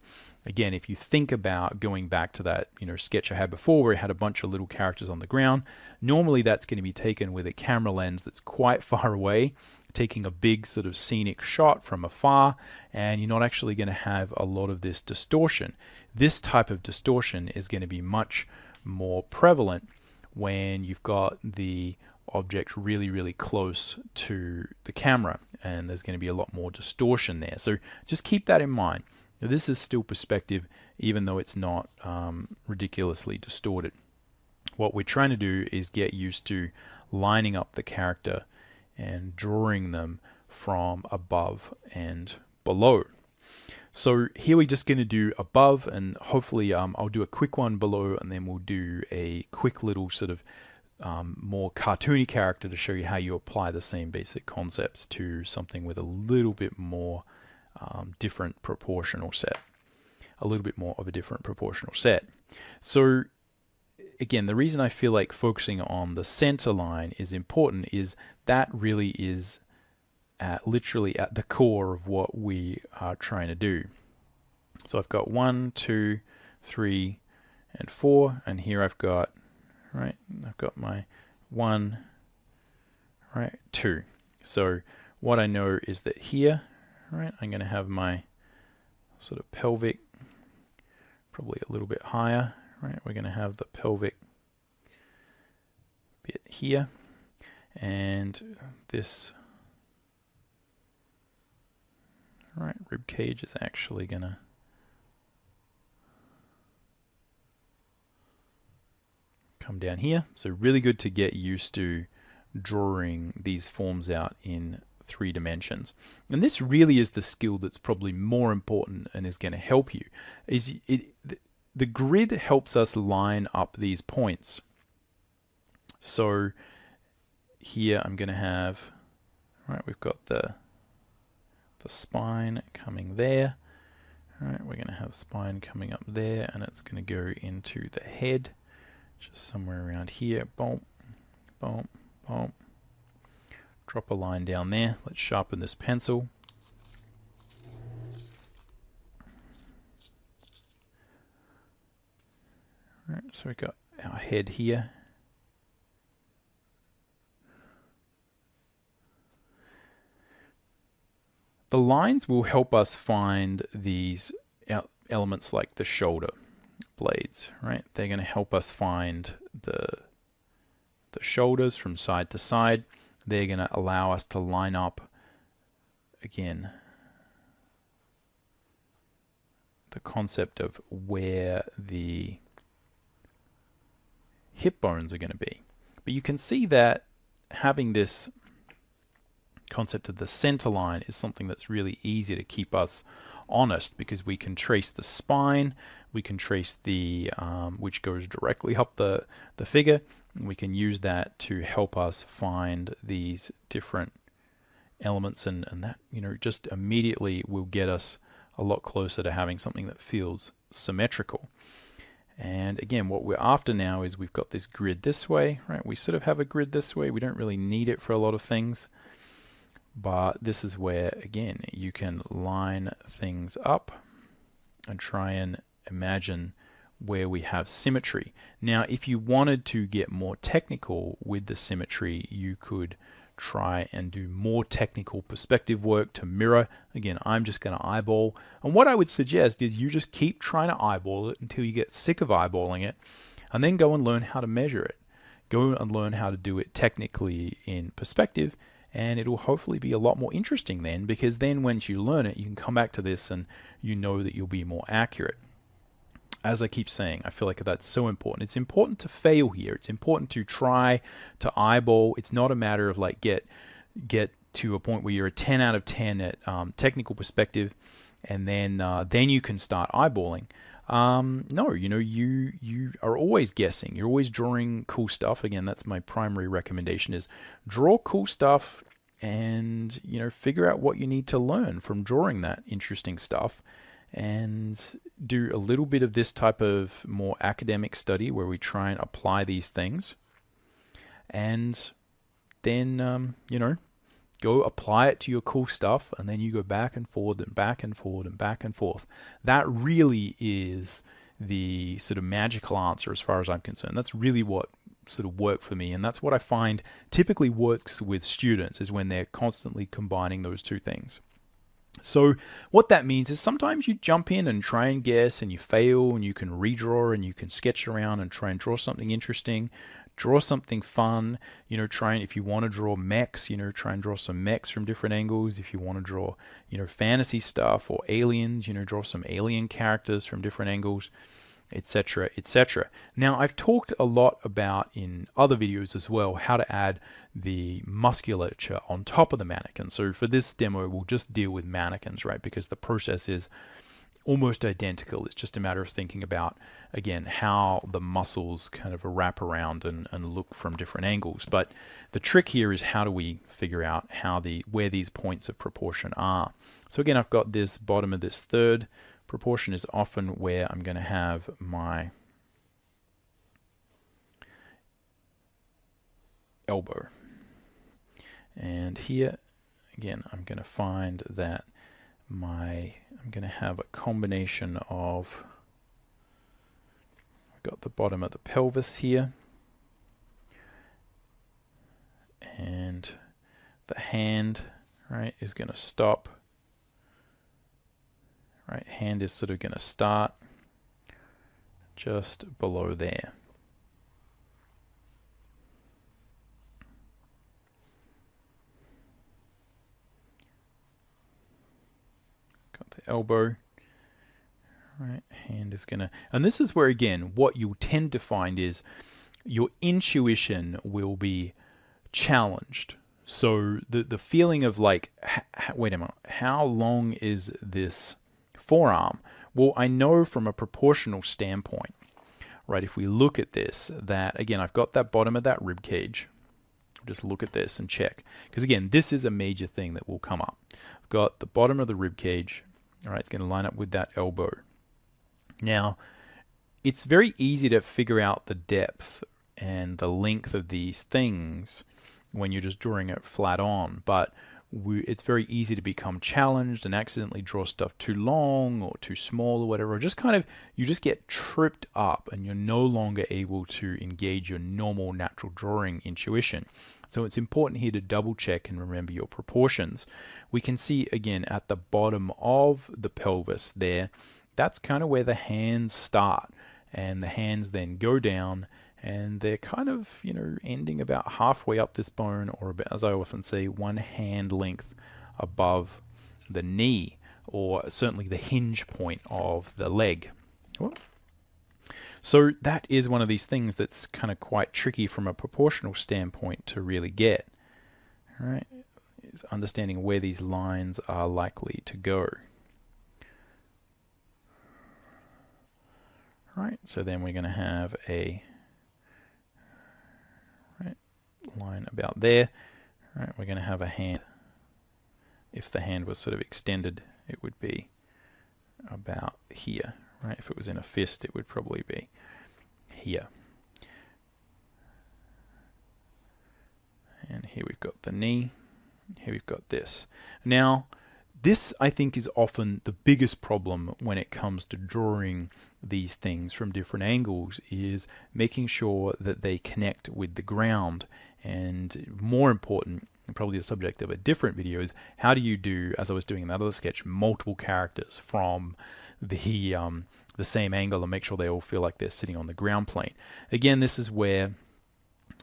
[SPEAKER 12] Again, if you think about going back to that sketch I had before where it had a bunch of little characters on the ground, normally that's going to be taken with a camera lens that's quite far away, taking a big sort of scenic shot from afar, and you're not actually going to have a lot of this distortion. This type of distortion is going to be much more prevalent when you've got the object really, really close to the camera, and there's going to be a lot more distortion there. So just keep that in mind. Now, this is still perspective, even though it's not ridiculously distorted. What we're trying to do is get used to lining up the character and drawing them from above and below. So here we're just going to do above, and hopefully I'll do a quick one below, and then we'll do a quick little sort of more cartoony character to show you how you apply the same basic concepts to something with a little bit more different proportional set. A little bit more of a different proportional set. So again, the reason I feel like focusing on the center line is important is that really is literally at the core of what we are trying to do. So I've got 1, 2, 3, and 4, and here I've got, right, I've got my 1, right, 2. So what I know is that here, right, I'm going to have my sort of pelvic probably a little bit higher, right? We're going to have the pelvic bit here, and this right rib cage is actually going to come down here. So really good to get used to drawing these forms out in 3 dimensions. And this really is the skill that's probably more important and is going to help you. The grid helps us line up these points. So here I'm going to have, right, we've got the spine coming there. Right, we're going to have spine coming up there, and it's going to go into the head, just somewhere around here. Boom, boom, boom. Drop a line down there. Let's sharpen this pencil. Right, so we've got our head here. The lines will help us find these elements like the shoulder blades, right? They're going to help us find the shoulders from side to side. They're going to allow us to line up, again, the concept of where the hip bones are going to be. But you can see that having this concept of the center line is something that's really easy to keep us honest, because we can trace the spine, we can trace the which goes directly up the figure, and we can use that to help us find these different elements, and that, you know, just immediately will get us a lot closer to having something that feels symmetrical. And again, what we're after now is we've got this grid this way, right? We sort of have a grid this way. We don't really need it for a lot of things. But this is where, again, you can line things up and try and imagine where we have symmetry. Now, if you wanted to get more technical with the symmetry, you could try and do more technical perspective work to mirror. Again, I'm just going to eyeball. And what I would suggest is you just keep trying to eyeball it until you get sick of eyeballing it, and then go and learn how to measure it. Go and learn how to do it technically in perspective, and it'll hopefully be a lot more interesting then, because then once you learn it, you can come back to this and you know that you'll be more accurate. As I keep saying, I feel like that's so important. It's important to fail here. It's important to try to eyeball. It's not a matter of like get to a point where you're a 10 out of 10 at technical perspective, and then you can start eyeballing. No, you know, you are always guessing. You're always drawing cool stuff. Again, that's my primary recommendation, is draw cool stuff and, you know, figure out what you need to learn from drawing that interesting stuff, and do a little bit of this type of more academic study where we try and apply these things, and then, you know, go apply it to your cool stuff, and then you go back and forward and back and forward and back and forth. That really is the sort of magical answer as far as I'm concerned. That's really what sort of worked for me, and that's what I find typically works with students, is when they're constantly combining those two things. So what that means is sometimes you jump in and try and guess, and you fail, and you can redraw, and you can sketch around and try and draw something interesting, draw something fun, you know, try and, if you want to draw mechs, you know, try and draw some mechs from different angles. If you want to draw, you know, fantasy stuff or aliens, you know, draw some alien characters from different angles, etc., etc. Now, I've talked a lot about in other videos as well how to add the musculature on top of the mannequin. So for this demo, we'll just deal with mannequins, right? Because the process is almost identical. It's just a matter of thinking about, again, how the muscles kind of wrap around and look from different angles. But the trick here is, how do we figure out where these points of proportion are? So again, I've got this bottom of this third. Proportion is often where I'm going to have my elbow. And here, again, I'm going to find that I'm going to have a combination of, I've got the bottom of the pelvis here, and the hand, right, is going to stop. Right, hand is sort of going to start just below there. Got the elbow. Right, hand is going to, and this is where, again, what you'll tend to find is your intuition will be challenged. So the feeling of like, wait a minute, how long is this forearm? Well, I know from a proportional standpoint, right, if we look at this, that again, I've got that bottom of that rib cage. Just look at this and check, because again, this is a major thing that will come up. I've got the bottom of the rib cage. All right, it's going to line up with that elbow. Now, it's very easy to figure out the depth and the length of these things when you're just drawing it flat on, but it's very easy to become challenged and accidentally draw stuff too long or too small or whatever, or just kind of, you just get tripped up and you're no longer able to engage your normal natural drawing intuition. So it's important here to double check and remember your proportions. We can see again at the bottom of the pelvis there, that's kind of where the hands start, and the hands then go down, and they're kind of, you know, ending about halfway up this bone, or about, as I often say, one hand length above the knee, or certainly the hinge point of the leg. So that is one of these things that's kind of quite tricky from a proportional standpoint to really get. All right, is understanding where these lines are likely to go. Right, so then we're going to have a line about there. Right, we're going to have a hand. If the hand was sort of extended, it would be about here, right? If it was in a fist, it would probably be here. And here we've got the knee. Here we've got this. Now, this, I think, is often the biggest problem when it comes to drawing these things from different angles, is making sure that they connect with the ground. And more important, and probably the subject of a different video, is how do you do, as I was doing in that other sketch, multiple characters from the same angle and make sure they all feel like they're sitting on the ground plane. Again, this is where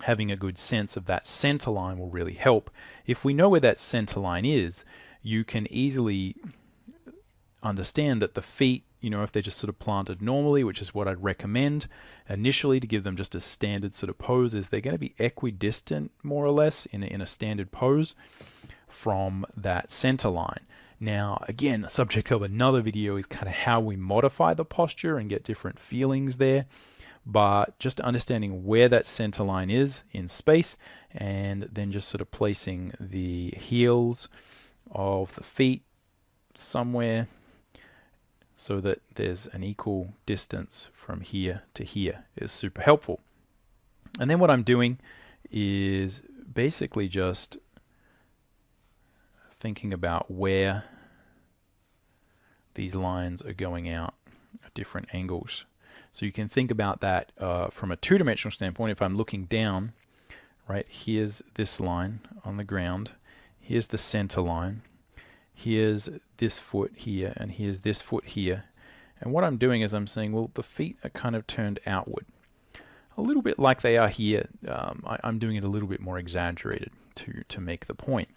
[SPEAKER 12] having a good sense of that center line will really help. If we know where that center line is, you can easily understand that the feet, you know, if they're just sort of planted normally, which is what I'd recommend initially to give them just a standard sort of pose, is they're going to be equidistant more or less in a standard pose from that center line. Now, again, the subject of another video is kind of how we modify the posture and get different feelings there. But just understanding where that center line is in space, and then just sort of placing the heels of the feet somewhere so that there's an equal distance from here to here is super helpful. And then what I'm doing is basically just thinking about where these lines are going out at different angles. So you can think about that from a two-dimensional standpoint. If I'm looking down, right, here's this line on the ground, here's the center line, here's this foot here, and here's this foot here. And what I'm doing is I'm saying, well, the feet are kind of turned outward, a little bit like they are here. I'm doing it a little bit more exaggerated to make the point.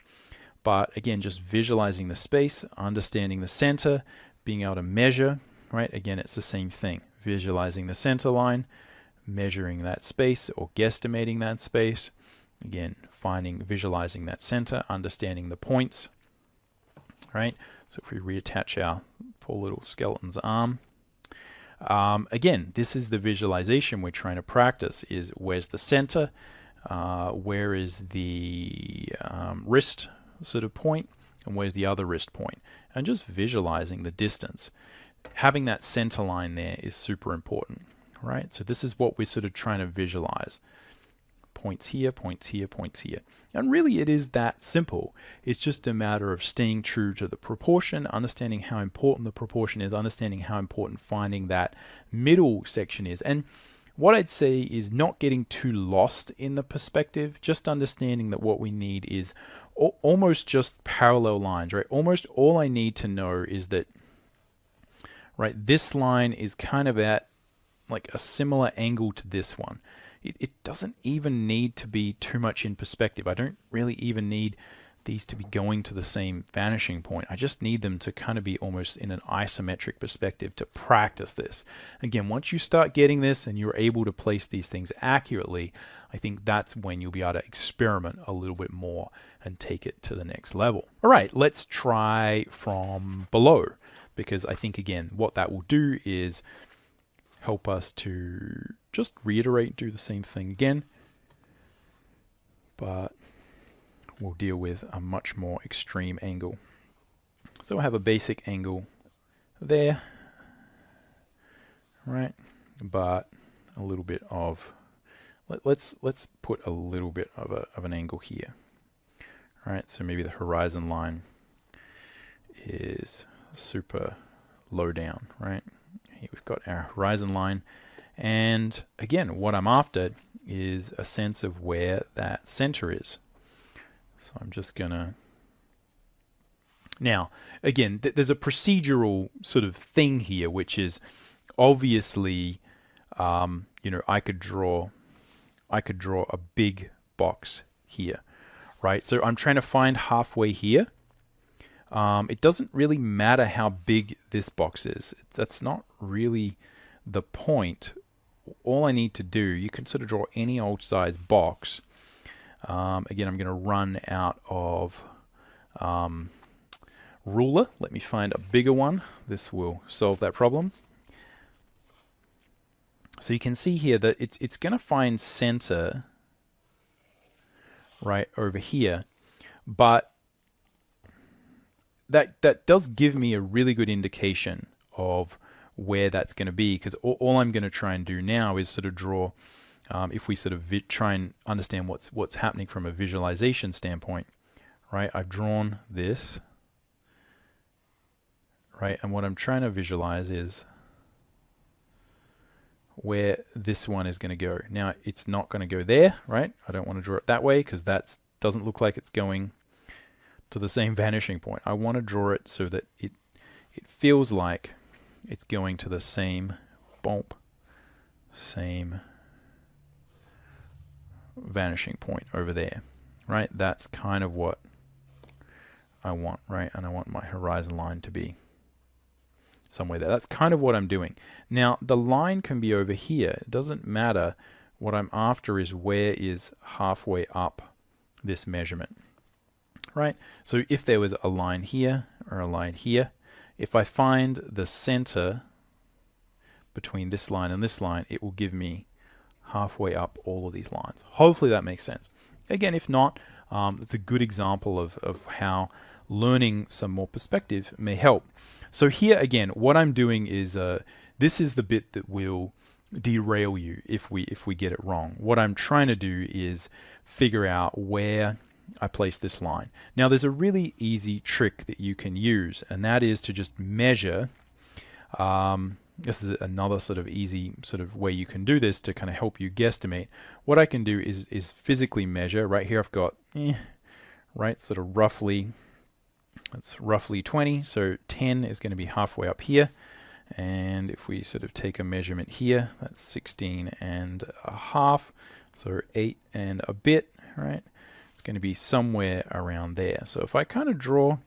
[SPEAKER 12] But again, just visualizing the space, understanding the center, being able to measure, right? Again, it's the same thing. Visualizing the center line, measuring that space or guesstimating that space. Again, visualizing that center, understanding the points, right? So if we reattach our poor little skeleton's arm, again, this is the visualization we're trying to practice, is where's the center, where is the wrist sort of point, and where's the other wrist point, and just visualizing the distance. Having that center line there is super important, right? So this is what we're sort of trying to visualize. Points here, points here, points here. And really it is that simple. It's just a matter of staying true to the proportion, understanding how important the proportion is, understanding how important finding that middle section is. And what I'd say is not getting too lost in the perspective, just understanding that what we need is almost just parallel lines, right? Almost all I need to know is that, right, this line is kind of at like a similar angle to this one. It doesn't even need to be too much in perspective. I don't really even need these to be going to the same vanishing point. I just need them to kind of be almost in an isometric perspective to practice this. Again, once you start getting this and you're able to place these things accurately, I think that's when you'll be able to experiment a little bit more and take it to the next level. All right, let's try from below, because I think, again, what that will do is help us to just reiterate, do the same thing again, but we'll deal with a much more extreme angle. So we'll have a basic angle there, right? But a little bit of, let's put a little bit of an angle here. All right, so maybe the horizon line is super low down, right? Here we've got our horizon line. And again, what I'm after is a sense of where that center is. So I'm just gonna, now, again, there's a procedural sort of thing here, which is obviously, you know, I could draw a big box here, right? So I'm trying to find halfway here. It doesn't really matter how big this box is. That's not really the point. All I need to do, you can sort of draw any old size box. Again, I'm going to run out of ruler. Let me find a bigger one. This will solve that problem. So you can see here that it's going to find center right over here, but that does give me a really good indication of where that's going to be, because all I'm going to try and do now is sort of draw, if we sort of try and understand what's happening from a visualization standpoint, right? I've drawn this, right? And what I'm trying to visualize is where this one is going to go. Now, it's not going to go there, right? I don't want to draw it that way because that doesn't look like it's going to the same vanishing point. I want to draw it so that it feels like it's going to the same bump, same vanishing point over there, right? That's kind of what I want, right? And I want my horizon line to be somewhere there. That's kind of what I'm doing. Now, the line can be over here. It doesn't matter. What I'm after is where is halfway up this measurement, right? So if there was a line here or a line here, if I find the center between this line and this line, it will give me halfway up all of these lines. Hopefully that makes sense. Again, if not, it's a good example of how learning some more perspective may help. So here again, what I'm doing is, this is the bit that will derail you if we get it wrong. What I'm trying to do is figure out where I place this line. Now there's a really easy trick that you can use, and that is to just measure. This is another sort of easy sort of way you can do this to kind of help you guesstimate. What I can do is physically measure. Right here I've got, right, sort of roughly, that's roughly 20, so 10 is going to be halfway up here. And if we sort of take a measurement here, that's 16 and a half, so 8 and a bit, right? It's going to be somewhere around there. So if I kind of draw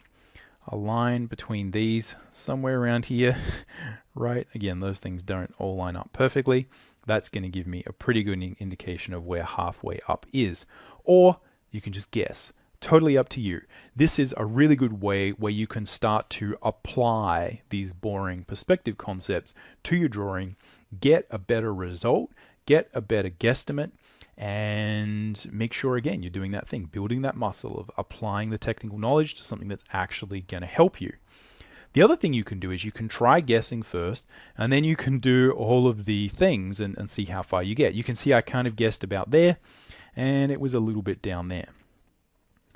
[SPEAKER 12] a line between these somewhere around here, right? Again, those things don't all line up perfectly. That's going to give me a pretty good indication of where halfway up is. Or you can just guess. Totally up to you. This is a really good way where you can start to apply these boring perspective concepts to your drawing, get a better result, get a better guesstimate, and make sure, again, you're doing that thing, building that muscle of applying the technical knowledge to something that's actually going to help you. The other thing you can do is you can try guessing first, and then you can do all of the things and see how far you get. You can see I kind of guessed about there, and it was a little bit down there.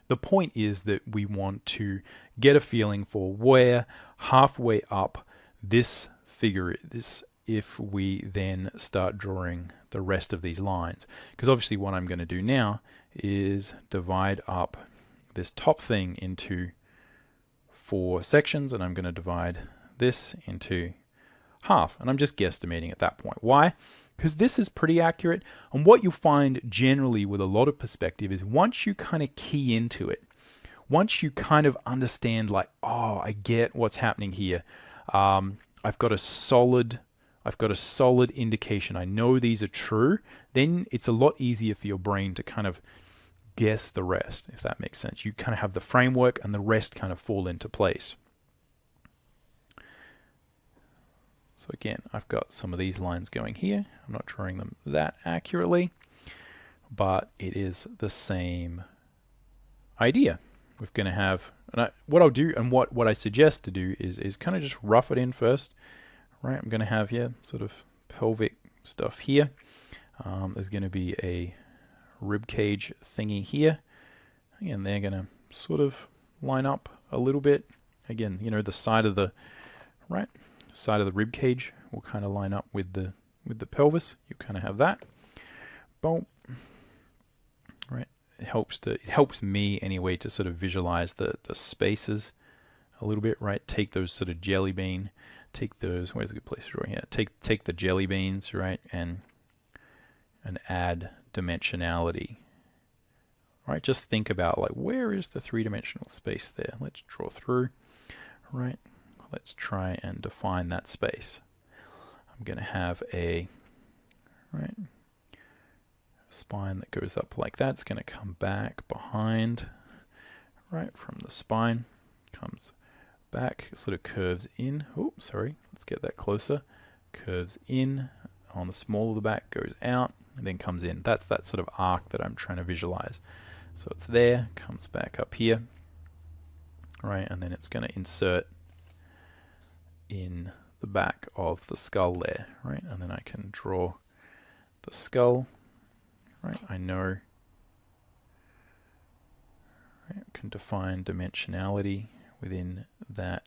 [SPEAKER 12] The point is that we want to get a feeling for where halfway up this figure is if we then start drawing the rest of these lines. Because obviously what I'm going to do now is divide up this top thing into 4 sections, and I'm going to divide this into half. And I'm just guesstimating at that point. Why? Because this is pretty accurate, and what you'll find generally with a lot of perspective is once you kind of key into it, once you kind of understand like, oh, I get what's happening here, I've got a solid indication, I know these are true, then it's a lot easier for your brain to kind of guess the rest, if that makes sense. You kind of have the framework and the rest kind of fall into place. So again, I've got some of these lines going here. I'm not drawing them that accurately, but it is the same idea. We're going to have, and what I'll do and what I suggest to do is kind of just rough it in first, right? I'm going to have here sort of pelvic stuff here. There's going to be a rib cage thingy here. Again, they're going to sort of line up a little bit. Again, you know, the side of the, right? Side of the rib cage will kind of line up with the pelvis. You kind of have that. Boom. Right. It helps me anyway to sort of visualize the spaces a little bit, right? Take those sort of jelly bean, take those, where's a good place to draw here? Take the jelly beans, right, and add dimensionality. Right? Just think about like, where is the 3-dimensional space there? Let's draw through, right? Let's try and define that space. I'm going to have a spine that goes up like that. It's going to come back behind, right, from the spine. Comes back, sort of curves in. Oh, sorry. Let's get that closer. Curves in on the small of the back, goes out, and then comes in. That's that sort of arc that I'm trying to visualize. So it's there, comes back up here, right, and then it's going to insert in the the back of the skull there, right? And then I can draw the skull, right? I know, right? I can define dimensionality within that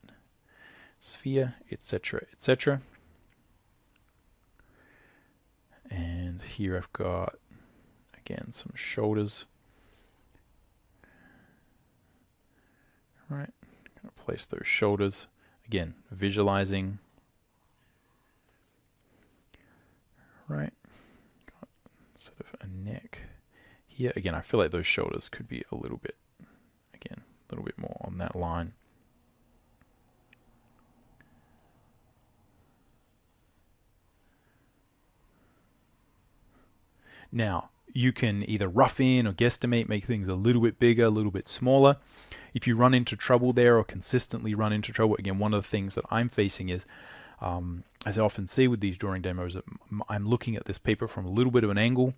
[SPEAKER 12] sphere, etc., etc. And here I've got, again, some shoulders. Right, I'm going to place those shoulders. Again, visualizing. Right, got sort of a neck here. Again, I feel like those shoulders could be a little bit, again, a little bit more on that line. Now, you can either rough in or guesstimate, make things a little bit bigger, a little bit smaller. If you run into trouble there or consistently run into trouble, again, one of the things that I'm facing is, as I often see with these drawing demos, I'm looking at this paper from a little bit of an angle.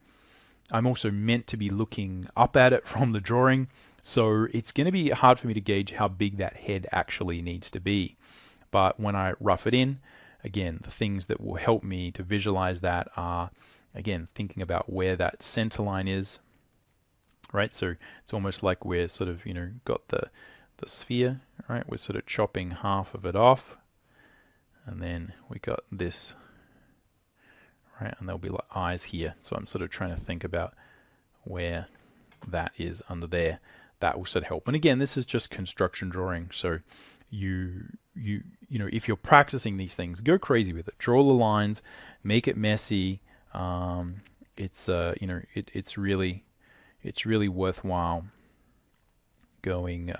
[SPEAKER 12] I'm also meant to be looking up at it from the drawing, so it's going to be hard for me to gauge how big that head actually needs to be. But when I rough it in, again, the things that will help me to visualize that are, again, thinking about where that center line is, right? So it's almost like we're sort of, you know, got the sphere, right? We're sort of chopping half of it off, and then we got this, right? And there'll be like eyes here. So I'm sort of trying to think about where that is under there. That will sort of help. And again, this is just construction drawing, so you know, if you're practicing these things, go crazy with it. Draw the lines, make it messy. It's you know, it's really worthwhile going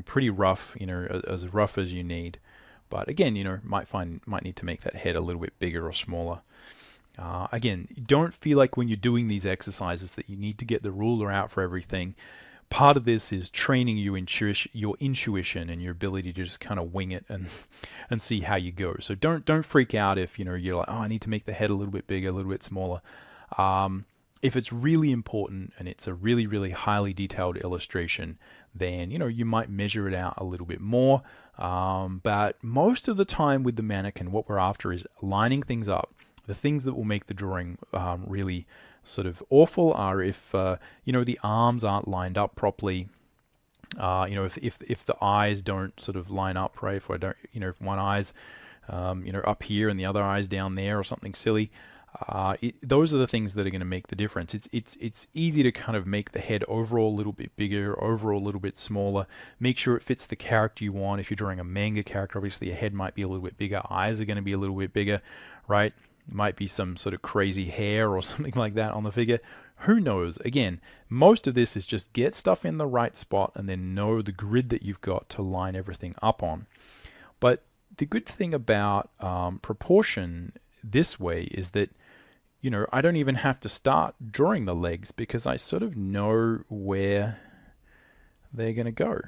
[SPEAKER 12] pretty rough, you know, as rough as you need. But again, you know, might need to make that head a little bit bigger or smaller. Again, don't feel like when you're doing these exercises that you need to get the ruler out for everything. Part of this is training your intuition and your ability to just kind of wing it and see how you go. So don't freak out if, you know, you're like, oh, I need to make the head a little bit bigger, a little bit smaller. If it's really important and it's a really, really highly detailed illustration, then, you know, you might measure it out a little bit more. But most of the time with the mannequin, what we're after is lining things up. The things that will make the drawing really sort of awful are if you know, the arms aren't lined up properly. You know, if the eyes don't sort of line up, right? If I don't, you know, if one eye's you know, up here and the other eye's down there or something silly, those are the things that are going to make the difference. It's easy to kind of make the head overall a little bit bigger, overall a little bit smaller. Make sure it fits the character you want. If you're drawing a manga character, obviously a head might be a little bit bigger, eyes are going to be a little bit bigger, right? Might be some sort of crazy hair or something like that on the figure. Who knows? Again, most of this is just get stuff in the right spot and then know the grid that you've got to line everything up on. But the good thing about proportion this way is that, you know, I don't even have to start drawing the legs because I sort of know where they're going to go.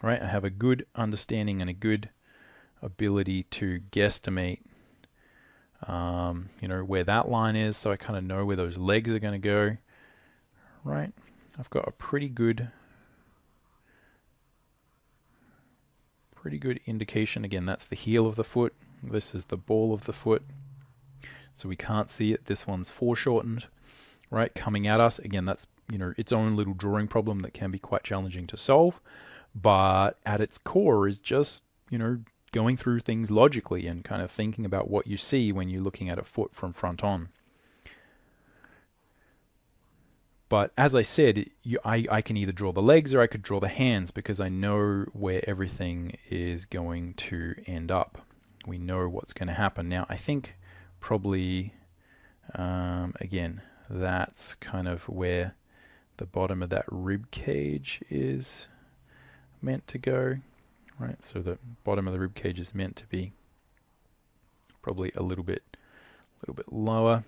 [SPEAKER 12] Right? I have a good understanding and a good ability to guesstimate you know, where that line is, so I kind of know where those legs are going to go, right? I've got a pretty good indication. Again, that's the heel of the foot. This is the ball of the foot. So we can't see it. This one's foreshortened, right? Coming at us. Again, that's, you know, its own little drawing problem that can be quite challenging to solve. But at its core is just, you know, going through things logically and kind of thinking about what you see when you're looking at a foot from front on. But as I said, I can either draw the legs or I could draw the hands because I know where everything is going to end up. We know what's going to happen. Now, I think probably, again, that's kind of where the bottom of that rib cage is meant to go. Right, so the bottom of the rib cage is meant to be probably a little bit lower.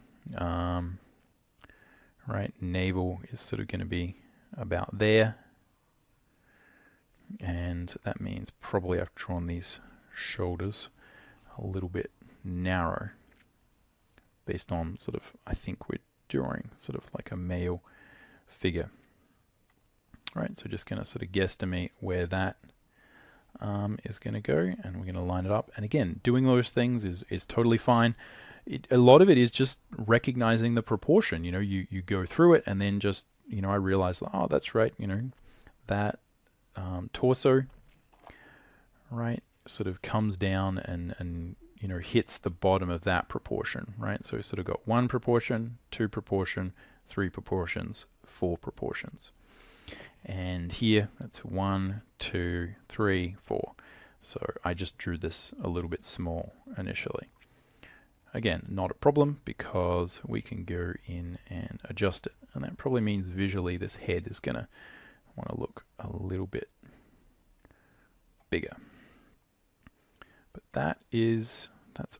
[SPEAKER 12] Right, navel is sort of going to be about there, and that means probably I've drawn these shoulders a little bit narrow, based on sort of, I think we're drawing sort of like a male figure. Right, so just going to sort of guesstimate where that is going to go, and we're going to line it up. And again, doing those things is totally fine. A lot of it is just recognizing the proportion. You know, you go through it, and then just, you know, I realize, oh, that's right, you know, that torso, right, sort of comes down and you know, hits the bottom of that proportion, right? So we sort of got 1 proportion, 2 proportion, 3 proportions, 4 proportions. And here, that's 1, 2, 3, 4. So I just drew this a little bit small initially. Again, not a problem, because we can go in and adjust it. And that probably means visually this head is going to want to look a little bit bigger. But that's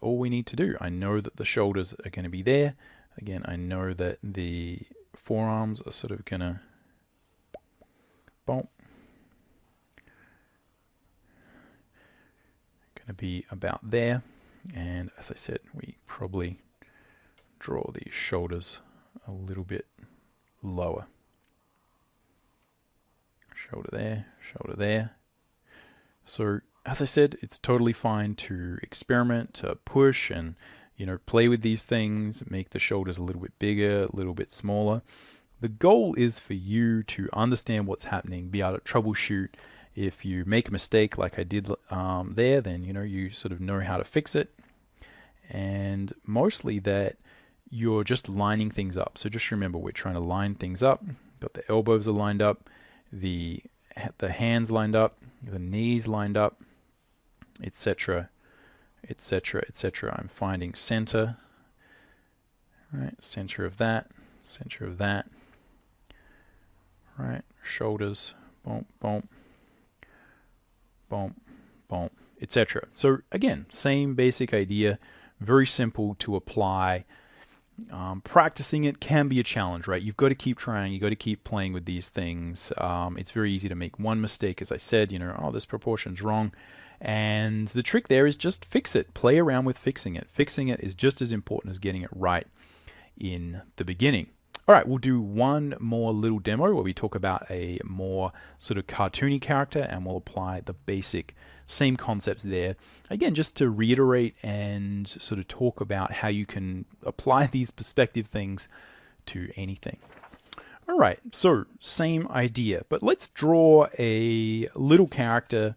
[SPEAKER 12] all we need to do. I know that the shoulders are going to be there. Again, I know that the forearms are sort of going to be about there. And as I said, we probably draw these shoulders a little bit lower. Shoulder there, shoulder there. So as I said, it's totally fine to experiment, to push and, you know, play with these things, make the shoulders a little bit bigger, a little bit smaller. The goal is for you to understand what's happening, be able to troubleshoot. If you make a mistake like I did there, then, you know, you sort of know how to fix it. And mostly that you're just lining things up. So just remember, we're trying to line things up. Got the elbows are lined up, the hands lined up, the knees lined up, etc., etc., etc. I'm finding center, right? Center of that, right? Shoulders, boom, boom, boom, boom, etc. So again, same basic idea, very simple to apply. Practicing it can be a challenge, right? You've got to keep trying, you've got to keep playing with these things. It's very easy to make one mistake, as I said, you know, oh, this proportion's wrong. And the trick there is just fix it. Play around with fixing it. Fixing it is just as important as getting it right in the beginning. All right, we'll do one more little demo where we talk about a more sort of cartoony character, and we'll apply the basic same concepts there. Again, just to reiterate and sort of talk about how you can apply these perspective things to anything. All right, so same idea, but let's draw a little character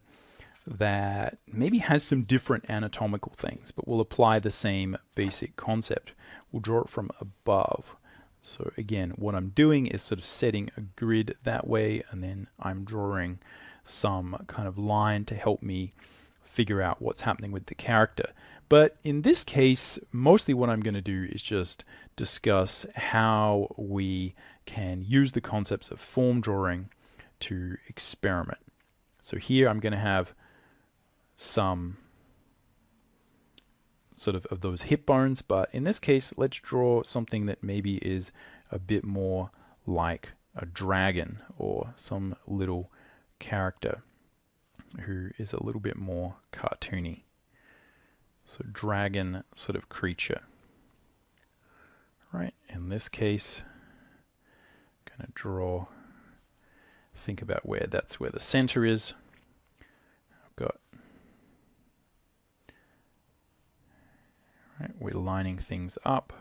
[SPEAKER 12] that maybe has some different anatomical things, but we'll apply the same basic concept. We'll draw it from above. So again, what I'm doing is sort of setting a grid that way, and then I'm drawing some kind of line to help me figure out what's happening with the character. But in this case, mostly what I'm going to do is just discuss how we can use the concepts of form drawing to experiment. So here I'm going to have some sort of those hip bones, but in this case, let's draw something that maybe is a bit more like a dragon or some little character who is a little bit more cartoony. So dragon sort of creature. Right, in this case, I'm going to draw, think about where that's where the center is. I've got, right, we're lining things up.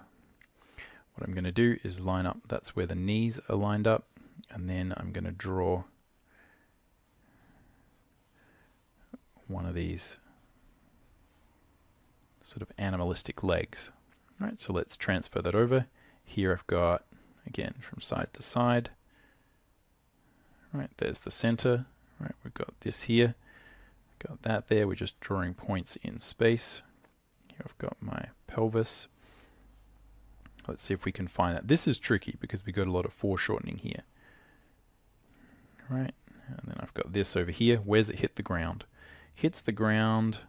[SPEAKER 12] What I'm going to do is line up, that's where the knees are lined up, and then I'm going to draw one of these sort of animalistic legs. All right, so let's transfer that over. Here I've got, again, from side to side. All right, there's the center. All right, we've got this here. Got that there. We're just drawing points in space. Here I've got my pelvis. Let's see if we can find that. This is tricky because we got a lot of foreshortening here. All right, and then I've got this over here. Where's it hit the ground? Hits the ground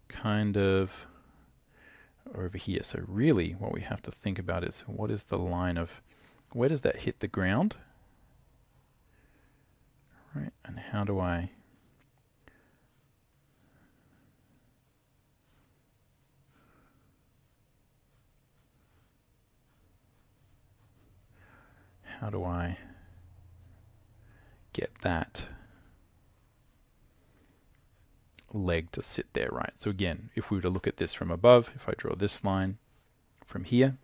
[SPEAKER 12] kind of over here. So really what we have to think about is what is the line of, where does that hit the ground? Right, and how do I get that leg to sit there, right? So again, if we were to look at this from above, if I draw this line from here,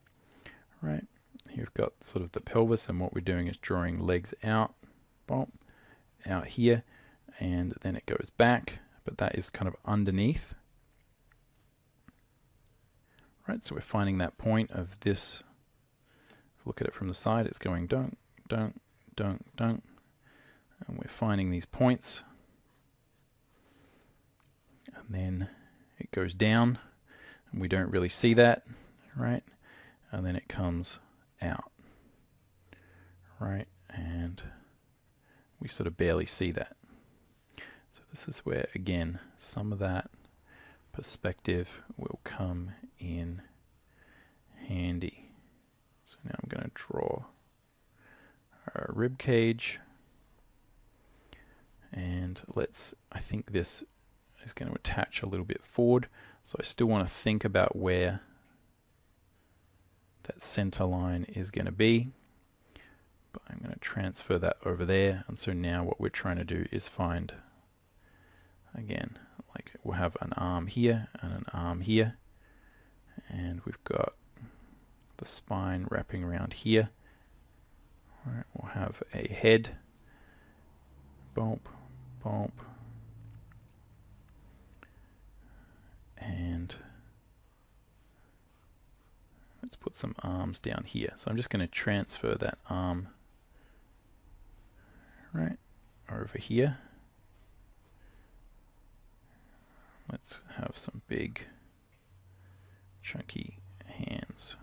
[SPEAKER 12] right, you've got sort of the pelvis, and what we're doing is drawing legs out, bump, out here, and then it goes back, but that is kind of underneath. Right, so we're finding that point of this. Look at it from the side, it's going dunk, dunk, dunk, dunk, and we're finding these points, and then it goes down, and we don't really see that, right, and then it comes out, right, and we sort of barely see that. So this is where, again, some of that perspective will come in handy. So now I'm going to draw a rib cage, and I think this is going to attach a little bit forward, so I still want to think about where that center line is going to be, but I'm going to transfer that over there, and so now what we're trying to do is find, again, like we'll have an arm here and an arm here, and we've got the spine wrapping around here. All right, we'll have a head, bump, bump, and let's put some arms down here. So I'm just going to transfer that arm right over here. Let's have some big chunky hands.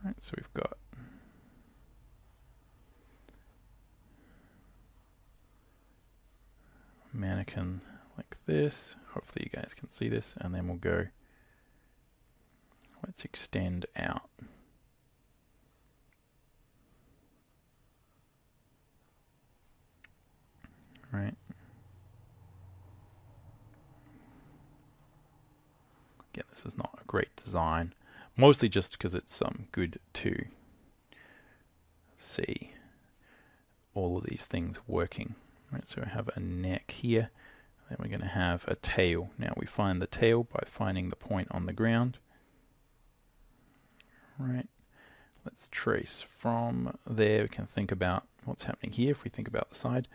[SPEAKER 12] Right, so we've got a mannequin like this. Hopefully you guys can see this, and then we'll go, let's extend out. Right. Again, this is not a great design, mostly just because it's good to see all of these things working. Right, so we have a neck here, then we're going to have a tail. Now we find the tail by finding the point on the ground. Right, let's trace from there. We can think about what's happening here if we think about the side.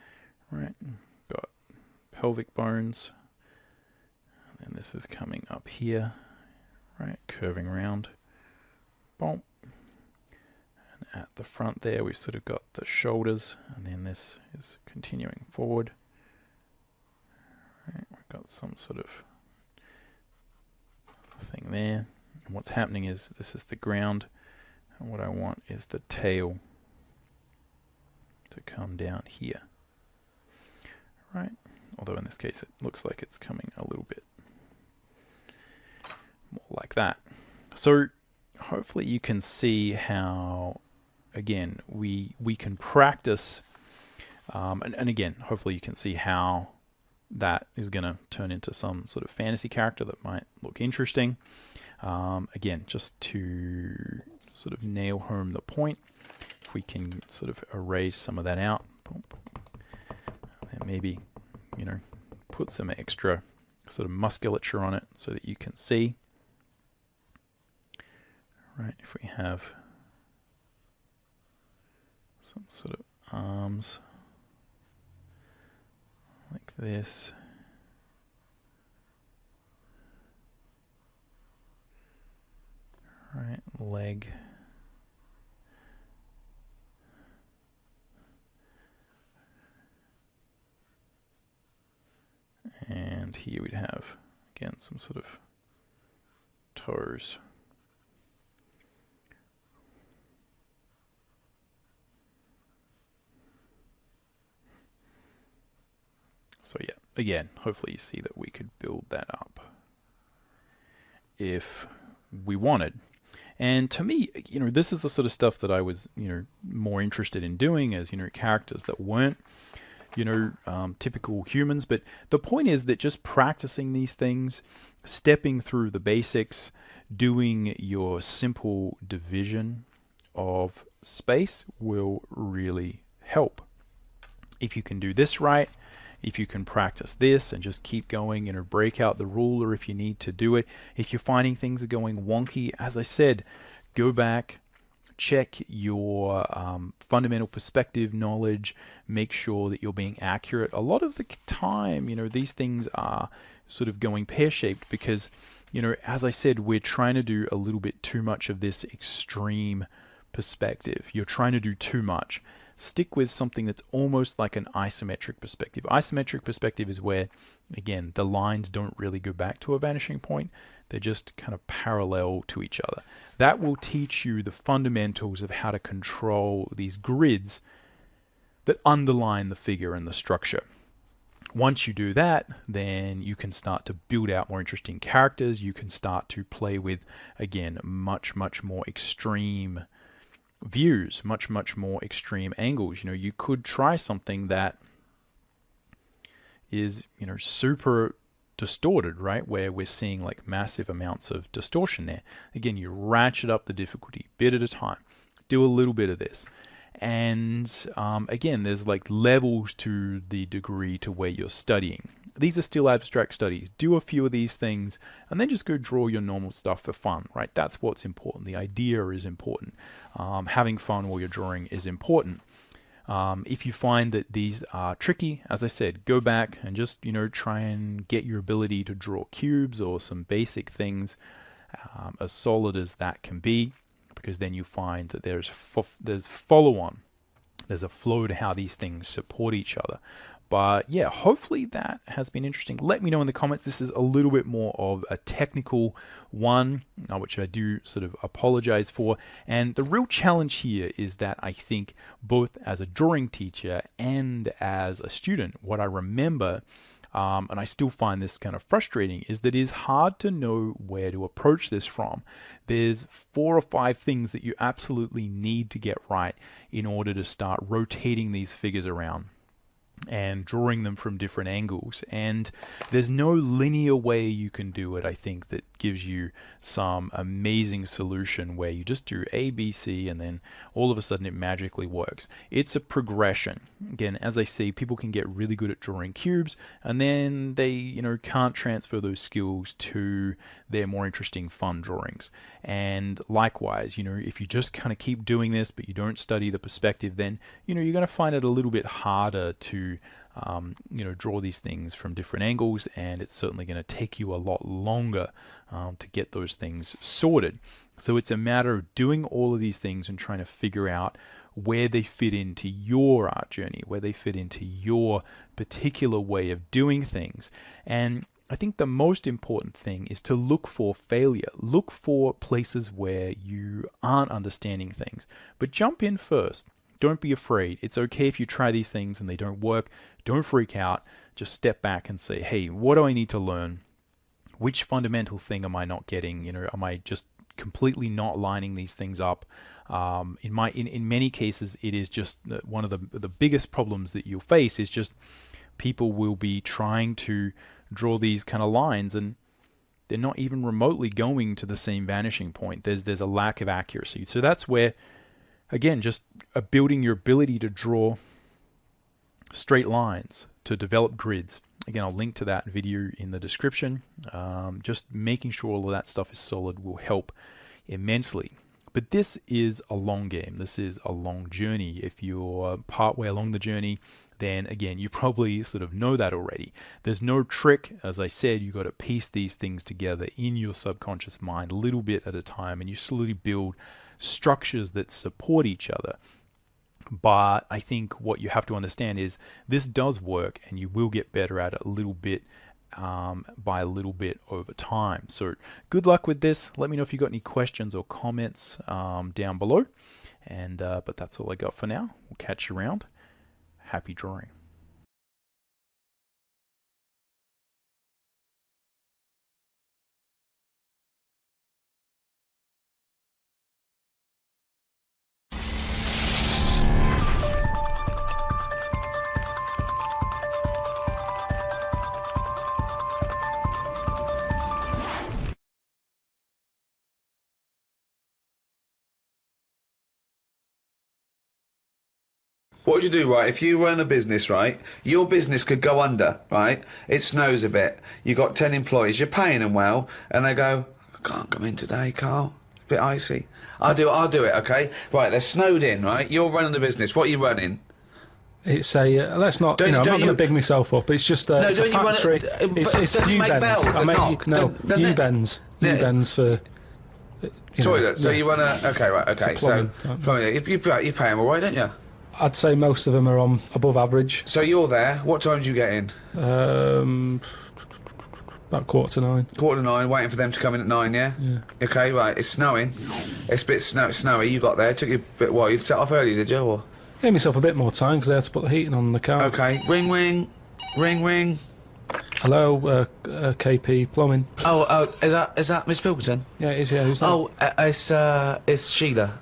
[SPEAKER 12] Right, got pelvic bones, and then this is coming up here, right, curving around, bump, and at the front there we've sort of got the shoulders, and then this is continuing forward. Right, we've got some sort of thing there, and what's happening is this is the ground, and what I want is the tail to come down here. Right, although in this case it looks like it's coming a little bit more like that. So hopefully you can see how, again, we can practice, and again, hopefully you can see how that is going to turn into some sort of fantasy character that might look interesting. Again, just to sort of nail home the point, if we can sort of erase some of that out, and maybe, you know, put some extra sort of musculature on it so that you can see. Right, if we have some sort of arms like this. Right, leg. And here we'd have, again, some sort of toes. So yeah, again, hopefully you see that we could build that up if we wanted. And to me, you know, this is the sort of stuff that I was, you know, more interested in doing as, you know, characters that weren't, you know, typical humans. But the point is that just practicing these things, stepping through the basics, doing your simple division of space will really help. If you can do this right, if you can practice this and just keep going, break out the ruler if you need to do it. If you're finding things are going wonky, as I said, go back, check your fundamental perspective knowledge, make sure that you're being accurate. A lot of the time, these things are sort of going pear-shaped because, as I said, we're trying to do a little bit too much of this extreme perspective. You're trying to do too much. Stick with something that's almost like an isometric perspective. Isometric perspective is where, again, the lines don't really go back to a vanishing point. They're just kind of parallel to each other. That will teach you the fundamentals of how to control these grids that underline the figure and the structure. Once you do that, then you can start to build out more interesting characters. You can start to play with, again, much more extreme views, much more extreme angles. You could try something that is, super distorted, right? Where we're seeing like massive amounts of distortion there. Again, you ratchet up the difficulty bit at a time. Do a little bit of this. And again, there's like levels to the degree to where you're studying. These are still abstract studies. Do a few of these things and then just go draw your normal stuff for fun, right? That's what's important. The idea is important. Having fun while you're drawing is important. If you find that these are tricky, as I said, go back and just, try and get your ability to draw cubes or some basic things as solid as that can be, because then you find that there's follow-on. There's a flow to how these things support each other. But yeah, hopefully that has been interesting. Let me know in the comments. This is a little bit more of a technical one, which I do sort of apologize for. And the real challenge here is that I think both as a drawing teacher and as a student, what I remember, and I still find this kind of frustrating, is that it is hard to know where to approach this from. There's 4 or 5 things that you absolutely need to get right in order to start rotating these figures around and drawing them from different angles. And there's no linear way you can do it, I think, that gives you some amazing solution where you just do A, B, C, and then all of a sudden it magically works. It's a progression. Again, as I say, people can get really good at drawing cubes, and then they, can't transfer those skills to their more interesting, fun drawings. And likewise, if you just kind of keep doing this, but you don't study the perspective, then, you're going to find it a little bit harder to draw these things from different angles, and it's certainly going to take you a lot longer to get those things sorted. So it's a matter of doing all of these things and trying to figure out where they fit into your art journey, where they fit into your particular way of doing things. And I think the most important thing is to look for failure. Look for places where you aren't understanding things, but jump in first. Don't be afraid. It's okay if you try these things and they don't work. Don't freak out. Just step back and say, hey, what do I need to learn? Which fundamental thing am I not getting? Am I just completely not lining these things up? In many cases, it is just one of the biggest problems that you'll face is just people will be trying to draw these kind of lines and they're not even remotely going to the same vanishing point. There's a lack of accuracy. So that's where, again, just building your ability to draw straight lines, to develop grids. Again, I'll link to that video in the description. Just making sure all of that stuff is solid will help immensely. But this is a long game. This is a long journey. If you're partway along the journey, then again, you probably sort of know that already. There's no trick. As I said, you got to piece these things together in your subconscious mind a little bit at a time, and you slowly build structures that support each other. But I think what you have to understand is this does work, and you will get better at it a little bit by a little bit over time. So good luck with this. Let me know if you got any questions or comments down below. And but that's all I got for now. We'll catch you around. Happy drawing.
[SPEAKER 1] What would you do, right? If you run a business, right, your business could go under, right? It snows a bit. You got 10 employees. You're paying them well, and they go, I can't come in today, Carl. A bit icy. I'll do it, okay? Right, they're snowed in, right? You're running the business. What are you running?
[SPEAKER 16] It's a let's not. I'm not going to big myself up. It's just it's a factory. It's U-bends. U-bends. U-bends for
[SPEAKER 1] toilet. So you run a okay. So plumbing. You pay them all right, don't you?
[SPEAKER 16] I'd say most of them are on above average.
[SPEAKER 1] So you're there. What time do you get in?
[SPEAKER 16] About 8:45.
[SPEAKER 1] 8:45, waiting for them to come in at 9, yeah?
[SPEAKER 16] Yeah.
[SPEAKER 1] Okay, right, it's snowing. It's a bit snowy, you got there. It took you a bit while. You'd set off early, did you? Or?
[SPEAKER 16] Gave myself a bit more time because I had to put the heating on the car.
[SPEAKER 1] Okay, ring, ring. Ring, ring.
[SPEAKER 16] Hello, KP Plumbing.
[SPEAKER 1] Oh, is that Miss Pilkington?
[SPEAKER 16] Yeah, it is, yeah. Who's that?
[SPEAKER 1] Oh, it's Sheila.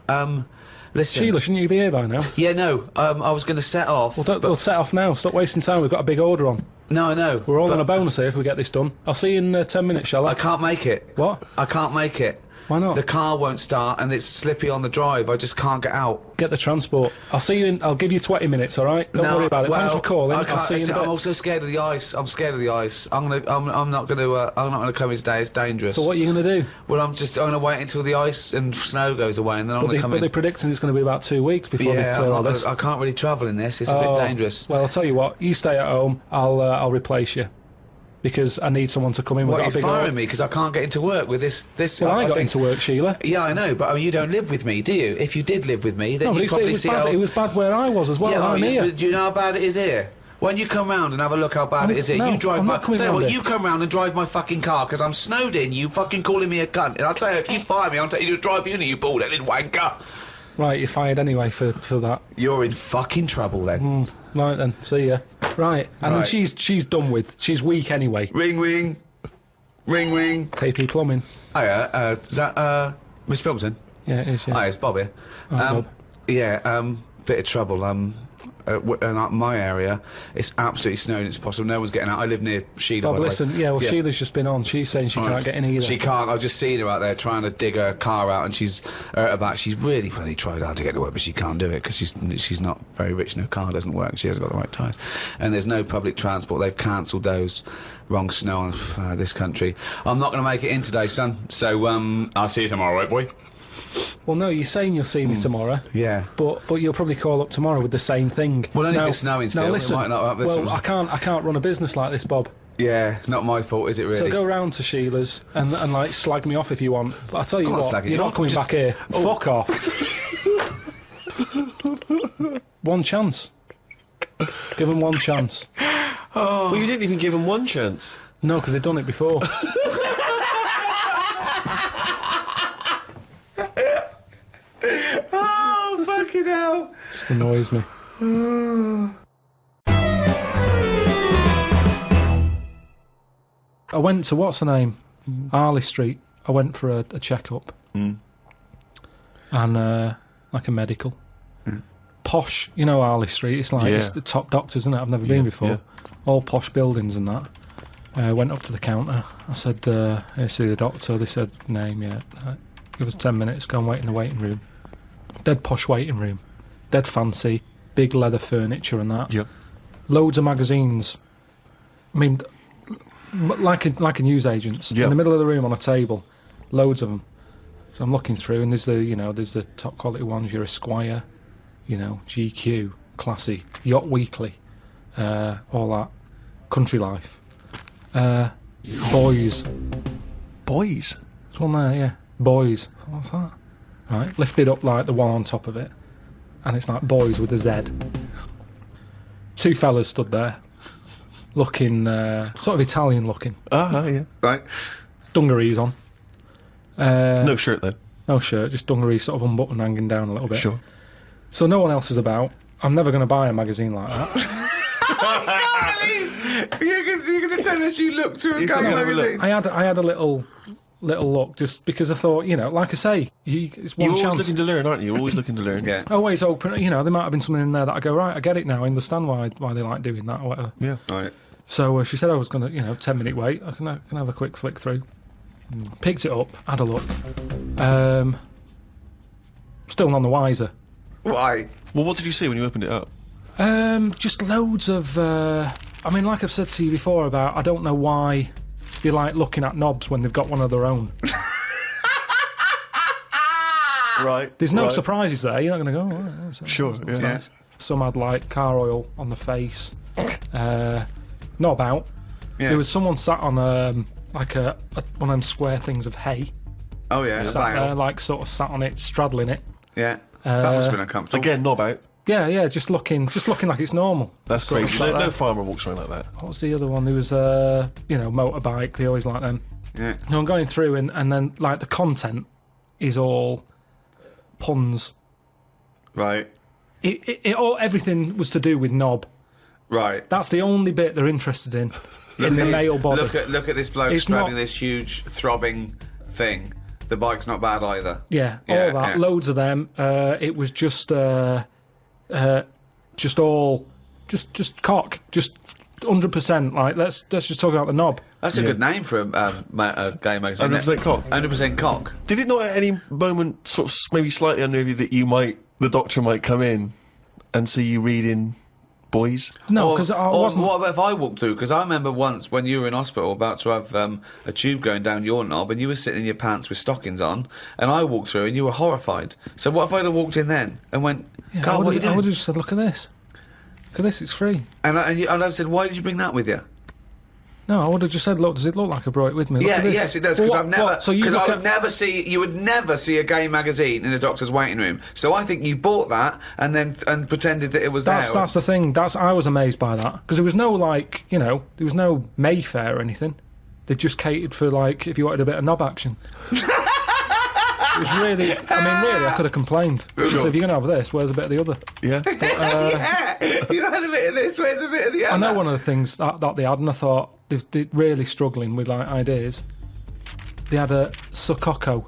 [SPEAKER 1] Listen.
[SPEAKER 16] Sheila, shouldn't you be here by now?
[SPEAKER 1] Yeah, no, I was going to set off.
[SPEAKER 16] Well, we'll set off now. Stop wasting time. We've got a big order on.
[SPEAKER 1] No, I know.
[SPEAKER 16] We're all on a bonus here if we get this done. I'll see you in 10 minutes, shall I?
[SPEAKER 1] I can't make it.
[SPEAKER 16] What?
[SPEAKER 1] I can't make it.
[SPEAKER 16] Why not?
[SPEAKER 1] The car won't start and it's slippy on the drive. I just can't get out.
[SPEAKER 16] Get the transport. I'll see you in. I'll give you 20 minutes, all right? Don't worry about it. Thanks for calling. I'll see you in a bit.
[SPEAKER 1] I'm also scared of the ice. I'm scared of the ice. I'm not gonna come in today. It's dangerous.
[SPEAKER 16] So what are you gonna do?
[SPEAKER 1] Well, I'm gonna wait until the ice and snow goes away, and then I'm gonna come in.
[SPEAKER 16] But they're predicting it's going to be about 2 weeks before they clear all this.
[SPEAKER 1] I can't really travel in this. It's a bit dangerous.
[SPEAKER 16] Well, I'll tell you what. You stay at home. I'll replace you. Because I need someone to come in.
[SPEAKER 1] What, you're firing me because I can't get into work with this.
[SPEAKER 16] Well, I got into work, Sheila.
[SPEAKER 1] Yeah, I know, but you don't live with me, do you? If you did live with me, then you'd probably see how...
[SPEAKER 16] It was bad where I was as well.
[SPEAKER 1] Yeah,
[SPEAKER 16] I'm here.
[SPEAKER 1] Do you know how bad it is here? When you come round and have a look how bad it is here,
[SPEAKER 16] no,
[SPEAKER 1] you drive
[SPEAKER 16] I'm
[SPEAKER 1] my...
[SPEAKER 16] not coming
[SPEAKER 1] Tell you
[SPEAKER 16] round
[SPEAKER 1] what,
[SPEAKER 16] here.
[SPEAKER 1] you come round and drive my fucking car because I'm snowed in, you fucking calling me a cunt. And I'll tell you, if you fire me, I'll take you to drive uni, you bald-headed wanker.
[SPEAKER 16] Right, you're fired anyway for that.
[SPEAKER 1] You're in fucking trouble then.
[SPEAKER 16] Right then, see ya. Right, and then she's done with. She's weak anyway.
[SPEAKER 1] Ring, ring. Ring, ring.
[SPEAKER 16] KP Plumbing.
[SPEAKER 1] Hiya, is that, Miss Pilkington?
[SPEAKER 16] Yeah, it is, yeah.
[SPEAKER 1] Hi, it's Bob here.
[SPEAKER 16] Bob.
[SPEAKER 1] Yeah, bit of trouble, in my area, it's absolutely snowing, it's possible, no one's getting out. I live near Sheila,
[SPEAKER 16] Bob, listen, Sheila's just been on. She's saying she can't get in either.
[SPEAKER 1] She can't. I've just seen her out there trying to dig her car out, and she's hurt her back. She's really tried hard to get to work, but she can't do it because she's not very rich and her car doesn't work. She hasn't got the right tyres. And there's no public transport. They've cancelled those. Wrong snow on this country. I'm not going to make it in today, son. So, I'll see you tomorrow, right, boy?
[SPEAKER 16] Well, no, you're saying you'll see me tomorrow.
[SPEAKER 1] Yeah.
[SPEAKER 16] But you'll probably call up tomorrow with the same thing.
[SPEAKER 1] Well, only if it's snowing still.
[SPEAKER 16] No, listen.
[SPEAKER 1] It might not,
[SPEAKER 16] I can't run a business like this, Bob.
[SPEAKER 1] Yeah, it's not my fault, is it really?
[SPEAKER 16] So go round to Sheila's and like slag me off if you want. But I'll tell you what, you're not coming back here. Oh. Fuck off. One chance. Give them one chance.
[SPEAKER 13] Well, you didn't even give them one chance.
[SPEAKER 16] No, because they've done it before.
[SPEAKER 1] Oh, fucking hell.
[SPEAKER 16] Just annoys me. I went to, what's her name? Harley Street. I went for a check-up. And, like a medical. Posh, you know Harley Street, it's like, it's the top doctors, isn't it? I've never been before.
[SPEAKER 2] Yeah.
[SPEAKER 16] All posh buildings and that. Went up to the counter. I said, I see the doctor. They said, name, yeah. Give us 10 minutes, go and wait in the waiting room. Dead posh waiting room. Dead fancy. Big leather furniture and that.
[SPEAKER 2] Yep.
[SPEAKER 16] Loads of magazines. I mean, like a newsagent's.
[SPEAKER 2] Yep.
[SPEAKER 16] In the middle of the room on a table. Loads of them. So I'm looking through and there's the top quality ones. Your Esquire, GQ, Classy, Yacht Weekly, all that. Country Life. Boys.
[SPEAKER 13] Boys?
[SPEAKER 16] There's one there, yeah. Boys. What's that? Right, lifted up like the one on top of it. And it's like Boys with a Z. Two fellas stood there. Looking, sort of Italian looking.
[SPEAKER 13] Yeah. Right.
[SPEAKER 16] Dungarees on.
[SPEAKER 13] No shirt, though?
[SPEAKER 16] No shirt, just dungarees sort of unbuttoned, hanging down a little bit.
[SPEAKER 13] Sure.
[SPEAKER 16] So no one else is about. I'm never going to buy a magazine like that.
[SPEAKER 1] I can't believe you're going to tell us you looked through a magazine.
[SPEAKER 16] I had a little look just because I thought, like I say, it's one chance.
[SPEAKER 13] You're always looking to learn, aren't you? You're always looking to learn.
[SPEAKER 1] Yeah.
[SPEAKER 16] Always open. There might have been something in there that I go, right, I get it now. I understand why they like doing that or whatever.
[SPEAKER 13] Yeah. Right.
[SPEAKER 16] So she said I was going to, 10-minute wait. I can have a quick flick through. Picked it up, had a look. Still none the wiser.
[SPEAKER 1] Why?
[SPEAKER 13] Well, what did you see when you opened it up?
[SPEAKER 16] Just loads of. I mean, like I've said to you before about, I don't know why they like looking at knobs when they've got one of their own.
[SPEAKER 13] Right.
[SPEAKER 16] There's no
[SPEAKER 13] right.
[SPEAKER 16] surprises there. You're not going to go. Oh, yeah,
[SPEAKER 13] Sure,
[SPEAKER 16] that's
[SPEAKER 13] yeah.
[SPEAKER 16] nice. Some had like car oil on the face. Knob out.
[SPEAKER 11] Yeah.
[SPEAKER 16] There was someone sat on like one of them square things of hay.
[SPEAKER 11] Oh yeah, a
[SPEAKER 16] Sat
[SPEAKER 11] bale.
[SPEAKER 16] there, like sort of sat on it, straddling it.
[SPEAKER 11] Yeah, that must have been uncomfortable.
[SPEAKER 13] Again, knob out.
[SPEAKER 16] Yeah, just looking like it's normal.
[SPEAKER 13] That's
[SPEAKER 16] Sort of
[SPEAKER 13] crazy.
[SPEAKER 16] like
[SPEAKER 13] No
[SPEAKER 16] that.
[SPEAKER 13] farmer walks around like that.
[SPEAKER 16] What was the other one? There was motorbike. They always like them.
[SPEAKER 11] Yeah.
[SPEAKER 16] No, I'm going through and then like the content is all puns.
[SPEAKER 11] Right.
[SPEAKER 16] Everything was to do with knob.
[SPEAKER 11] Right.
[SPEAKER 16] That's the only bit they're interested in the male body.
[SPEAKER 11] Look at this bloke
[SPEAKER 16] It's
[SPEAKER 11] straddling
[SPEAKER 16] not-
[SPEAKER 11] this huge throbbing thing. The bike's not bad either.
[SPEAKER 16] Yeah, all that,
[SPEAKER 11] yeah.
[SPEAKER 16] loads of them. It was just cock, just 100%. Like let's just talk about the knob.
[SPEAKER 11] That's a good name for a gay magazine.
[SPEAKER 13] 100% cock.
[SPEAKER 11] 100% cock.
[SPEAKER 13] Did it not at any moment sort of maybe slightly unnerve you that the doctor might come in and see you reading boys?
[SPEAKER 16] No, because I wasn't.
[SPEAKER 11] What about if I walked through? Because I remember once when you were in hospital about to have a tube going down your knob and you were sitting in your pants with stockings on and I walked through and you were horrified. So what if I'd have walked in then and went,
[SPEAKER 16] Yeah,
[SPEAKER 11] Carl, what are you
[SPEAKER 16] I
[SPEAKER 11] doing?
[SPEAKER 16] would have just said, look at this. Look at this, it's free.
[SPEAKER 11] And I said, why did you bring that with you?
[SPEAKER 16] No, I would have just said, look, does it look like I brought it with me? Look at this.
[SPEAKER 11] Yes, it does. Because
[SPEAKER 16] Well,
[SPEAKER 11] I've never.
[SPEAKER 16] what? So you
[SPEAKER 11] Because
[SPEAKER 16] look
[SPEAKER 11] I would
[SPEAKER 16] at-
[SPEAKER 11] never see. You would never see a gay magazine in a doctor's waiting room. So I think you bought that and pretended that it was
[SPEAKER 16] That's
[SPEAKER 11] there.
[SPEAKER 16] the thing. I was amazed by that because there was no there was no Mayfair or anything. They just catered for like if you wanted a bit of knob action. It was really. I could have complained. So if you're gonna have this, where's a bit of the other?
[SPEAKER 13] Yeah.
[SPEAKER 11] Yeah, you had a bit of this. Where's a bit of the other?
[SPEAKER 16] I know one of the things that they had, and I thought they're really struggling with like ideas. They had a Sukoko.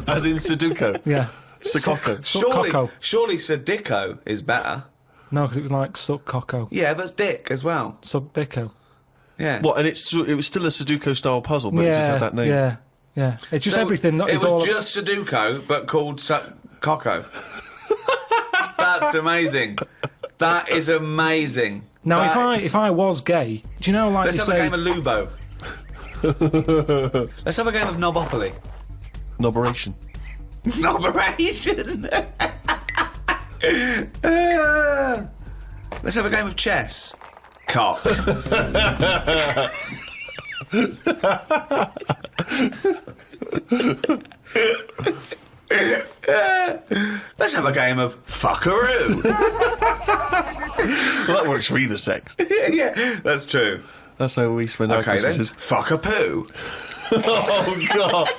[SPEAKER 13] As in Sudoku.
[SPEAKER 16] Yeah.
[SPEAKER 13] Sukoko.
[SPEAKER 11] Surely Sadico is better.
[SPEAKER 16] No, because it was like Sukoko.
[SPEAKER 11] Yeah, but it's Dick as well.
[SPEAKER 16] Sukdiko.
[SPEAKER 11] Yeah.
[SPEAKER 13] What? And it was still a Sudoku style puzzle, but it just had that name.
[SPEAKER 16] Yeah. It's just
[SPEAKER 11] So
[SPEAKER 16] everything.
[SPEAKER 11] It
[SPEAKER 16] is
[SPEAKER 11] was
[SPEAKER 16] all
[SPEAKER 11] just Sudoku, but called Coco. That's amazing. That is amazing.
[SPEAKER 16] Now,
[SPEAKER 11] That-
[SPEAKER 16] if I was gay, do you know like
[SPEAKER 11] Let's
[SPEAKER 16] they
[SPEAKER 11] have
[SPEAKER 16] say?
[SPEAKER 11] a game of Lubo. Let's have a game of Knobopoly.
[SPEAKER 13] Noberation.
[SPEAKER 11] Noberation. Let's have a game of chess. Cock. Let's have a game of fuckaroo.
[SPEAKER 13] Well, that works for either sex.
[SPEAKER 11] Yeah, that's true.
[SPEAKER 13] That's how we spend our
[SPEAKER 11] Okay then,
[SPEAKER 13] Christmases.
[SPEAKER 11] fuck a poo.
[SPEAKER 13] Oh, God.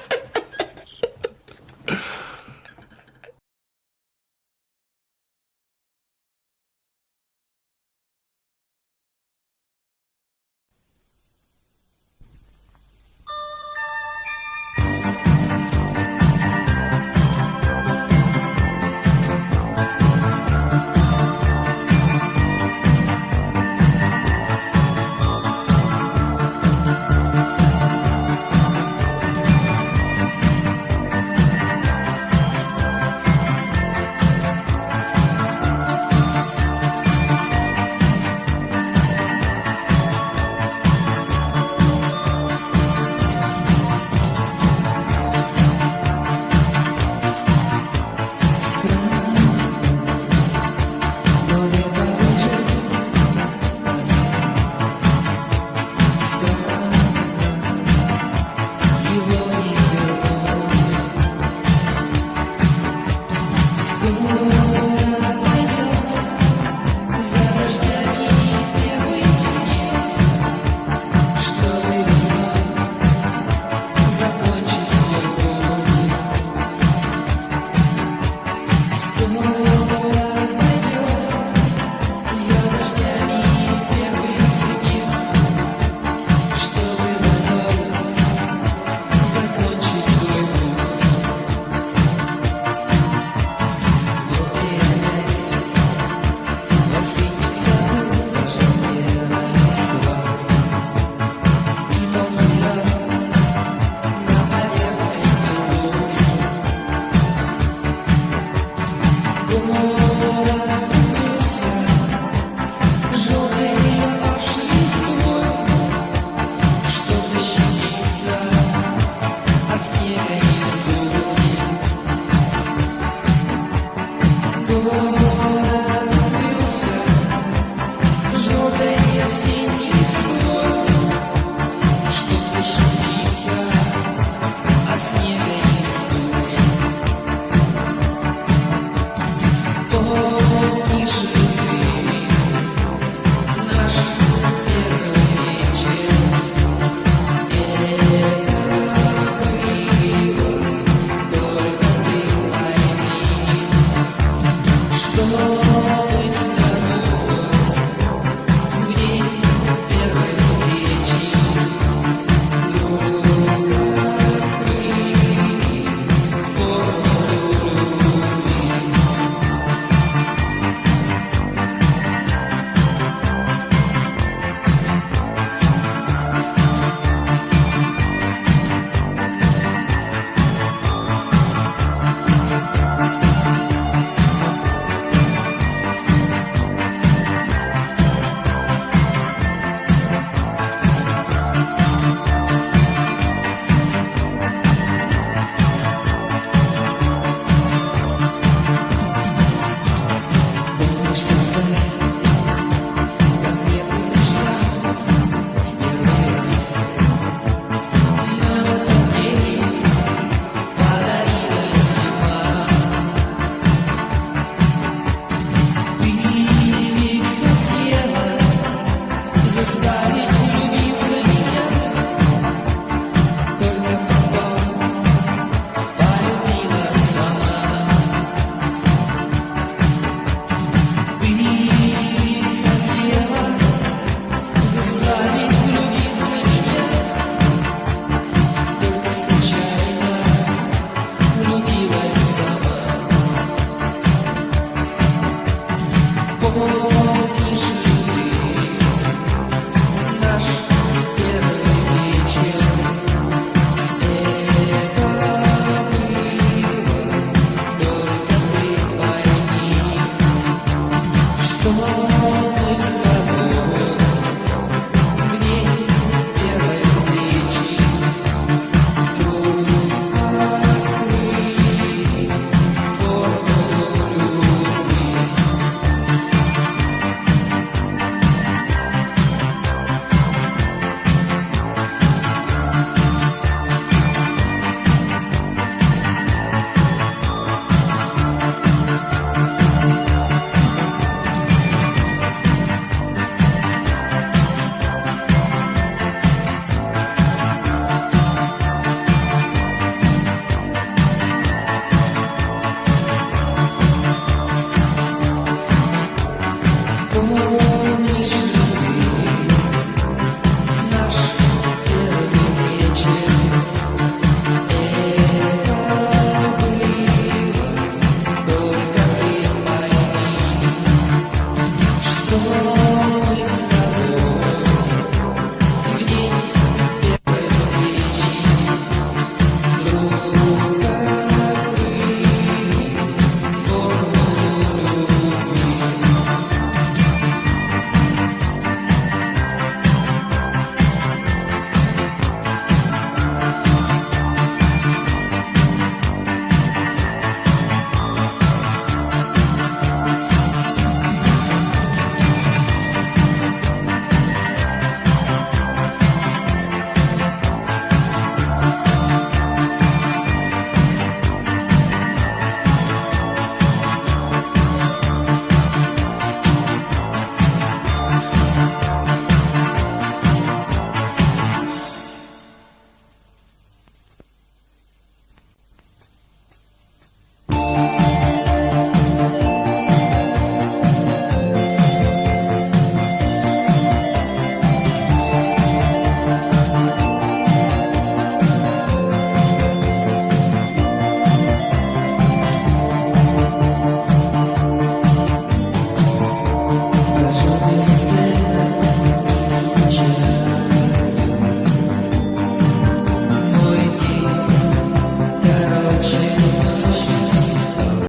[SPEAKER 3] Oh,